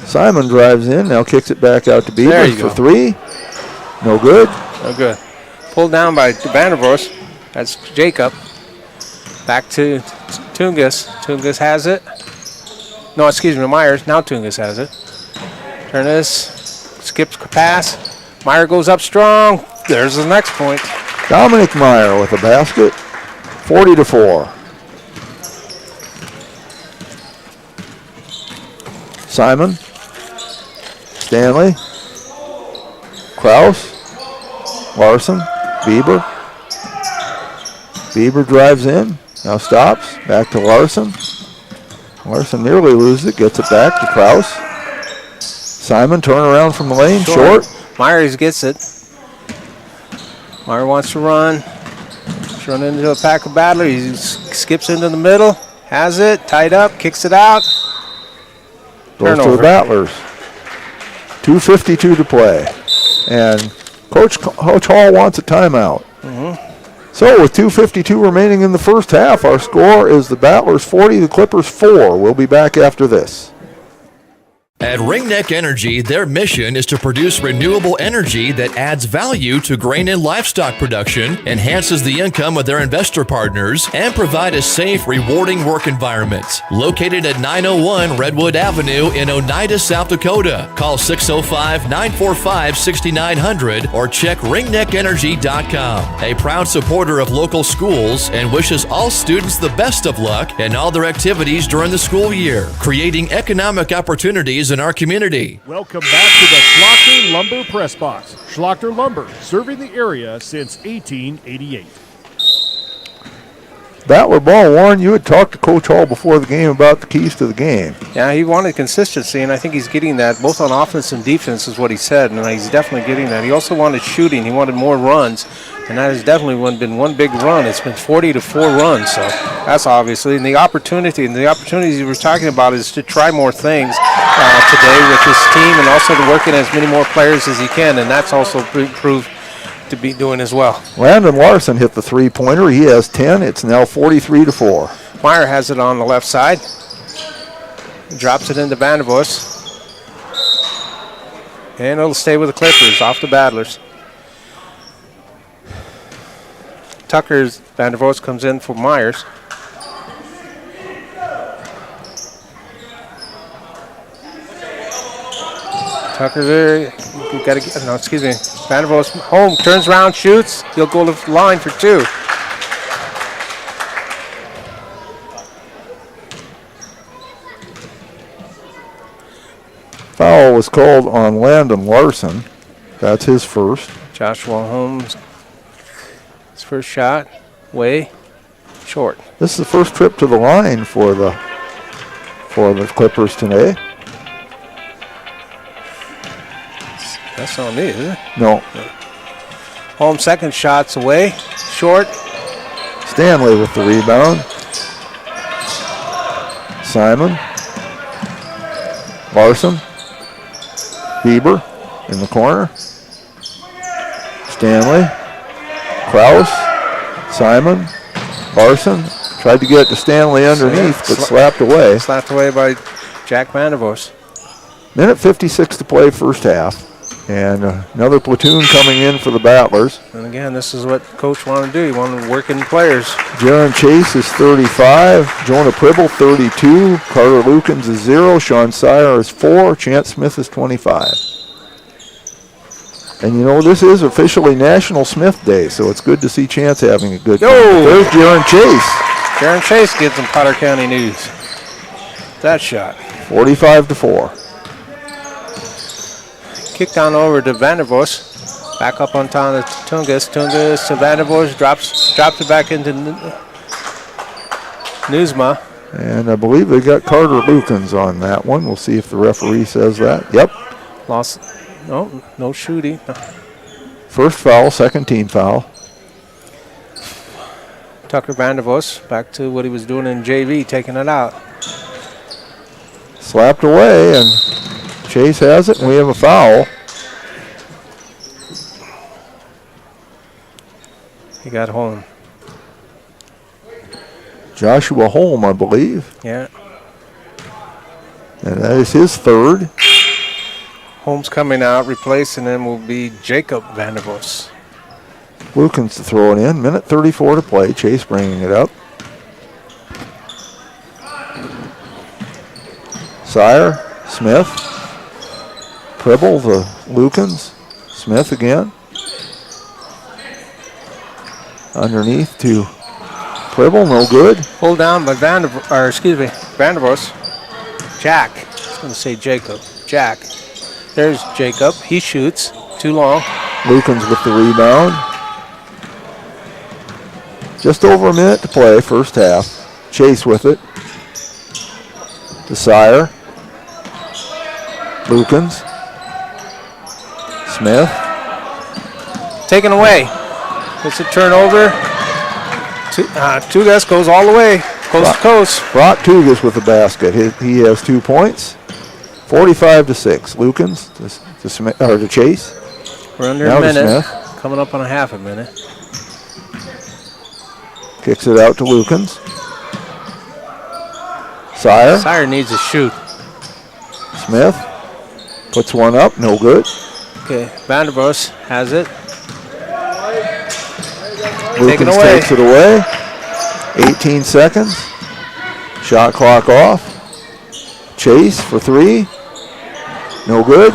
Simon drives in. Now kicks it back out to Bieber for 3. No good. No good. Pulled down by Vandervorst. That's Jacob. Back to Tungus. Tungus has it. No, excuse me, Myers. Now Tungus has it. Turn this. Skips pass. Meyer goes up strong. There's the next point. Dominic Meyer with a basket. 40-4. Simon. Stanley. Krause. Larson. Bieber. Bieber drives in, now stops, back to Larson. Larson nearly loses it, gets it back to Kraus. Simon, turn around from the lane, short. Myers gets it. Meyer wants to run. He's running into a pack of Battler. He skips into the middle, has it, tied up, kicks it out. Goes to the Battlers. 2:52 to play. And Coach Hall wants a timeout. So with 2:52 remaining in the first half, our score is the Battlers 40, the Clippers 4. We'll be back after this. At Ringneck Energy, their mission is to produce renewable energy that adds value to grain and livestock production, enhances the income of their investor partners, and provide a safe, rewarding work environment. Located at 901 Redwood Avenue in Oneida, South Dakota. Call 605-945-6900 or check ringneckenergy.com. A proud supporter of local schools and wishes all students the best of luck in all their activities during the school year, creating economic opportunities in our community. Welcome back to the Schlachter Lumber Press Box. Schlachter Lumber, serving the area since 1888. Battler ball, Warren, you had talked to Coach Hall before the game about the keys to the game. Yeah, he wanted consistency, and I think he's getting that both on offense and defense is what he said, and he's definitely getting that. He also wanted shooting. He wanted more runs, and that has definitely been one big run. It's been 40 to 4 runs, so that's obviously. And the opportunities he was talking about is to try more things today with his team and also to work in as many more players as he can, and that's also proved to be doing as well. Landon Larson hit the three-pointer. He has 10. It's now 43 to 4. Meyer has it on the left side. Drops it into Vandervoos. And it'll stay with the Clippers off the Battlers. Tucker's Vandervoos comes in for Myers. Tucker there. You got to get, no, excuse me. Vandervoos home, turns around, shoots. He'll go to the line for 2. Foul was called on Landon Larson. That's his first. Joshua Holmes, his first shot, way short. This is the first trip to the line for the Clippers today. That's on me, isn't it? No. Holmes' second shot's away, short. Stanley with the rebound. Simon. Larson. Bieber in the corner. Stanley. Kraus. Simon. Larson. Tried to get it to Stanley underneath, but slapped away. Slapped away by Jack Vandervoos. Minute 56 to play first half. And another platoon coming in for the Battlers. And again, this is what Coach wanted to do. He wanted to work in players. Jaron Chase is 35. Jonah Pribble, 32. Carter Lukens is 0. Sean Sire is 4. Chance Smith is 25. And you know, this is officially National Smith Day, so it's good to see Chance having a good game. There's Jaron Chase. Jaron Chase gives them Potter County news. That shot. 45 to 4. Kicked on over to Vandervoos. Back up on top of Tungus. Tungus to Vandervoos. Drops it back into Newsma. And I believe they got Carter Lukens on that one. We'll see if the referee says that. Yep. Lost. No shooting. No. First foul, second team foul. Tucker Vandervoos back to what he was doing in JV, taking it out. Slapped away, and Chase has it, and we have a foul. He got home. Joshua Holm, I believe. Yeah. And that is his third. Holmes coming out, replacing him will be Jacob Vandervoos. Lukens to throw it in. Minute 34 to play. Chase bringing it up. Sire, Smith. Pribble to Lukens. Smith again. Underneath to Pribble, no good. Pulled down by Vandervoos. Jack. I was going to say Jacob. Jack. There's Jacob. He shoots. Too long. Lukens with the rebound. Just over a minute to play, first half. Chase with it. To Sire. Lukens. Smith. Taken away. It's a turnover. Tugas goes all the way, coast to coast. Brock Tugas with the basket. He has 2 points. 45-6. Lukens to Chase. We're under now a minute. Smith. Coming up on a half a minute. Kicks it out to Lukens. Sire. Sire needs to shoot. Smith puts one up. No good. Okay, Vanderboos has it. Lukens takes it away. 18 seconds. Shot clock off. Chase for 3. No good.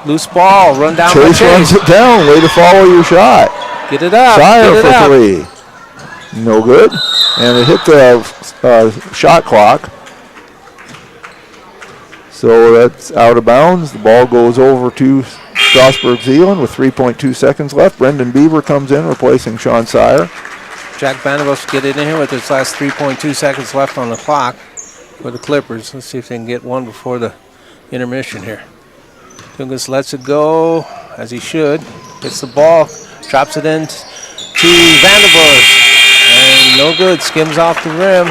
Loose ball. Run down by Chase. Runs it down. Way to follow your shot. Get it up. Sire Get it for up. 3. No good. And it hit the shot clock. So that's out of bounds. The ball goes over to Strasburg Zeeland with 3.2 seconds left. Brendan Beaver comes in, replacing Sean Sire. Jack Vanderboos get it in here with his last 3.2 seconds left on the clock for the Clippers. Let's see if they can get one before the intermission here. Tungus lets it go, as he should. Gets the ball, drops it in to Vanderboos. And no good, skims off the rim.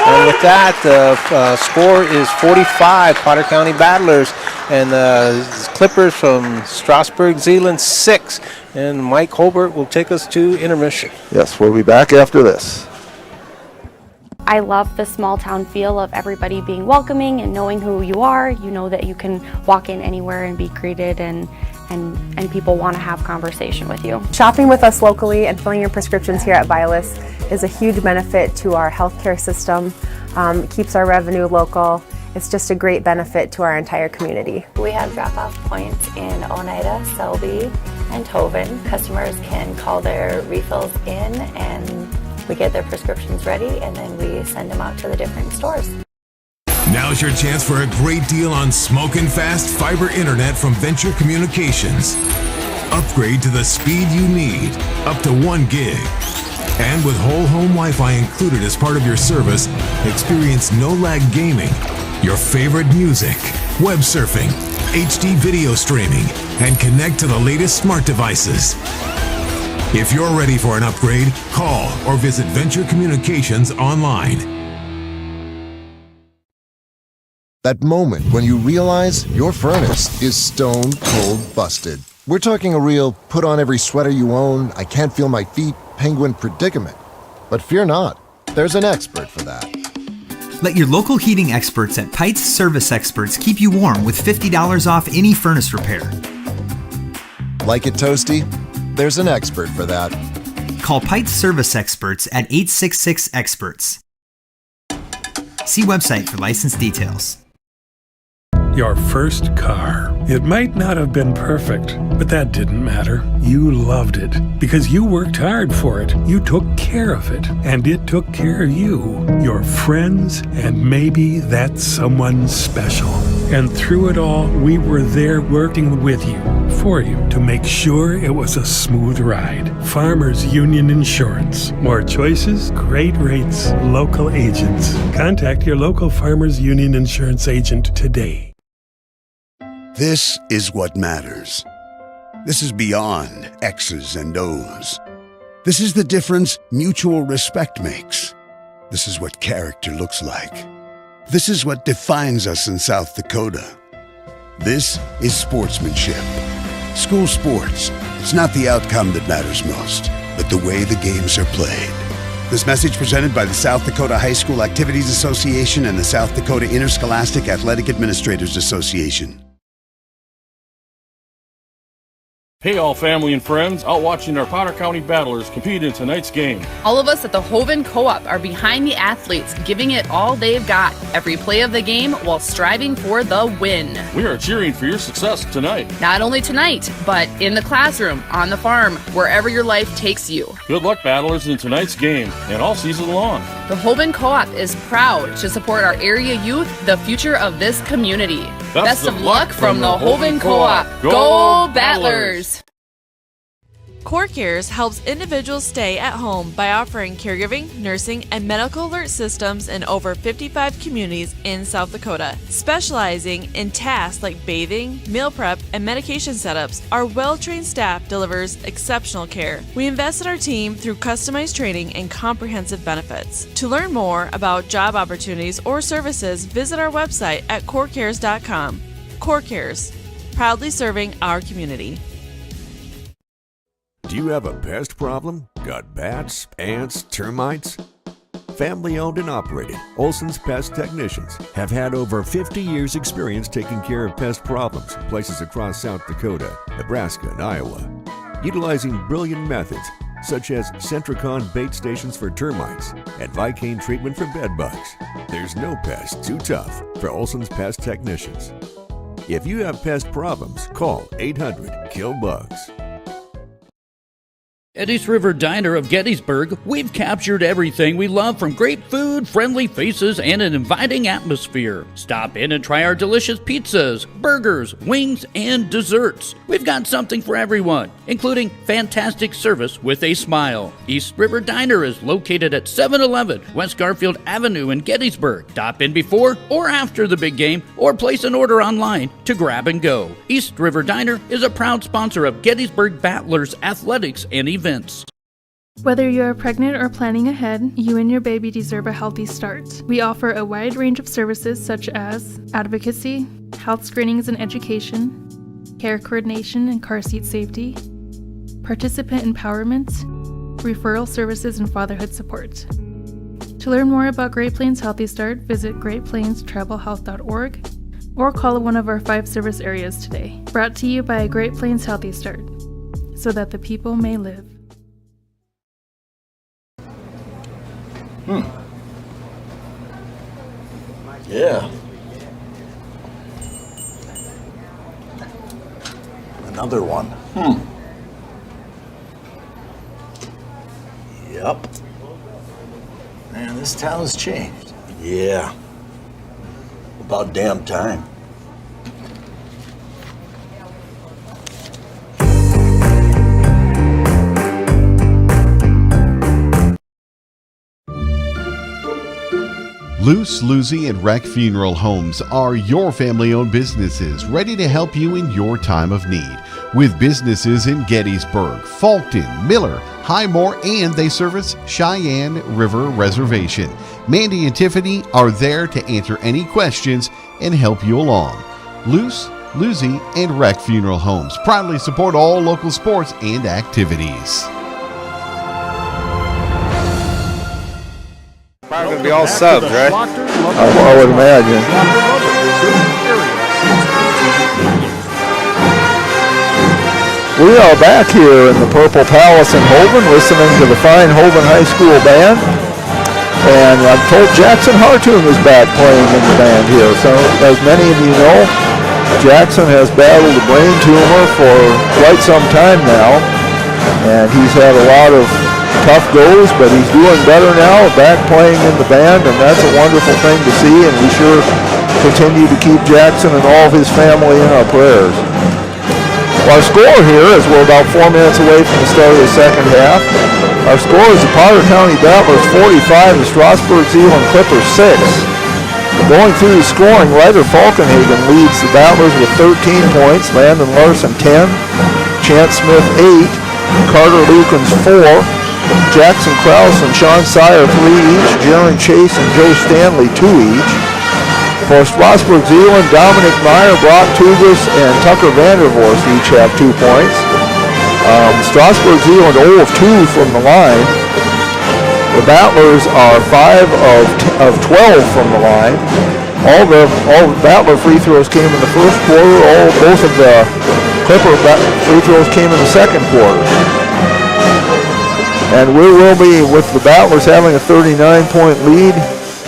And with that, the score is 45, Potter County Battlers. And the Clippers from Strasburg, Zeeland, 6. And Mike Holbert will take us to intermission. Yes, we'll be back after this. I love the small town feel of everybody being welcoming and knowing who you are. You know that you can walk in anywhere and be greeted, and people want to have conversation with you. Shopping with us locally and filling your prescriptions here at Vilas is a huge benefit to our healthcare system. It keeps our revenue local. It's just a great benefit to our entire community. We have drop-off points in Oneida, Selby, and Tobin. Customers can call their refills in and we get their prescriptions ready, and then we send them out to the different stores. Now's your chance for a great deal on smoking fast fiber internet from Venture Communications. Upgrade to the speed you need, up to 1 gig. And with whole home Wi-Fi included as part of your service, experience no-lag gaming, your favorite music, web surfing, HD video streaming, and connect to the latest smart devices. If you're ready for an upgrade, call or visit Venture Communications online. That moment when you realize your furnace is stone cold busted. We're talking a real put on every sweater you own, I can't feel my feet, penguin predicament. But fear not, there's an expert for that. Let your local heating experts at Pites Service Experts keep you warm with $50 off any furnace repair. Like it toasty? There's an expert for that. Call Pites Service Experts at 866-EXPERTS. See website for license details. Your first car. It might not have been perfect, but that didn't matter. You loved it because you worked hard for it. You took care of it, and it took care of you, your friends, and maybe that someone special. And through it all, we were there working with you, for you, to make sure it was a smooth ride. Farmers Union Insurance. More choices, great rates, local agents. Contact your local Farmers Union Insurance agent today. This is what matters. This is beyond X's and O's. This is the difference mutual respect makes. This is what character looks like. This is what defines us in South Dakota. This is sportsmanship. School sports, it's not the outcome that matters most, but the way the games are played. This message presented by the South Dakota High School Activities Association and the South Dakota Interscholastic Athletic Administrators Association. Hey all family and friends, out watching our Potter County Battlers compete in tonight's game. All of us at the Hoven Co-op are behind the athletes, giving it all they've got, every play of the game while striving for the win. We are cheering for your success tonight. Not only tonight, but in the classroom, on the farm, wherever your life takes you. Good luck, Battlers, in tonight's game and all season long. The Hoven Co-op is proud to support our area youth, the future of this community. Best of luck from the Hoven Co-op. Go Battlers! Core Cares helps individuals stay at home by offering caregiving, nursing, and medical alert systems in over 55 communities in South Dakota. Specializing in tasks like bathing, meal prep, and medication setups, our well-trained staff delivers exceptional care. We invest in our team through customized training and comprehensive benefits. To learn more about job opportunities or services, visit our website at corecares.com. Core Cares, proudly serving our community. Do you have a pest problem? Got bats, ants, termites? Family owned and operated, Olson's Pest Technicians have had over 50 years experience taking care of pest problems in places across South Dakota, Nebraska, and Iowa. Utilizing brilliant methods such as Centricon bait stations for termites and Vicane treatment for bed bugs. There's no pest too tough for Olson's Pest Technicians. If you have pest problems, call 800-KILL-BUGS. At East River Diner of Gettysburg, we've captured everything we love from great food, friendly faces, and an inviting atmosphere. Stop in and try our delicious pizzas, burgers, wings, and desserts. We've got something for everyone, including fantastic service with a smile. East River Diner is located at 711 West Garfield Avenue in Gettysburg. Stop in before or after the big game, or place an order online to grab and go. East River Diner is a proud sponsor of Gettysburg Battlers athletics and events. Whether you're pregnant or planning ahead, you and your baby deserve a healthy start. We offer a wide range of services such as advocacy, health screenings and education, care coordination and car seat safety, participant empowerment, referral services, and fatherhood support. To learn more about Great Plains Healthy Start, visit greatplainstravelhealth.org or call one of our 5 service areas today. Brought to you by Great Plains Healthy Start, so that the people may live. Yeah. Another one. Yep. Man, this town's changed. Yeah. About damn time. Luce, Lucy, and Wreck Funeral Homes are your family-owned businesses ready to help you in your time of need. With businesses in Gettysburg, Fulton, Miller, Highmore, and they service Cheyenne River Reservation. Mandy and Tiffany are there to answer any questions and help you along. Luce, Lucy, and Wreck Funeral Homes proudly support all local sports and activities. Probably going to be all subs, right? I would imagine. We are back here in the Purple Palace in Hoven, listening to the fine Hoven High School band. And I'm told Jackson Hartung is back playing in the band here. So, as many of you know, Jackson has battled a brain tumor for quite some time now. And he's had a lot of tough goes, but he's doing better now, back playing in the band, and that's a wonderful thing to see, and we sure continue to keep Jackson and all of his family in our prayers. Our score here, as we're about 4 minutes away from the start of the second half, our score is the Potter County Battlers 45 and Strasburg Zeeland Clippers 6. Going through the scoring, Ryder Falkenhagen leads the Battlers with 13 points, Landon Larson 10, Chance Smith 8, Carter Lukens 4, Jackson Krause and Sean Sire 3 each, Jaron Chase and Joe Stanley 2 each. For Strasburg Zeeland, Dominic Meyer, Brock Tugis, and Tucker Vandervorst each have 2 points. Strasburg Zeeland 0 of 2 from the line. The Battlers are 5 of 12 from the line. All the Battler free throws came in the first quarter. Both of the Clipper free throws came in the second quarter. And we will be, with the Battlers having a 39-point lead,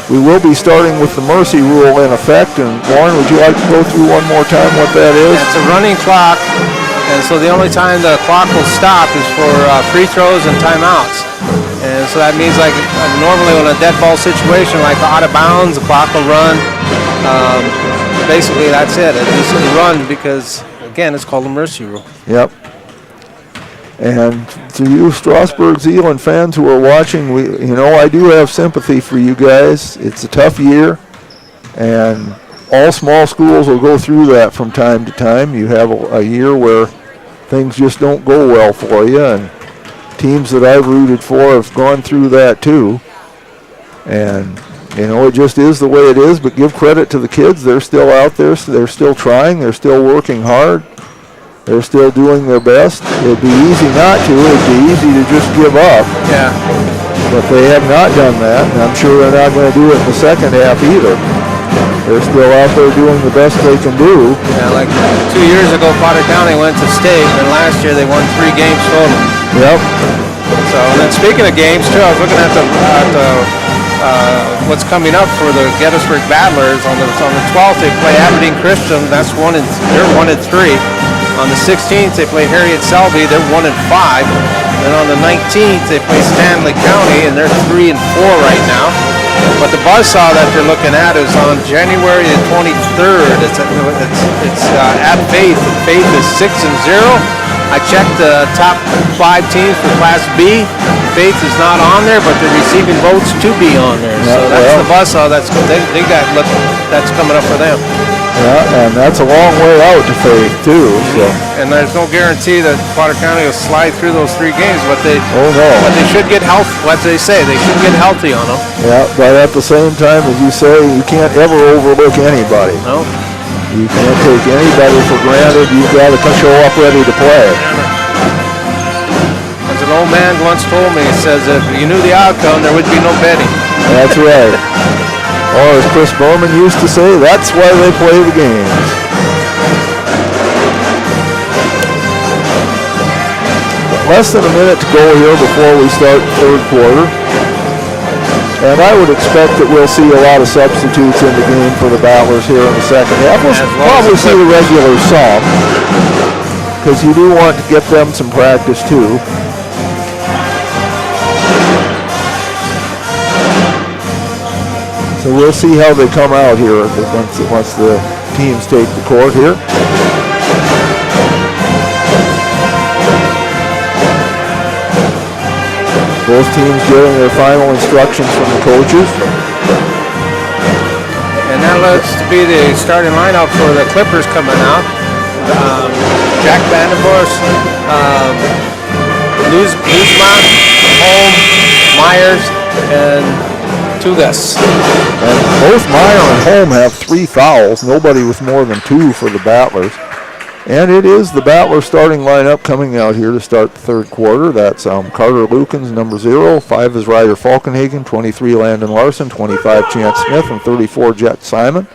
we will be starting with the mercy rule in effect. And Warren, would you like to go through one more time what that is? It's a running clock, and so the only time the clock will stop is for free throws and timeouts. And so that means, like, normally in a dead ball situation, like out of bounds, the clock will run. Basically, that's it. It just will run because, again, it's called the mercy rule. Yep. And to you Strasburg Zeeland fans who are watching, I do have sympathy for you guys. It's a tough year, and all small schools will go through that from time to time. You have a year where things just don't go well for you, and teams that I've rooted for have gone through that too. And, it just is the way it is, but give credit to the kids. They're still out there. They're still trying. They're still working hard. They're still doing their best. It'd be easy not to. It'd be easy to just give up. Yeah. But they have not done that, and I'm sure they're not going to do it in the second half either. They're still out there doing the best they can do. Yeah, like 2 years ago, Potter County went to state, and last year they won 3 games total. Yep. So, and then speaking of games, too, I was looking at what's coming up for the Gettysburg Battlers. On the 12th, they play Aberdeen Christian. They're 1-3. On the 16th, they play Harriet Selby. They're 1-5. Then on the 19th, they play Stanley County, and they're 3-4 right now. But the buzzsaw that they're looking at is on January the 23rd. It's at Faith. Faith is 6-0. I checked the top 5 teams for Class B. Faith is not on there, but they're receiving votes to be on there. So that's the buzzsaw that's coming up for them. Yeah, and that's a long way out to Faith too. So. And there's no guarantee that Potter County will slide through those 3 games, but they should get healthy. What they say, they should get healthy on them. Yeah, but at the same time, as you say, you can't ever overlook anybody. No. You can't take anybody for granted. You've got to show up ready to play. As an old man once told me, he says, if you knew the outcome, there would be no betting. That's right. Or as Chris Berman used to say, that's why they play the games. Less than a minute to go here before we start the third quarter. And I would expect that we'll see a lot of substitutes in the game for the Battlers here in the second half. We'll probably see the regulars some, because you do want to get them some practice too. So we'll see how they come out here once the teams take the court here. Both teams getting their final instructions from the coaches. And that looks to be the starting lineup for the Clippers coming out. Jack Vandenborst, Luzma, Holm, Myers, and Tugas. And both Meyer and Holm have 3 fouls. Nobody with more than 2 for the Battlers. And it is the Battler starting lineup coming out here to start the third quarter. That's Carter Lukens, number 0. 5 is Ryder Falkenhagen. 23, Landon Larson. 25, Chance Smith. And 34, Jet Simon.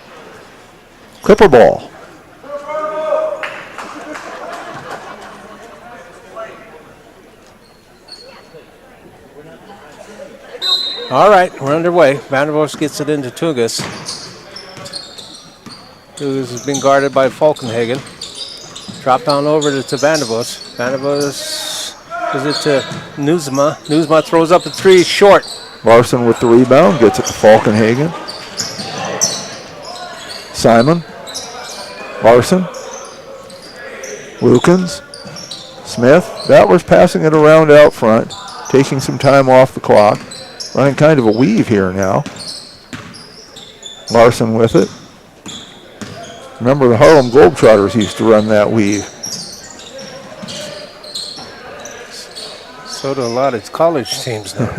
Clipper ball. All right, we're underway. Vandervoort gets it into Tugas. Tugas has been guarded by Falkenhagen. Drop down over to Vandervoort. Vandervoort gives it to Nuzma. Nuzma throws up a 3 short. Larson with the rebound, gets it to Falkenhagen. Simon. Larson. Lukens. Smith. Battlers passing it around out front, taking some time off the clock. Running kind of a weave here now. Larson with it. Remember the Harlem Globetrotters used to run that weave. So do a lot of college teams now.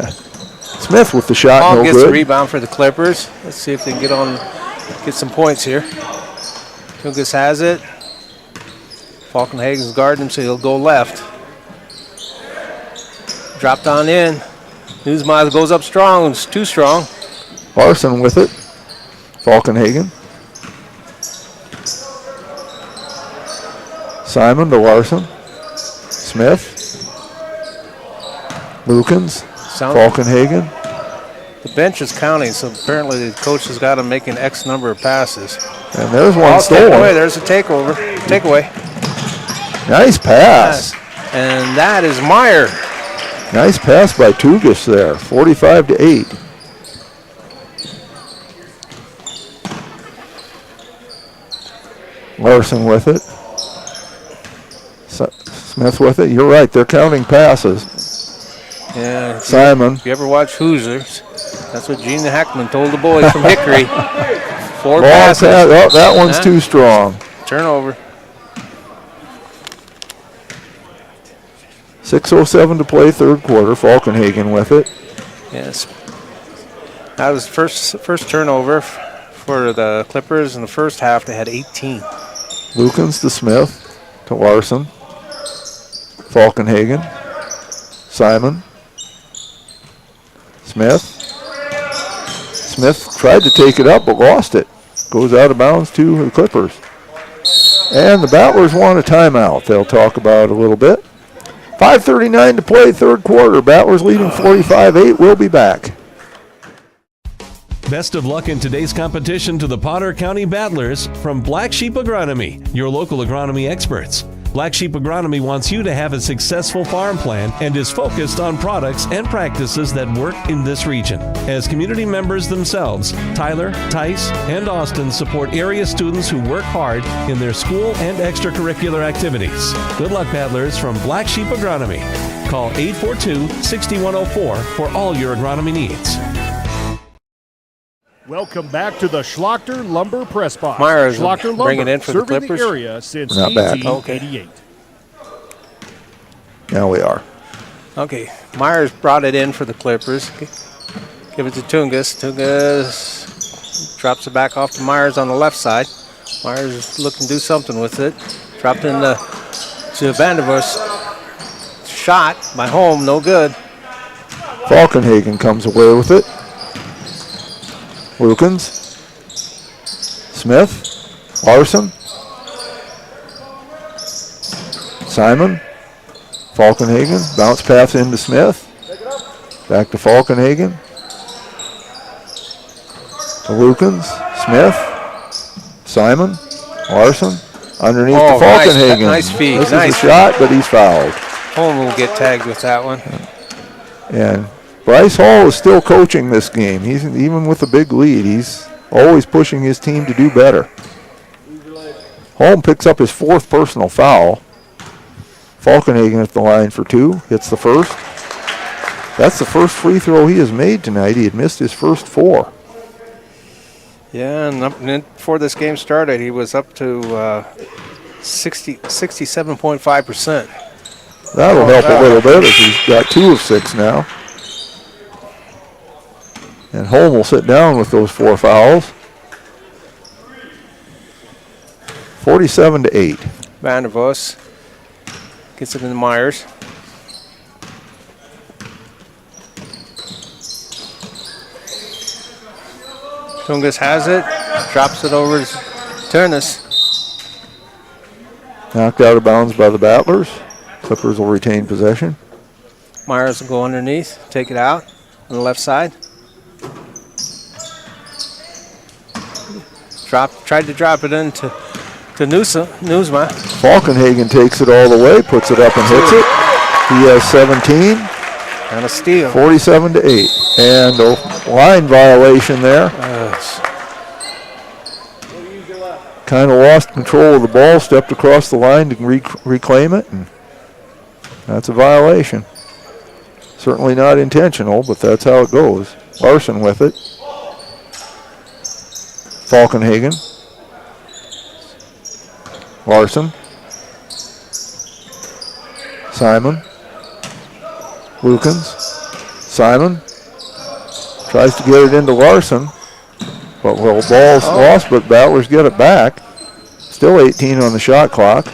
Smith with the shot, Paul no gets good. the rebound for the Clippers. Let's see if they can get some points here. Tugas has it. Falkenhagen's guarding him, so he'll go left. Dropped on in. Newsmiles goes up strong. It's too strong. Larson with it. Falkenhagen. Simon to Larson. Smith. Lukens. Falkenhagen. The bench is counting, so apparently the coach has got him making X number of passes. And there's one stolen. Takeaway. There's a takeaway. Nice pass. And that is Meyer. Nice pass by Tugas there. 45-8. Larson with it. Smith with it. You're right. They're counting passes. Yeah. Simon. If you ever watch Hoosiers, that's what Gene Hackman told the boys from Hickory. 4 Ball passes. oh, that one's too strong. Turnover. 6:07 to play, third quarter. Falkenhagen with it. Yes. That was first turnover for the Clippers in the first half. They had 18. Lukens to Smith to Larson. Falkenhagen. Simon. Smith. Smith tried to take it up but lost it. Goes out of bounds to the Clippers. And the Battlers want a timeout. They'll talk about it a little bit. 5:39 to play, third quarter. Battlers leading 45-8. We'll be back. Best of luck in today's competition to the Potter County Battlers from Black Sheep Agronomy, your local agronomy experts. Black Sheep Agronomy wants you to have a successful farm plan and is focused on products and practices that work in this region. As community members themselves, Tyler, Tice, and Austin support area students who work hard in their school and extracurricular activities. Good luck, Battlers, from Black Sheep Agronomy. Call 842-6104 for all your agronomy needs. Welcome back to the Schlachter Lumber Press Box. Myers Schlachter Lumber, bring it in for the serving Clippers. the area since Not back. 1888. Now we are. Okay, Myers brought it in for the Clippers. Give it to Tungus. Tungus drops it back off to Myers on the left side. Myers is looking to do something with it. Dropped in to Vandervoos. Shot by Holm, no good. Falkenhagen comes away with it. Lukens. Smith. Larson. Simon. Falkenhagen. Bounce pass into Smith. Back to Falkenhagen. To Lukens. Smith. Simon. Larson. Underneath to Falkenhagen. Nice feed. This nice is a shot, but he's fouled. Holm will get tagged with that one. And Bryce Hall is still coaching this game. He's even with a big lead. He's always pushing his team to do better. Holm picks up his 4th personal foul. Falkenhagen at the line for 2. Hits the first. That's the first free throw he has made tonight. He had missed his first 4. Yeah, and before this game started, he was up to 67.5%. That'll help a little bit as he's got 2 of 6 now. And Holm will sit down with those 4 fouls. 47-8. Vandervoos gets it into Myers. Tungus has it, drops it over to Turnus. Knocked out of bounds by the Battlers. Clippers will retain possession. Myers will go underneath, take it out on the left side. Tried to drop it into Newsma. Falkenhagen takes it all the way, puts it up and hits it. He has 17. And a steal. 47-8. And a line violation there. Kind of lost control of the ball, stepped across the line to reclaim it, and that's a violation. Certainly not intentional, but that's how it goes. Larson with it. Falkenhagen. Larson. Simon. Lukens. Simon. Tries to get it into Larson. But ball's lost, but Battlers get it back. Still 18 on the shot clock.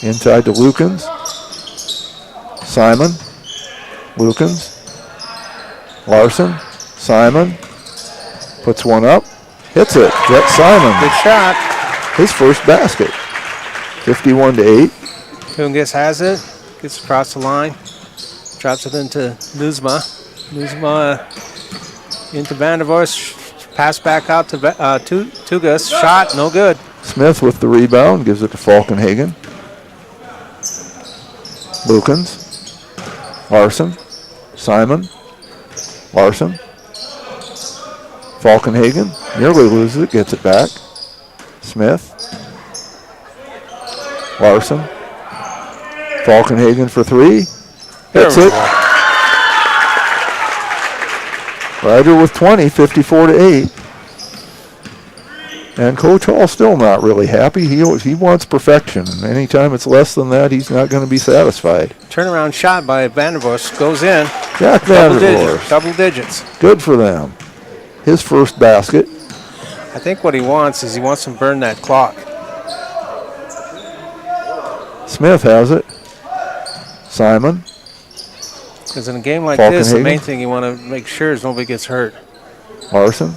Inside to Lukens. Simon. Lukens. Larson. Simon. Puts one up. Hits it. Jet Simon. Good shot. His first basket. 51-8. Tungus has it. Gets across the line. Drops it into Newsma. Newsma into Vandervoos. Pass back out to Tungus. Shot. No good. Smith with the rebound. Gives it to Falkenhagen. Lukens. Larson. Simon. Larson. Falkenhagen nearly loses it, gets it back. Smith. Larson. Falkenhagen for 3. Hits it. Ryder with 20, 54-8. And Coach Hall still not really happy. He wants perfection. And anytime it's less than that, he's not going to be satisfied. Turnaround shot by Vandervoos goes in. Jack Vandervoos. Double digits. Good for them. His first basket. I think what he wants is he wants to burn that clock. Smith has it. Simon. Because in a game like this, the main thing you want to make sure is nobody gets hurt. Larson.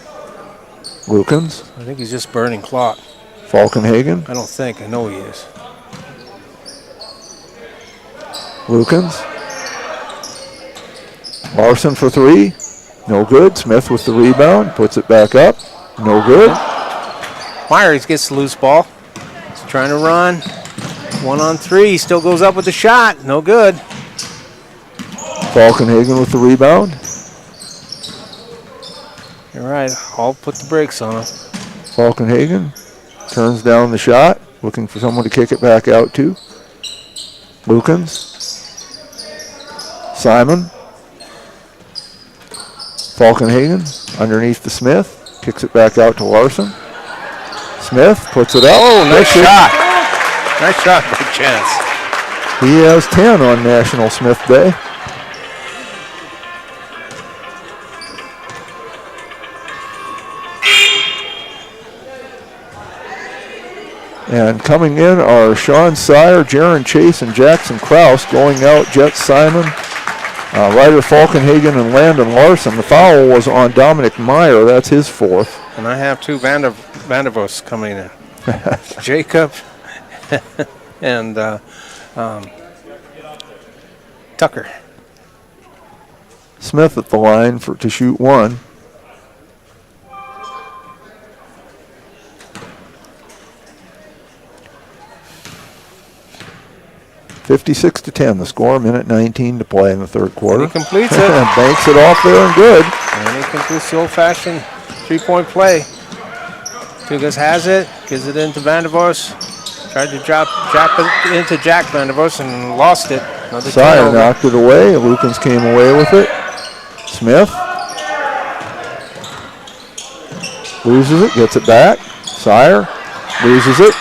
Lukens. I think he's just burning clock. Falkenhagen. I don't think. I know he is. Lukens. Larson for 3. No good. Smith with the rebound. Puts it back up. No good. Myers gets the loose ball. He's trying to run. 1-on-3. He still goes up with the shot. No good. Falkenhagen with the rebound. You're right. I'll put the brakes on him. Falkenhagen turns down the shot. Looking for someone to kick it back out to. Lukens. Simon. Falkenhagen underneath the Smith. Kicks it back out to Larson. Smith puts it up. Oh, nice shot. Nice shot by Chance. He has 10 on National Smith Day. And coming in are Sean Sire, Jaron Chase, and Jackson Kraus. Going out, Jet Simon, Ryder Falkenhagen, and Landon Larson. The foul was on Dominic Meyer. That's his 4th. And I have 2 Vandervoos coming in. Jacob and Tucker. Smith at the line to shoot 1. (56-10) the score. Minute 19 to play in the third quarter. And he completes it. And banks it off there and good. And he completes the old-fashioned 3-point play. Tugas has it, gives it into Vandervoos. Tried to drop it into Jack Vandervoos and lost it. Another Sire turnover. knocked it away. Lukens came away with it. Smith loses it, gets it back. Sire loses it.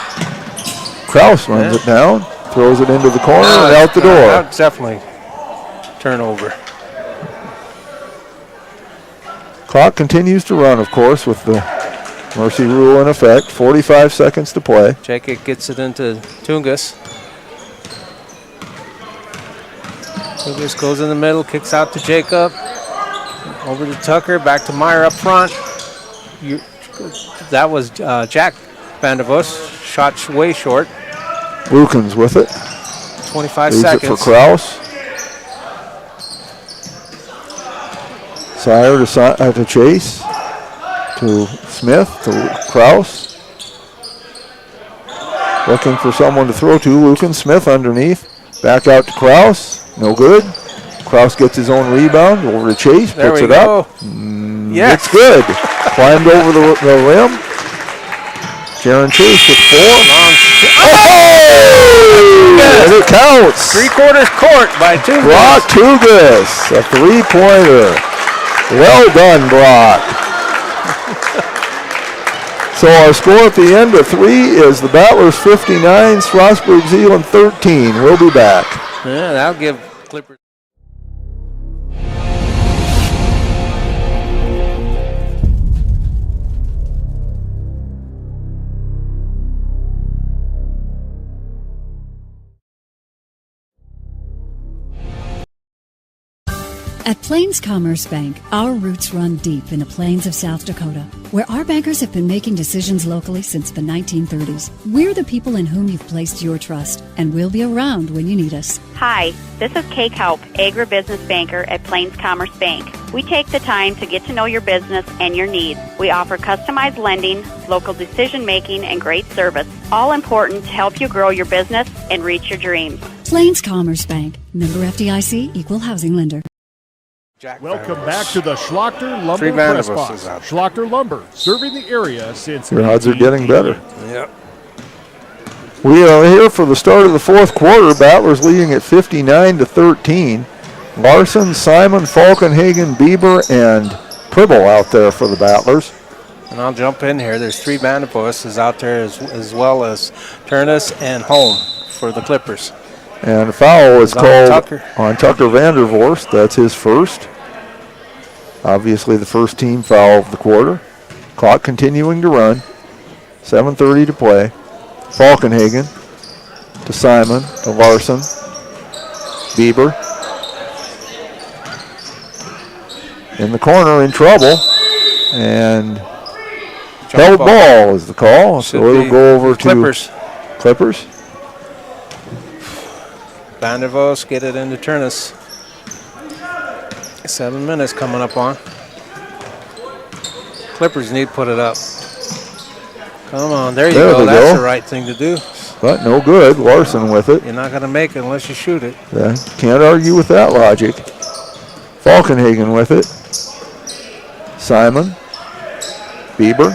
Kraus runs it down, throws it into the corner and out the door. That's definitely turnover. Clock continues to run, of course, with the mercy rule in effect. 45 seconds to play. Jacob gets it into Tungus. Tungus goes in the middle, kicks out to Jacob. Over to Tucker, back to Meyer up front. That was Jack Vandervoos. Shot way short. Lukens with it. 25 Leaves seconds. it for Kraus. Sire to Chase. To Smith. To Kraus. Looking for someone to throw to. Lukens. Smith underneath. Back out to Kraus. No good. Kraus gets his own rebound. Over to Chase. Puts it up. Yes. It's good. Climbed over the rim. Jaron Chase with 4. And it counts. 3/4 court by Tugas. Brock Tugas, a 3-pointer. Well done, Brock. So our score at the end of 3 is the Battlers 59, Strasburg Zeeland 13. We'll be back. Yeah, that'll give Clippers. At Plains Commerce Bank, our roots run deep in the plains of South Dakota, where our bankers have been making decisions locally since the 1930s. We're the people in whom you've placed your trust, and we'll be around when you need us. Hi, this is Kay Kaup, Agribusiness Banker at Plains Commerce Bank. We take the time to get to know your business and your needs. We offer customized lending, local decision-making, and great service, all important to help you grow your business and reach your dreams. Plains Commerce Bank, member FDIC, equal housing lender. Welcome back to the Schlachter Lumber 3 Press Vandervoos Box. is out. Schlachter Lumber, serving the area since Your odds are getting better. Yep. We are here for the start of the fourth quarter. Battlers leading at 59-13. Larson, Simon, Falkenhagen, Bieber, and Pribble out there for the Battlers. And I'll jump in here. There's 3 Vandervoorts out there as well as Turnus and Holm for the Clippers. And a foul is called on Tucker Vandervoorst. That's his first. Obviously the first team foul of the quarter. Clock continuing to run. 7:30 to play. Falkenhagen to Simon, to Larson. Bieber. In the corner, in trouble. And held ball is the call. So it'll go over to Clippers. Vandervoos get it into Turnus. 7 minutes coming up on. Clippers need to put it up. Come on, there you go. That's the right thing to do. But no good. Larson with it. You're not going to make it unless you shoot it. Yeah, can't argue with that logic. Falkenhagen with it. Simon. Bieber.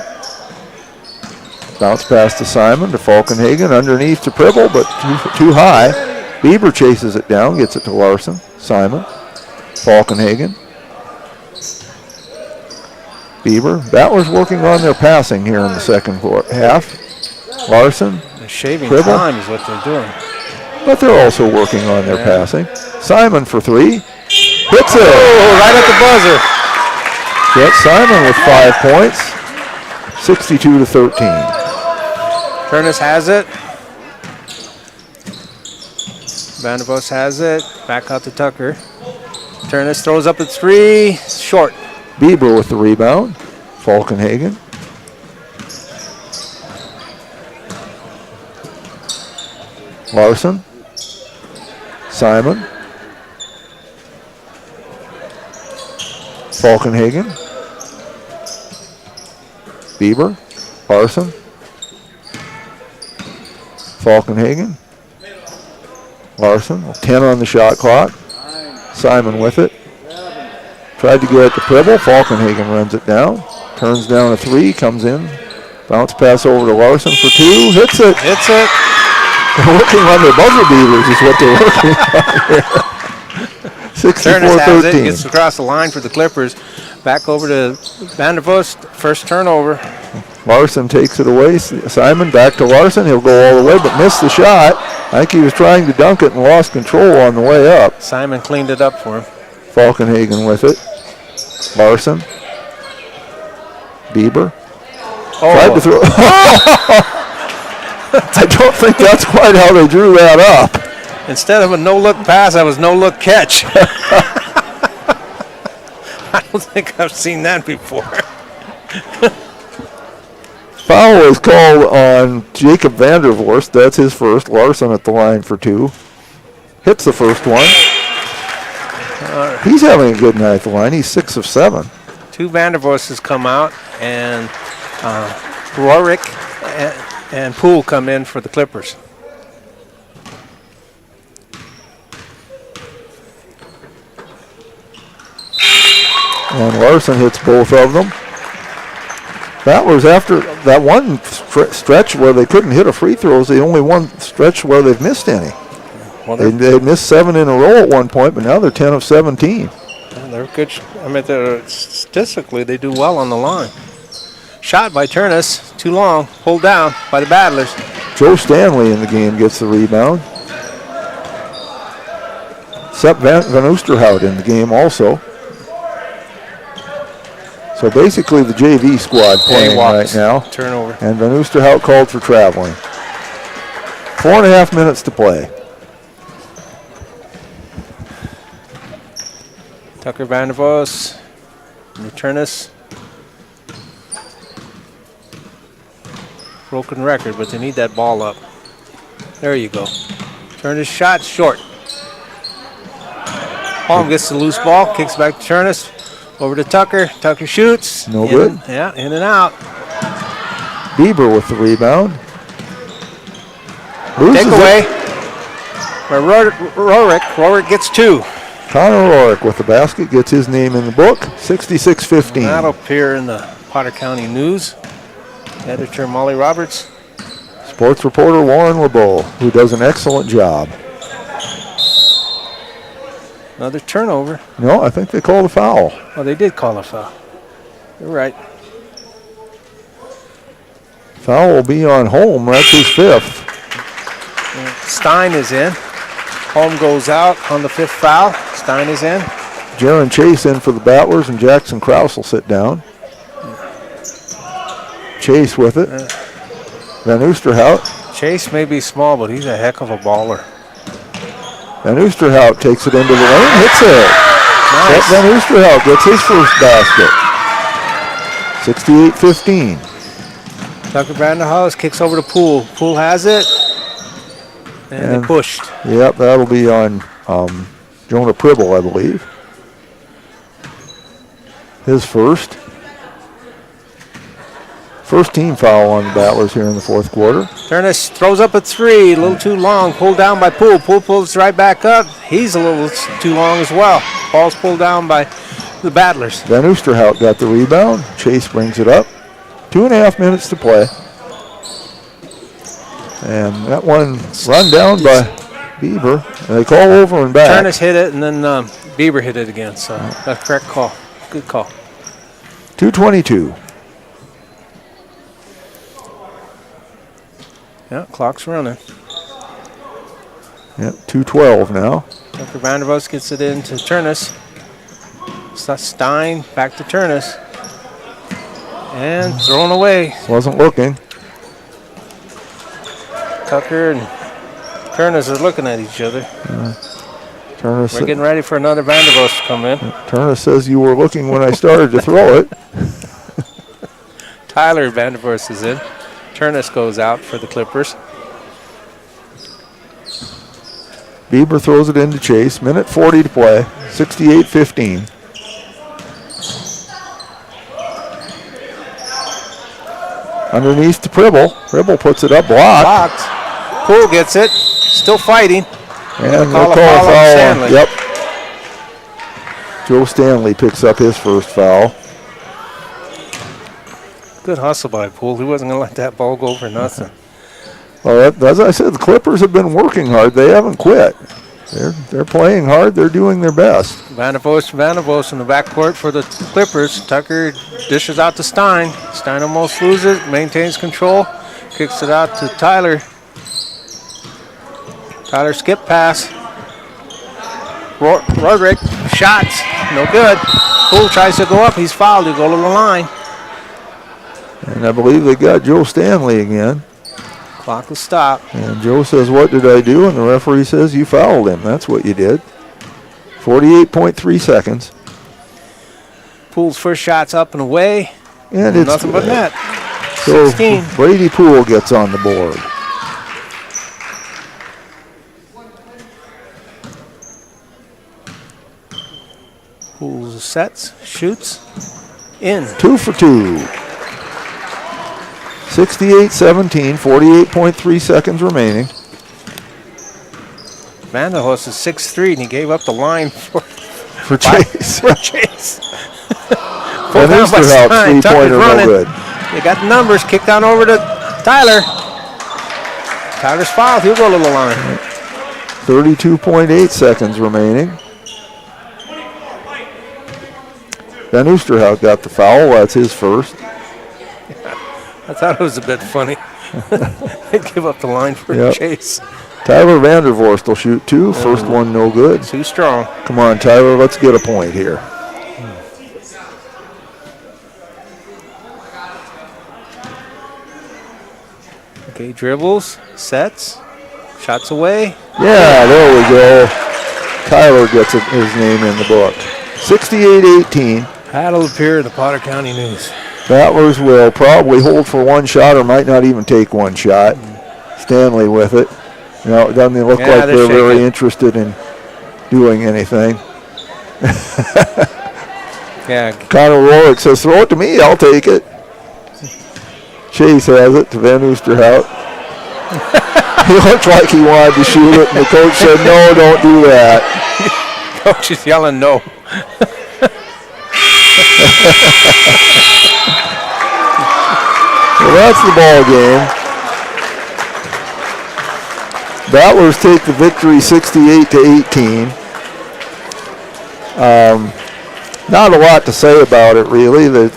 Bounce pass to Simon, to Falkenhagen. Underneath to Pribble, but too high. Bieber chases it down, gets it to Larson. Simon. Falkenhagen. Bieber. Battlers working on their passing here in the second half. Larson. They're shaving Pribble. time is what they're doing. But they're also working on their passing. Simon for 3. Hits it. Oh, right at the buzzer. Get Simon with 5 points. 62-13. Turnus has it. Vandervoos has it. Back out to Tucker. Turnus throws up at 3. Short. Bieber with the rebound. Falkenhagen. Larson. Simon. Falkenhagen. Bieber. Larson. Falkenhagen. Larson. 10 on the shot clock. Simon with it. Tried to get it to Pribble. Falkenhagen runs it down. Turns down a 3. Comes in. Bounce pass over to Larson for 2. Hits it. Hits it. They're working on their buzzer beaters is what they're working on here. 64-13. Gets across the line for the Clippers. Back over to Vandervoos. First turnover. Larson takes it away. Simon back to Larson. He'll go all the way but missed the shot. I think he was trying to dunk it and lost control on the way up. Simon cleaned it up for him. Falkenhagen with it. Larson. Bieber. Tried to throw. I don't think that's quite how they drew that up. Instead of a no-look pass, that was no-look catch. I don't think I've seen that before. Foul is called on Jacob Vandervoorst. That's his first. Larson at the line for 2. Hits the first one. He's having a good night at the line. He's 6 of 7. 2 Vandervoorsts come out, and Rorick and Poole come in for the Clippers. And Larson hits both of them. That was after that one stretch where they couldn't hit a free throw. Is the only one stretch where they've missed any. Well, they missed 7 in a row at one point, but now they're 10 of 17. They're good. I mean, statistically, they do well on the line. Shot by Turnus, too long, pulled down by the Battlers. Joe Stanley in the game gets the rebound. Sepp Van Oosterhout in the game also. So basically the JV squad playing right now. Turnover. And Van Oosterhout called for traveling. 4.5 minutes to play. Tucker Vandervoos, Turnus. Broken record, but they need that ball up. There you go. Turnus shot short. Holm gets the loose ball, kicks back to Turnus. Over to Tucker. Tucker shoots. No good. Yeah, in and out. Bieber with the rebound. Take away. Rorick gets 2. Connor Rorick with the basket, gets his name in the book. 66-15. That'll appear in the Potter County News. Editor Molly Roberts. Sports reporter Warren LeBeau, who does an excellent job. Another turnover. No, I think they called a foul. Oh, they did call a foul. You're right. Foul will be on Holm. That's his 5th. Stein is in. Holm goes out on the 5th foul. Stein is in. Jaron Chase in for the Battlers, and Jackson Krause will sit down. Chase with it. Van Oosterhout. Chase may be small, but he's a heck of a baller. Van Oosterhout takes it into the lane, hits it. Nice. Van Oosterhout gets his first basket. 68-15. Tucker Vanderhaus kicks over to Poole. Poole has it. And they pushed. Yep, that'll be on Jonah Pribble, I believe. His first. First team foul on the Battlers here in the 4th quarter. Turnus throws up a 3, a little too long, pulled down by Poole. Poole pulls right back up. He's a little too long as well. Ball's pulled down by the Battlers. Van Oosterhout got the rebound. Chase brings it up. 2.5 minutes to play. And that one run down by Bieber. And they call over and back. Turnus hit it, and then Bieber hit it again. So that's a correct call. Good call. 2:22. Yeah, clock's running. Yep, 2:12 now. Tucker Vandervoos gets it into Turnus. Stein back to Turnus. And thrown away. Wasn't looking. Tucker and Turnus are looking at each other. Turnus We're getting ready for another Vandervoos to come in. Turnus says you were looking when I started to throw it. Tyler Vandervoos is in. Turnus goes out for the Clippers. Bieber throws it into Chase. Minute 40 to play. 68-15. Underneath to Pribble. Pribble puts it up. Blocked. Poole gets it. Still fighting. And they'll call a call a foul on foul. Stanley. Yep. Joe Stanley picks up his first foul. Good hustle by Poole. He wasn't going to let that ball go for nothing. Well, as I said, the Clippers have been working hard. They haven't quit. They're playing hard. They're doing their best. Vandervoos in the backcourt for the Clippers. Tucker dishes out to Stein. Stein almost loses it, maintains control. Kicks it out to Tyler. Tyler skip pass. Roderick, shots, no good. Poole tries to go up. He's fouled. He'll go to the line. And I believe they got Joe Stanley again. Clock will stop. And Joe says, "What did I do?" And the referee says, "You fouled him. That's what you did." 48.3 seconds. Poole's first shot's up and away. And it's nothing but net. So 16. Brady Poole gets on the board. Poole sets, shoots, in. 2 for 2. 68-17, 48.3 seconds remaining. Vanderhoos is 6'3", and he gave up the line for Chase. For Chase. Van Oosterhout, three-pointer, no good. They got the numbers, kicked on over to Tyler. Tyler's fouled, he'll go to the line. 32.8 seconds remaining. Van Oosterhout got the foul, that's his first. I thought it was a bit funny. They'd give up the line for Chase. Tyler Vandervoorst will shoot 2. First one no good. Too strong. Come on, Tyler, let's get a point here. Okay, dribbles, sets, shots away. Yeah, there we go. Tyler gets his name in the book. 68-18. That'll appear in the Potter County News. Battlers will probably hold for one shot or might not even take one shot. Stanley with it. No, it doesn't look like they're very interested in doing anything. Yeah. Connor Rorick says, "Throw it to me, I'll take it." Chase has it to Van Oosterhout. He looked like he wanted to shoot it, and the coach said, "No, don't do that." Coach is yelling no. Well, that's the ball game. Battlers take the victory 68-18. Not a lot to say about it, really. The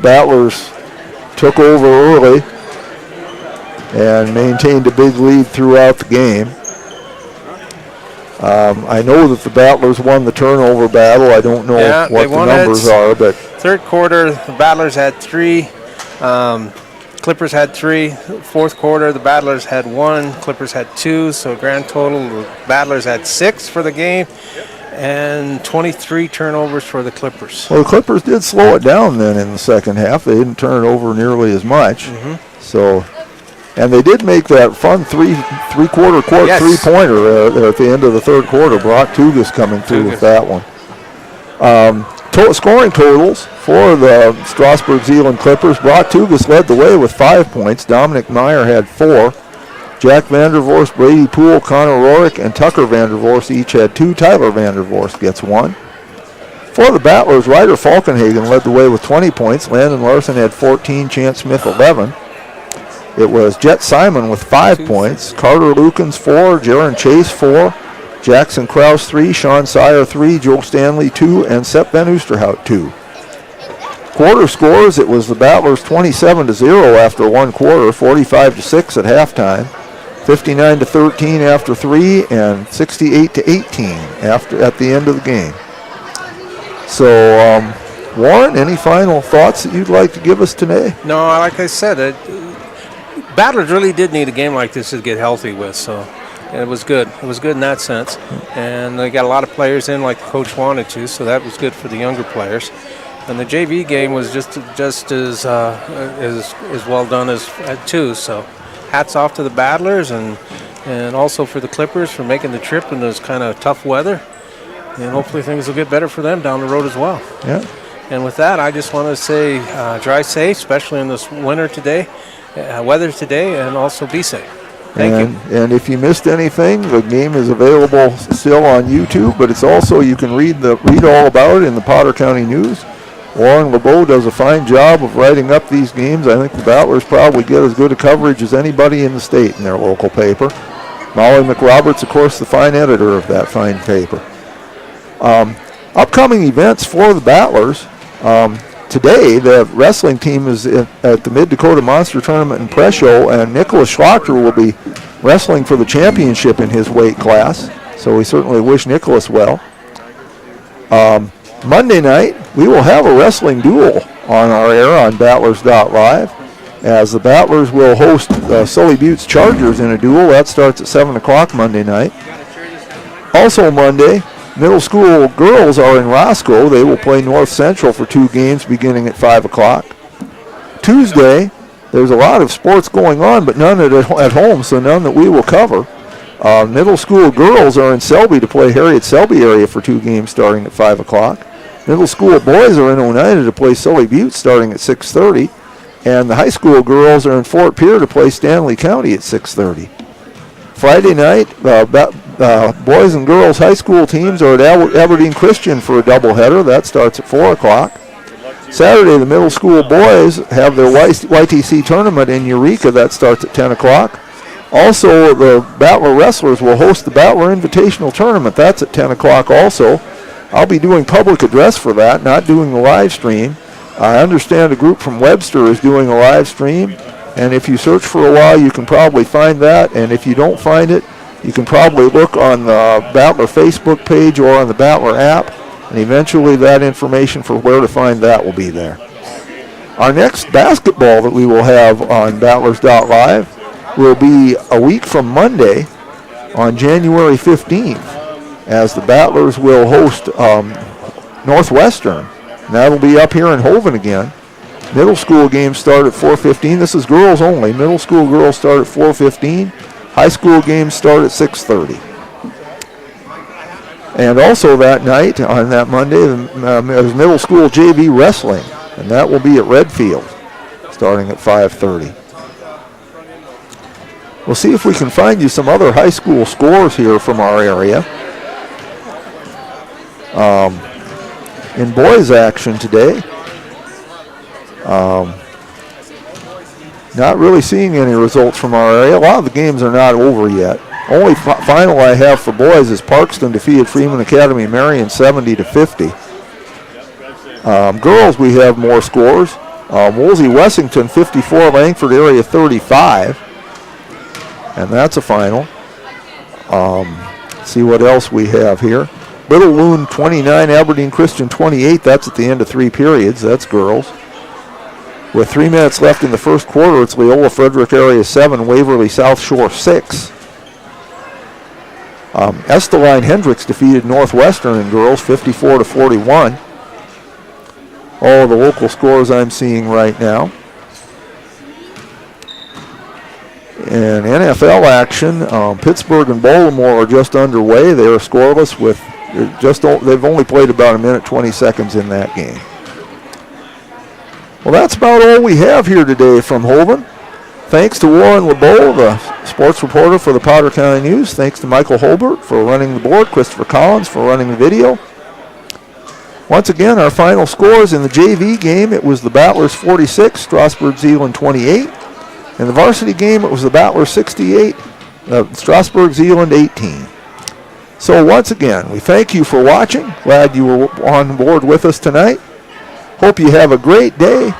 Battlers took over early and maintained a big lead throughout the game. I know that the Battlers won the turnover battle. I don't know what the numbers are, but third quarter, the Battlers had 3. Clippers had 3. Fourth quarter, the Battlers had 1. Clippers had 2. So grand total, the Battlers had 6 for the game, and 23 turnovers for the Clippers. Well, the Clippers did slow it down then in the second half. They didn't turn it over nearly as much. So, and they did make that fun three-quarter court three-pointer there at the end of the third quarter. Brock Tugas coming through with that one. Scoring totals for the Strasburg Zeeland Clippers. Brock Tugas led the way with 5 points. Dominic Meyer had 4. Jack Vandervorst, Brady Poole, Connor Rorick, and Tucker Vandervorst each had 2. Tyler Vandervorst gets 1. For the Battlers, Ryder Falkenhagen led the way with 20 points. Landon Larson had 14. Chance Smith 11. It was Jet Simon with 5 points. Carter Lukens 4. Jaron Chase 4. Jackson Krause 3. Sean Sire 3. Joe Stanley 2. And Sepp Van Oosterhout 2. Quarter scores, it was the Battlers 27-0 after one quarter, 45-6 at halftime, 59-13 after 3, and 68-18 at the end of the game. So, Warren, any final thoughts that you'd like to give us today? No, like I said, Battlers really did need a game like this to get healthy with, so it was good. It was good in that sense. And they got a lot of players in like the coach wanted to, so that was good for the younger players. And the JV game was just as well done as too. So, hats off to the Battlers and also for the Clippers for making the trip in this kind of tough weather. And hopefully things will get better for them down the road as well. Yeah. And with that, I just want to say drive safe, especially in this weather today, and also be safe. Thank you. And if you missed anything, the game is available still on YouTube, but it's also you can read all about it in the Potter County News. Warren LeBeau does a fine job of writing up these games. I think the Battlers probably get as good a coverage as anybody in the state in their local paper. Molly McRoberts, of course, the fine editor of that fine paper. Upcoming events for the Battlers. Today, the wrestling team is at the Mid-Dakota Monster Tournament in Presho, and Nicholas Schlachter will be wrestling for the championship in his weight class. So we certainly wish Nicholas well. Monday night, we will have a wrestling duel on our air on Battlers.Live, as the Battlers will host Sully Butte's Chargers in a duel. That starts at 7 o'clock Monday night. Also Monday, middle school girls are in Roscoe. They will play North Central for 2 games beginning at 5 o'clock. Tuesday, there's a lot of sports going on, but none at home, so none that we will cover. Middle school girls are in Selby to play Harriet Selby area for 2 games starting at 5 o'clock. Middle school boys are in Oneida to play Sully Butte starting at 6:30. And the high school girls are in Fort Pierre to play Stanley County at 6:30. Friday night, boys and girls high school teams are at Aberdeen Christian for a doubleheader. That starts at 4 o'clock. Saturday, the middle school boys have their YTC tournament in Eureka. That starts at 10 o'clock. Also, the Battler Wrestlers will host the Battler Invitational Tournament. That's at 10 o'clock also. I'll be doing public address for that, not doing the live stream. I understand a group from Webster is doing a live stream, and if you search for a while, you can probably find that. And if you don't find it, you can probably look on the Battler Facebook page or on the Battler app, and eventually that information for where to find that will be there. Our next basketball that we will have on Battlers.Live will be a week from Monday on January 15th, as the Battlers will host Northwestern. And that'll be up here in Hoven again. Middle school games start at 4:15. This is girls only. Middle school girls start at 4:15. High school games start at 6:30. And also that night, on that Monday, there's middle school JV wrestling, and that will be at Redfield, starting at 5:30. We'll see if we can find you some other high school scores here from our area. In boys action today, Not really seeing any results from our area. A lot of the games are not over yet. Only final I have for boys is Parkston defeated Freeman Academy Marion 70-50. Girls, we have more scores. Woolsey Wessington 54, Langford area 35. And that's a final. See what else we have here. Little Loon 29, Aberdeen Christian 28. That's at the end of 3 periods. That's girls. With 3 minutes left in the first quarter, it's Leola Frederick area 7, Waverly South Shore 6. Esteline Hendricks defeated Northwestern in girls 54-41. All of the local scores I'm seeing right now. In NFL action, Pittsburgh and Baltimore are just underway. They are scoreless with they've only played about a minute 20 seconds in that game. Well, that's about all we have here today from Holden. Thanks to Warren LeBeau, the sports reporter for the Potter County News. Thanks to Michael Holbert for running the board, Christopher Collins for running the video. Once again, our final scores in the JV game, it was the Battlers 46, Strasburg Zeeland 28. In the varsity game, it was the Battlers 68, Strasburg Zeeland 18. So once again, we thank you for watching. Glad you were on board with us tonight. Hope you have a great day.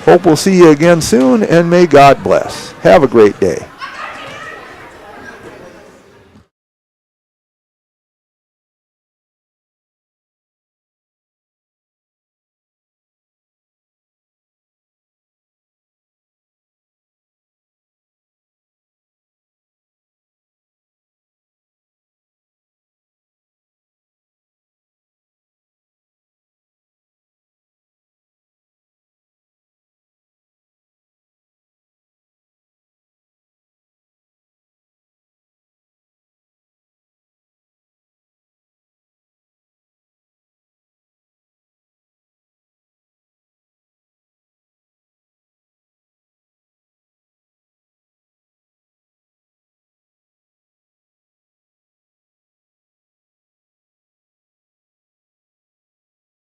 Hope we'll see you again soon, and may God bless. Have a great day.